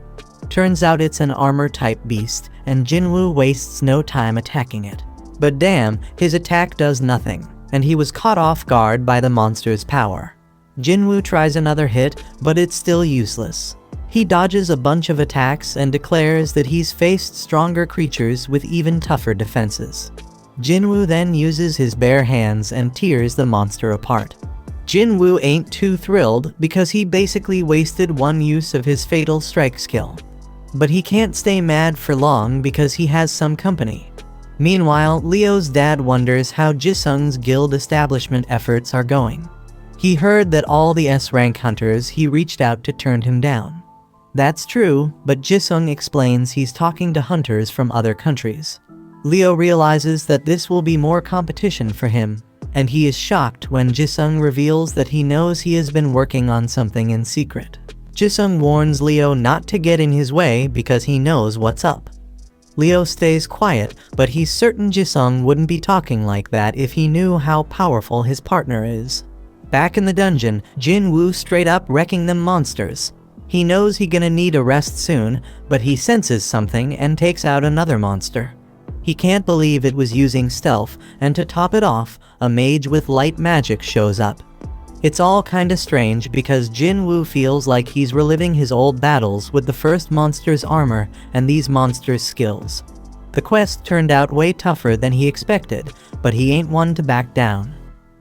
Turns out it's an armor-type beast, and Jinwoo wastes no time attacking it. But damn, his attack does nothing, and he was caught off guard by the monster's power. Jinwoo tries another hit, but it's still useless. He dodges a bunch of attacks and declares that he's faced stronger creatures with even tougher defenses. Jinwoo then uses his bare hands and tears the monster apart. Jinwoo ain't too thrilled because he basically wasted one use of his fatal strike skill. But he can't stay mad for long because he has some company. Meanwhile, Leo's dad wonders how Jisung's guild establishment efforts are going. He heard that all the S-rank hunters he reached out to turned him down. That's true, but Jisung explains he's talking to hunters from other countries. Leo realizes that this will be more competition for him, and he is shocked when Jisung reveals that he knows he has been working on something in secret. Jisung warns Leo not to get in his way because he knows what's up. Leo stays quiet, but he's certain Jisung wouldn't be talking like that if he knew how powerful his partner is. Back in the dungeon, Jinwoo straight up wrecking them monsters. He knows he's gonna need a rest soon, but he senses something and takes out another monster. He can't believe it was using stealth, and to top it off, a mage with light magic shows up. It's all kinda strange because Jinwoo feels like he's reliving his old battles with the first monster's armor and these monsters' skills. The quest turned out way tougher than he expected, but he ain't one to back down.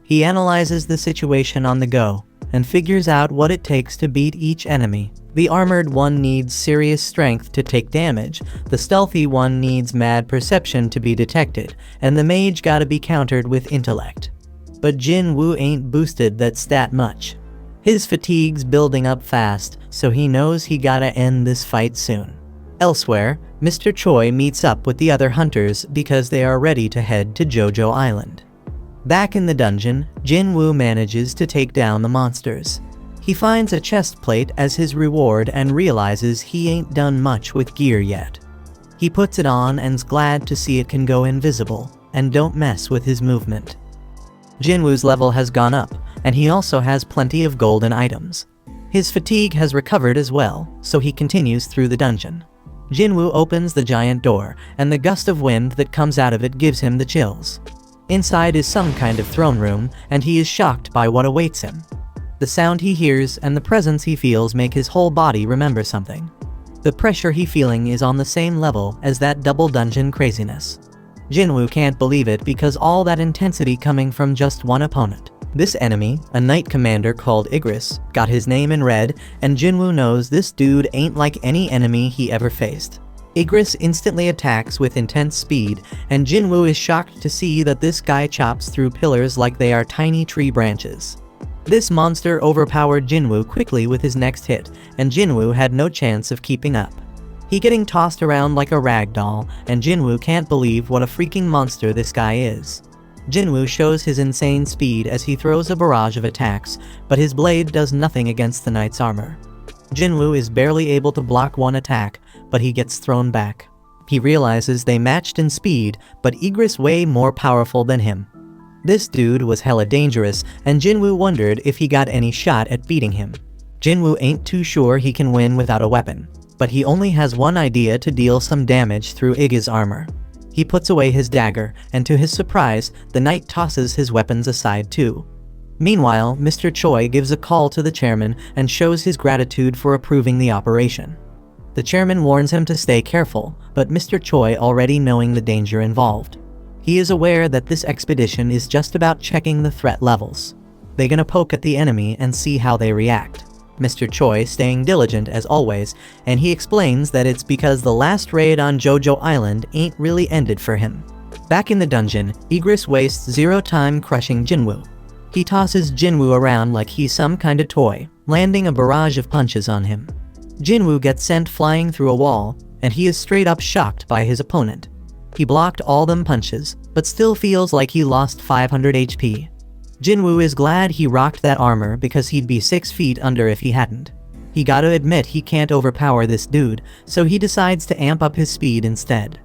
He analyzes the situation on the go, and figures out what it takes to beat each enemy. The armored one needs serious strength to take damage, the stealthy one needs mad perception to be detected, and the mage gotta be countered with intellect. But Jinwoo ain't boosted that stat much. His fatigue's building up fast, so he knows he gotta end this fight soon. Elsewhere, Mr. Choi meets up with the other hunters because they are ready to head to Jojo Island. Back in the dungeon, Jinwoo manages to take down the monsters. He finds a chest plate as his reward and realizes he ain't done much with gear yet. He puts it on and's glad to see it can go invisible, and don't mess with his movement. Jinwoo's level has gone up, and he also has plenty of golden items. His fatigue has recovered as well, so he continues through the dungeon. Jinwoo opens the giant door, and the gust of wind that comes out of it gives him the chills. Inside is some kind of throne room, and he is shocked by what awaits him. The sound he hears and the presence he feels make his whole body remember something. The pressure he's feeling is on the same level as that double dungeon craziness. Jinwoo can't believe it because all that intensity coming from just one opponent. This enemy, a knight commander called Igris, got his name in red, and Jinwoo knows this dude ain't like any enemy he ever faced. Igris instantly attacks with intense speed, and Jinwoo is shocked to see that this guy chops through pillars like they are tiny tree branches. This monster overpowered Jinwoo quickly with his next hit, and Jinwoo had no chance of keeping up. He getting tossed around like a rag doll, and Jinwoo can't believe what a freaking monster this guy is. Jinwoo shows his insane speed as he throws a barrage of attacks, but his blade does nothing against the knight's armor. Jinwoo is barely able to block one attack, but he gets thrown back. He realizes they matched in speed, but Igris way more powerful than him. This dude was hella dangerous, and Jinwoo wondered if he got any shot at beating him. Jinwoo ain't too sure he can win without a weapon, but he only has one idea to deal some damage through Iggy's armor. He puts away his dagger, and to his surprise, the knight tosses his weapons aside too. Meanwhile, Mr. Choi gives a call to the chairman and shows his gratitude for approving the operation. The chairman warns him to stay careful, but Mr. Choi already knowing the danger involved. He is aware that this expedition is just about checking the threat levels. They're gonna poke at the enemy and see how they react. Mr. Choi staying diligent as always, and he explains that it's because the last raid on Jojo Island ain't really ended for him. Back in the dungeon, Igris wastes zero time crushing Jinwoo. He tosses Jinwoo around like he's some kind of toy, landing a barrage of punches on him. Jinwoo gets sent flying through a wall, and he is straight up shocked by his opponent. He blocked all them punches, but still feels like he lost 500 HP. Jinwoo is glad he rocked that armor because he'd be 6 feet under if he hadn't. He gotta admit he can't overpower this dude, so he decides to amp up his speed instead.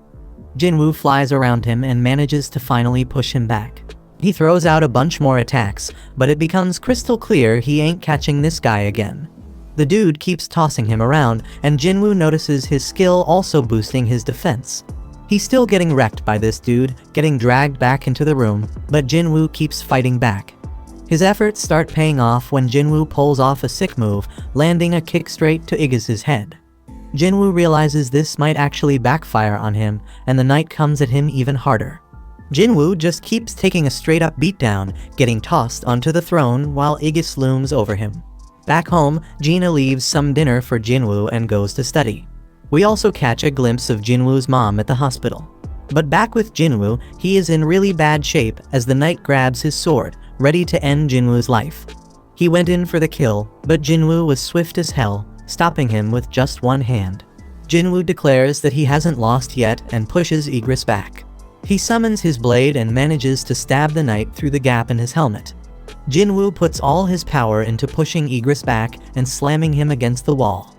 Jinwoo flies around him and manages to finally push him back. He throws out a bunch more attacks, but it becomes crystal clear he ain't catching this guy again. The dude keeps tossing him around, and Jinwoo notices his skill also boosting his defense. He's still getting wrecked by this dude, getting dragged back into the room, but Jinwoo keeps fighting back. His efforts start paying off when Jinwoo pulls off a sick move, landing a kick straight to Aegis's head. Jinwoo realizes this might actually backfire on him, and the knight comes at him even harder. Jinwoo just keeps taking a straight-up beatdown, getting tossed onto the throne while Aegis looms over him. Back home, Gina leaves some dinner for Jinwoo and goes to study. We also catch a glimpse of Jinwoo's mom at the hospital. But back with Jinwoo, he is in really bad shape as the knight grabs his sword, ready to end Jinwoo's life. He went in for the kill, but Jinwoo was swift as hell, stopping him with just one hand. Jinwoo declares that he hasn't lost yet and pushes Aegis back. He summons his blade and manages to stab the knight through the gap in his helmet. Jinwoo puts all his power into pushing Aegis back and slamming him against the wall.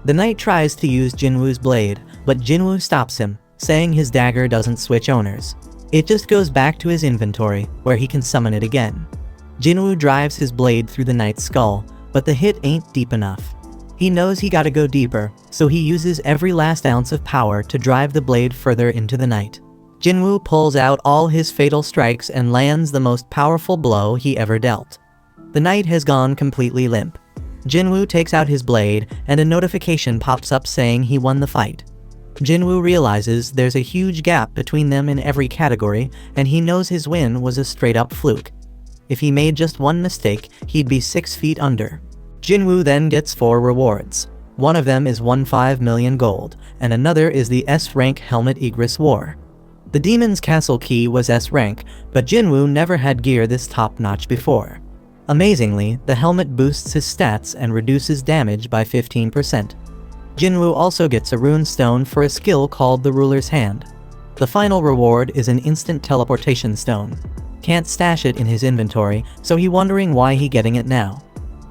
The knight tries to use Jinwoo's blade, but Jinwoo stops him, saying his dagger doesn't switch owners. It just goes back to his inventory, where he can summon it again. Jinwoo drives his blade through the knight's skull, but the hit ain't deep enough. He knows he gotta go deeper, so he uses every last ounce of power to drive the blade further into the knight. Jinwoo pulls out all his fatal strikes and lands the most powerful blow he ever dealt. The knight has gone completely limp. Jinwoo takes out his blade, and a notification pops up saying he won the fight. Jinwoo realizes there's a huge gap between them in every category, and he knows his win was a straight-up fluke. If he made just one mistake, he'd be 6 feet under. Jinwoo then gets 4 rewards. One of them is 15 million gold, and another is the S-rank helmet Aegis wore. The Demon's Castle key was S-rank, but Jinwoo never had gear this top-notch before. Amazingly, the helmet boosts his stats and reduces damage by 15%. Jinwoo also gets a rune stone for a skill called the Ruler's Hand. The final reward is an instant teleportation stone. Can't stash it in his inventory, so he's wondering why he getting it now.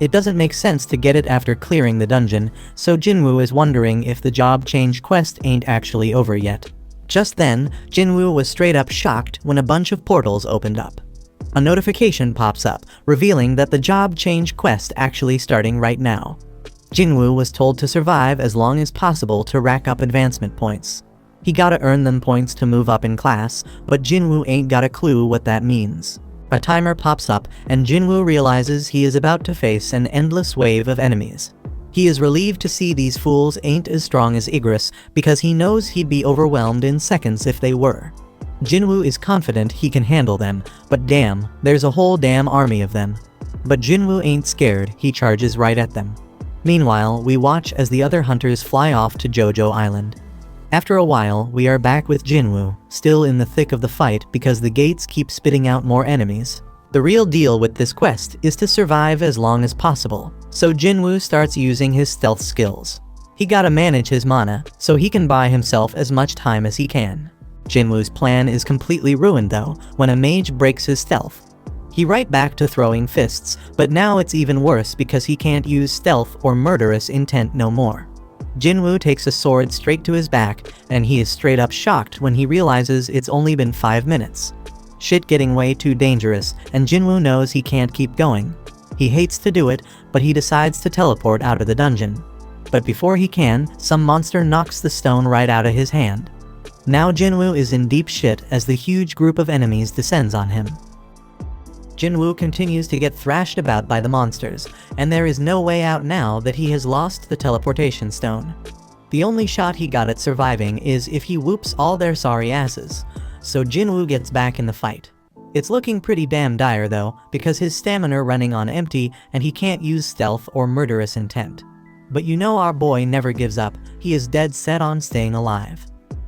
It doesn't make sense to get it after clearing the dungeon, so Jinwoo is wondering if the job change quest ain't actually over yet. Just then, Jinwoo was straight up shocked when a bunch of portals opened up. A notification pops up, revealing that the job change quest actually starting right now. Jinwoo was told to survive as long as possible to rack up advancement points. He gotta earn them points to move up in class, but Jinwoo ain't got a clue what that means. A timer pops up, and Jinwoo realizes he is about to face an endless wave of enemies. He is relieved to see these fools ain't as strong as Aegis, because he knows he'd be overwhelmed in seconds if they were. Jinwoo is confident he can handle them, but damn, there's a whole damn army of them. But Jinwoo ain't scared, he charges right at them. Meanwhile, we watch as the other hunters fly off to Jojo Island. After a while, we are back with Jinwoo, still in the thick of the fight because the gates keep spitting out more enemies. The real deal with this quest is to survive as long as possible, so Jinwoo starts using his stealth skills. He gotta manage his mana, so he can buy himself as much time as he can. Jinwoo's plan is completely ruined though, when a mage breaks his stealth. He right back to throwing fists, but now it's even worse because he can't use stealth or murderous intent no more. Jinwoo takes a sword straight to his back, and he is straight up shocked when he realizes it's only been 5 minutes. Shit getting way too dangerous, and Jinwoo knows he can't keep going. He hates to do it, but he decides to teleport out of the dungeon. But before he can, some monster knocks the stone right out of his hand. Now Jinwoo is in deep shit as the huge group of enemies descends on him. Jinwoo continues to get thrashed about by the monsters, and there is no way out now that he has lost the teleportation stone. The only shot he got at surviving is if he whoops all their sorry asses, so Jinwoo gets back in the fight. It's looking pretty damn dire though, because his stamina running on empty and he can't use stealth or murderous intent. But you know our boy never gives up, he is dead set on staying alive.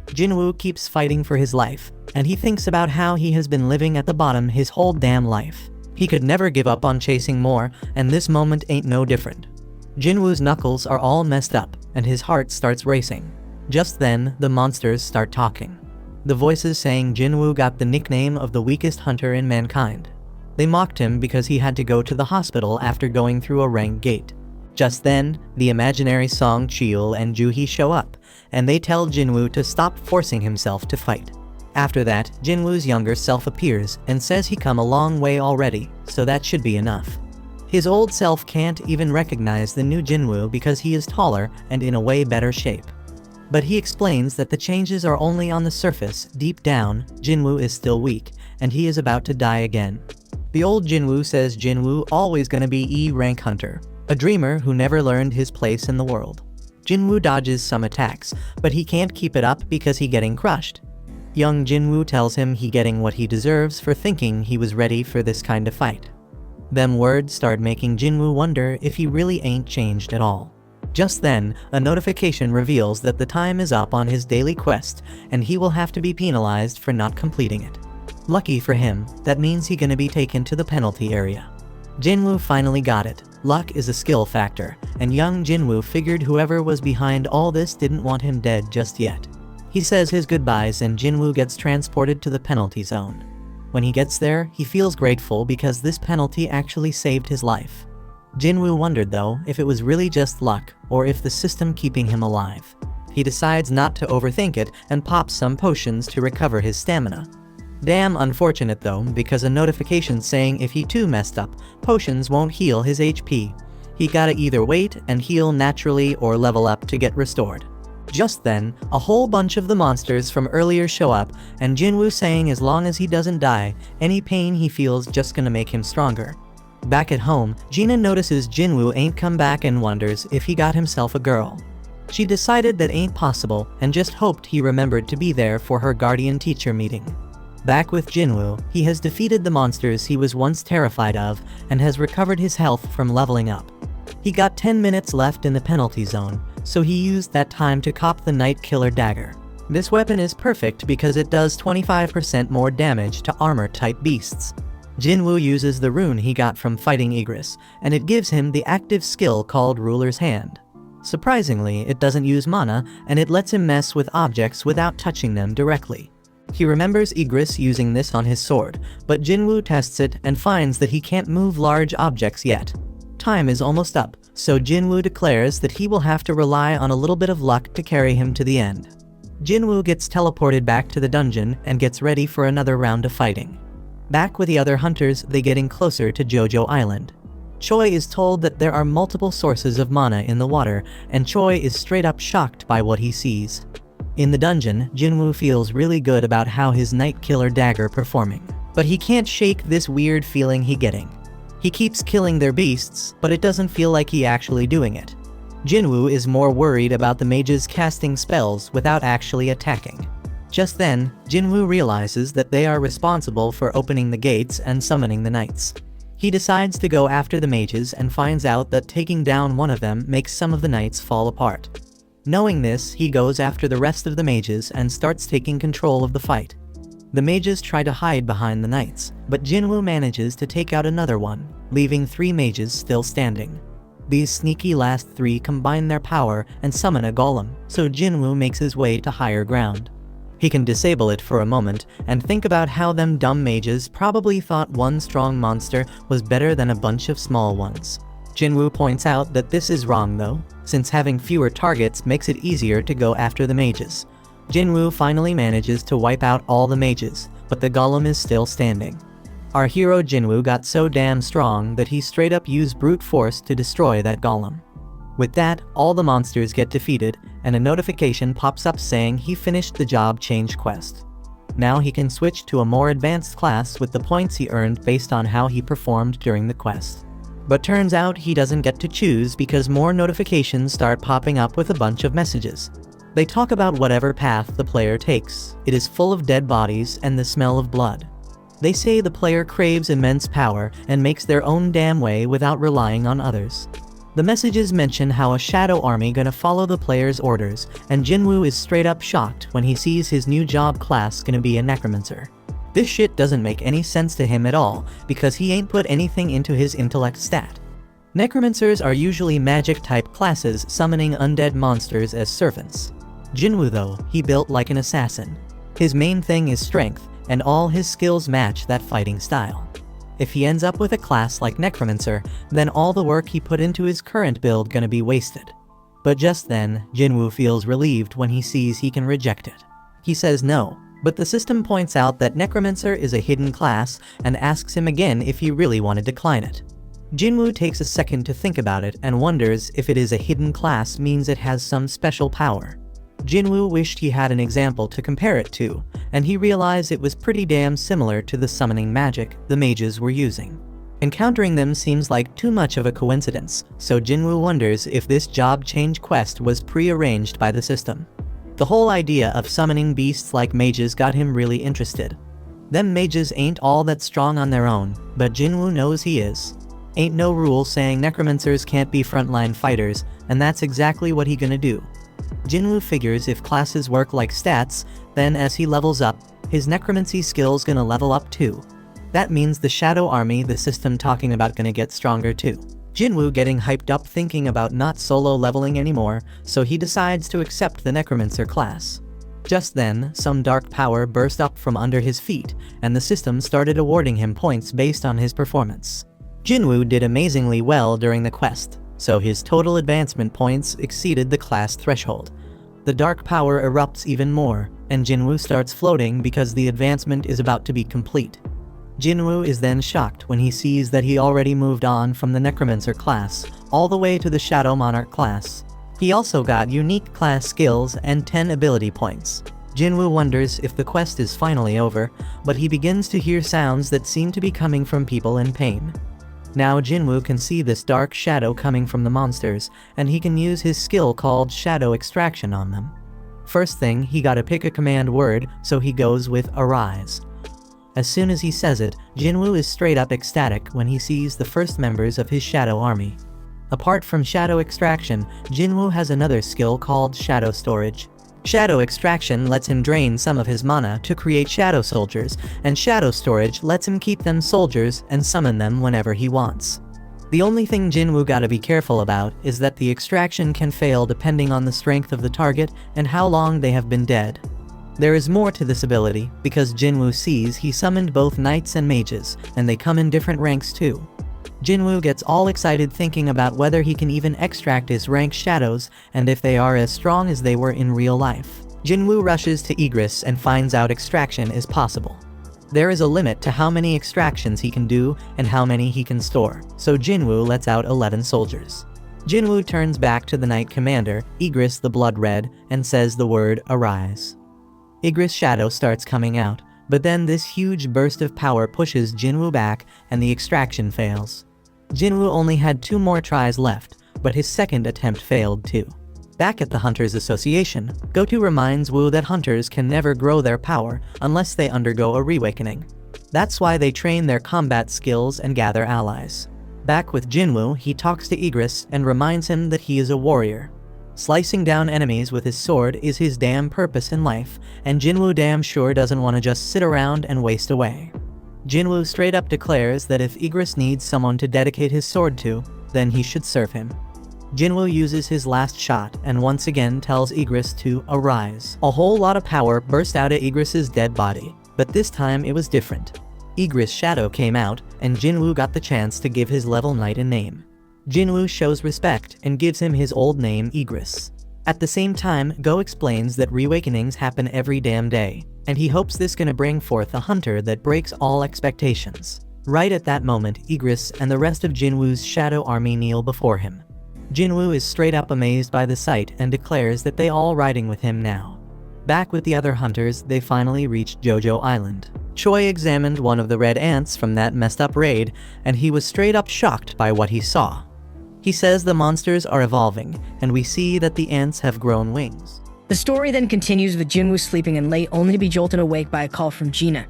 Jinwoo keeps fighting for his life, and he thinks about how he has been living at the bottom his whole damn life. He could never give up on chasing more, and this moment ain't no different. Jinwoo's knuckles are all messed up, and his heart starts racing. Just then, the monsters start talking. The voices saying Jinwoo got the nickname of the weakest hunter in mankind. They mocked him because he had to go to the hospital after going through a rank gate. Just then, the imaginary Song Cheol and Juhee show up, and they tell Jinwoo to stop forcing himself to fight. After that, Jinwoo's younger self appears and says he come a long way already, so that should be enough. His old self can't even recognize the new Jinwoo because he is taller and in a way better shape. But he explains that the changes are only on the surface. Deep down, Jinwoo is still weak, and he is about to die again. The old Jinwoo says Jinwoo always gonna be E-rank hunter, a dreamer who never learned his place in the world. Jinwoo dodges some attacks, but he can't keep it up because he getting crushed. Young Jinwoo tells him he getting what he deserves for thinking he was ready for this kind of fight. Them words start making Jinwoo wonder if he really ain't changed at all. Just then, a notification reveals that the time is up on his daily quest, and he will have to be penalized for not completing it. Lucky for him, that means he gonna be taken to the penalty area. Jinwoo finally got it. Luck is a skill factor, and young Jinwoo figured whoever was behind all this didn't want him dead just yet. He says his goodbyes and Jinwoo gets transported to the penalty zone. When he gets there, he feels grateful because this penalty actually saved his life. Jinwoo wondered though if it was really just luck or if the system keeping him alive. He decides not to overthink it and pops some potions to recover his stamina. Damn unfortunate though, because a notification saying if he too messed up, potions won't heal his HP. He gotta either wait and heal naturally or level up to get restored. Just then, a whole bunch of the monsters from earlier show up, and Jinwoo saying as long as he doesn't die, any pain he feels just gonna make him stronger. Back at home, Gina notices Jinwoo ain't come back and wonders if he got himself a girl. She decided that ain't possible and just hoped he remembered to be there for her guardian teacher meeting. Back with Jinwoo, he has defeated the monsters he was once terrified of and has recovered his health from leveling up. He got 10 minutes left in the penalty zone, so he used that time to cop the Night Killer Dagger. This weapon is perfect because it does 25% more damage to armor-type beasts. Jinwoo uses the rune he got from fighting Igris, and it gives him the active skill called Ruler's Hand. Surprisingly, it doesn't use mana, and it lets him mess with objects without touching them directly. He remembers Igris using this on his sword, but Jinwoo tests it and finds that he can't move large objects yet. Time is almost up, so Jinwoo declares that he will have to rely on a little bit of luck to carry him to the end. Jinwoo gets teleported back to the dungeon and gets ready for another round of fighting. Back with the other hunters, they getting closer to Jojo Island. Choi is told that there are multiple sources of mana in the water, and Choi is straight up shocked by what he sees. In the dungeon, Jinwoo feels really good about how his Night Killer Dagger performing, but he can't shake this weird feeling he getting. He keeps killing their beasts, but it doesn't feel like he actually doing it. Jinwoo is more worried about the mages casting spells without actually attacking. Just then, Jinwoo realizes that they are responsible for opening the gates and summoning the knights. He decides to go after the mages and finds out that taking down one of them makes some of the knights fall apart. Knowing this, he goes after the rest of the mages and starts taking control of the fight. The mages try to hide behind the knights, but Jinwoo manages to take out another one, leaving 3 mages still standing. These sneaky last 3 combine their power and summon a golem, so Jinwoo makes his way to higher ground. He can disable it for a moment and think about how them dumb mages probably thought one strong monster was better than a bunch of small ones. Jinwoo points out that this is wrong though, since having fewer targets makes it easier to go after the mages. Jinwoo finally manages to wipe out all the mages, but the golem is still standing. Our hero Jinwoo got so damn strong that he straight up used brute force to destroy that golem. With that, all the monsters get defeated, and a notification pops up saying he finished the job change quest. Now he can switch to a more advanced class with the points he earned based on how he performed during the quest. But turns out he doesn't get to choose because more notifications start popping up with a bunch of messages. They talk about whatever path the player takes. It is full of dead bodies and the smell of blood. They say the player craves immense power and makes their own damn way without relying on others. The messages mention how a shadow army gonna follow the player's orders, and Jinwoo is straight up shocked when he sees his new job class gonna be a necromancer. This shit doesn't make any sense to him at all, because he ain't put anything into his intellect stat. Necromancers are usually magic-type classes summoning undead monsters as servants. Jinwoo though, he built like an assassin. His main thing is strength, and all his skills match that fighting style. If he ends up with a class like Necromancer, then all the work he put into his current build gonna be wasted. But just then, Jinwoo feels relieved when he sees he can reject it. He says no, but the system points out that Necromancer is a hidden class and asks him again if he really want to decline it. Jinwoo takes a second to think about it and wonders if it is a hidden class means it has some special power. Jinwoo wished he had an example to compare it to, and he realized it was pretty damn similar to the summoning magic the mages were using. Encountering them seems like too much of a coincidence, so Jinwoo wonders if this job change quest was pre-arranged by the system. The whole idea of summoning beasts like mages got him really interested. Them mages ain't all that strong on their own, but Jinwoo knows he is. Ain't no rule saying necromancers can't be frontline fighters, and that's exactly what he gonna do. Jinwoo figures if classes work like stats, then as he levels up, his necromancy skills gonna level up too. That means the shadow army the system talking about gonna get stronger too. Jinwoo getting hyped up thinking about not solo leveling anymore, so he decides to accept the necromancer class. Just then, some dark power burst up from under his feet, and the system started awarding him points based on his performance. Jinwoo did amazingly well during the quest, so his total advancement points exceeded the class threshold. The dark power erupts even more, and Jinwoo starts floating because the advancement is about to be complete. Jinwoo is then shocked when he sees that he already moved on from the Necromancer class, all the way to the Shadow Monarch class. He also got unique class skills and 10 ability points. Jinwoo wonders if the quest is finally over, but he begins to hear sounds that seem to be coming from people in pain. Now Jinwoo can see this dark shadow coming from the monsters, and he can use his skill called Shadow Extraction on them. First thing, he gotta pick a command word, so he goes with Arise. As soon as he says it, Jinwoo is straight up ecstatic when he sees the first members of his shadow army. Apart from Shadow Extraction, Jinwoo has another skill called Shadow Storage. Shadow Extraction lets him drain some of his mana to create shadow soldiers, and Shadow Storage lets him keep them soldiers and summon them whenever he wants. The only thing Jinwoo gotta be careful about is that the extraction can fail depending on the strength of the target and how long they have been dead. There is more to this ability, because Jinwoo sees he summoned both knights and mages, and they come in different ranks too. Jinwoo gets all excited thinking about whether he can even extract his rank shadows, and if they are as strong as they were in real life. Jinwoo rushes to Igris and finds out extraction is possible. There is a limit to how many extractions he can do and how many he can store, so Jinwoo lets out 11 soldiers. Jinwoo turns back to the Knight Commander, Igris the Blood Red, and says the word Arise. Igris' shadow starts coming out, but then this huge burst of power pushes Jinwoo back and the extraction fails. Jinwoo only had 2 more tries left, but his second attempt failed too. Back at the Hunters Association, Goto reminds Woo that hunters can never grow their power unless they undergo a reawakening. That's why they train their combat skills and gather allies. Back with Jinwoo, he talks to Igris and reminds him that he is a warrior. Slicing down enemies with his sword is his damn purpose in life, and Jinwoo damn sure doesn't want to just sit around and waste away. Jinwoo straight up declares that if Igris needs someone to dedicate his sword to, then he should serve him. Jinwoo uses his last shot and once again tells Igris to arise. A whole lot of power burst out of Igris's dead body, but this time it was different. Igris' shadow came out, and Jinwoo got the chance to give his level knight a name. Jinwoo shows respect and gives him his old name Igris. At the same time, Go explains that reawakenings happen every damn day, and he hopes this gonna bring forth a hunter that breaks all expectations. Right at that moment, Igris and the rest of Jinwoo's shadow army kneel before him. Jinwoo is straight up amazed by the sight and declares that they all riding with him now. Back with the other hunters, they finally reached Jojo Island. Choi examined one of the red ants from that messed up raid, and he was straight up shocked by what he saw. He says the monsters are evolving, and we see that the ants have grown wings. The story then continues with Jinwoo sleeping in late only to be jolted awake by a call from Gina.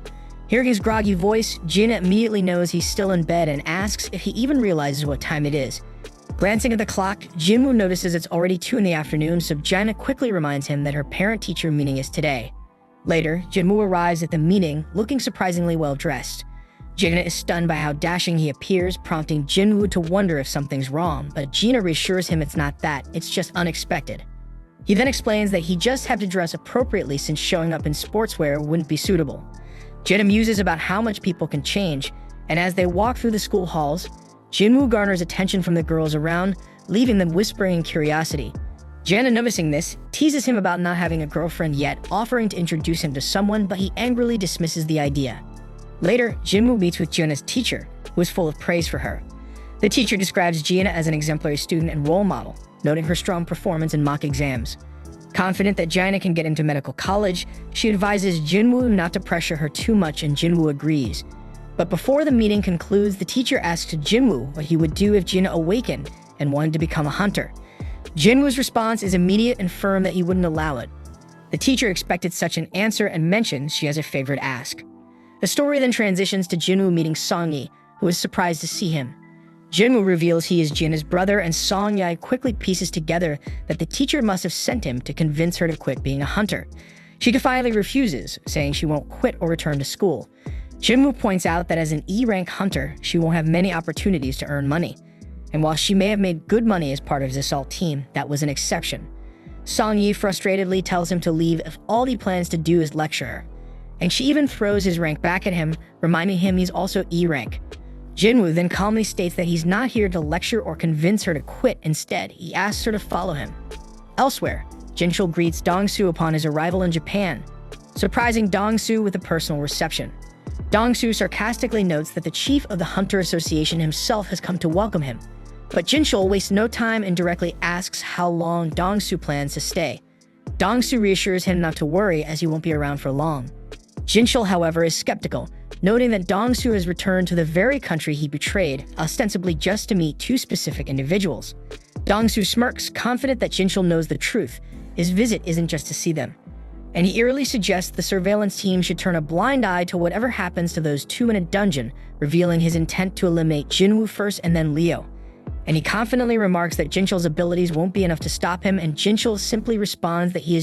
Hearing his groggy voice, Gina immediately knows he's still in bed and asks if he even realizes what time it is. Glancing at the clock, Jinwoo notices it's already 2 in the afternoon, so Gina quickly reminds him that her parent-teacher meeting is today. Later, Jinwoo arrives at the meeting looking surprisingly well dressed. Gina is stunned by how dashing he appears, prompting Jinwoo to wonder if something's wrong, but Gina reassures him it's not that, it's just unexpected. He then explains that he just had to dress appropriately since showing up in sportswear wouldn't be suitable. Gina muses about how much people can change, and as they walk through the school halls, Jinwoo garners attention from the girls around, leaving them whispering in curiosity. Jana, noticing this, teases him about not having a girlfriend yet, offering to introduce him to someone, but he angrily dismisses the idea. Later, Jinwoo meets with Jana's teacher, who is full of praise for her. The teacher describes Jana as an exemplary student and role model, noting her strong performance in mock exams. Confident that Jana can get into medical college, she advises Jinwoo not to pressure her too much, and Jinwoo agrees. But before the meeting concludes, the teacher asks Jinwoo what he would do if Jina awakened and wanted to become a hunter. Jinwoo's response is immediate and firm that he wouldn't allow it. The teacher expected such an answer and mentions she has a favorite ask. The story then transitions to Jinwoo meeting Song-yi, who is surprised to see him. Jinwoo reveals he is Jina's brother, and Song-yi quickly pieces together that the teacher must have sent him to convince her to quit being a hunter. She defiantly refuses, saying she won't quit or return to school. Jinwoo points out that as an E-rank hunter, she won't have many opportunities to earn money. And while she may have made good money as part of his assault team, that was an exception. Song-yi frustratedly tells him to leave if all he plans to do is lecture her. And she even throws his rank back at him, reminding him he's also E-rank. Jinwoo then calmly states that he's not here to lecture or convince her to quit. Instead, he asks her to follow him. Elsewhere, Jinchul greets Dong-soo upon his arrival in Japan, surprising Dong-soo with a personal reception. Dong-soo sarcastically notes that the chief of the Hunter Association himself has come to welcome him. But Jinchul wastes no time and directly asks how long Dong-soo plans to stay. Dong-soo reassures him not to worry, as he won't be around for long. Jinchul, however, is skeptical, noting that Dong-soo has returned to the very country he betrayed, ostensibly just to meet two specific individuals. Dong-soo smirks, confident that Jinchul knows the truth. His visit isn't just to see them. And he eerily suggests the surveillance team should turn a blind eye to whatever happens to those two in a dungeon, revealing his intent to eliminate Jinwoo first and then Leo. And he confidently remarks that Jinchul's abilities won't be enough to stop him, and Jinchul simply responds that he is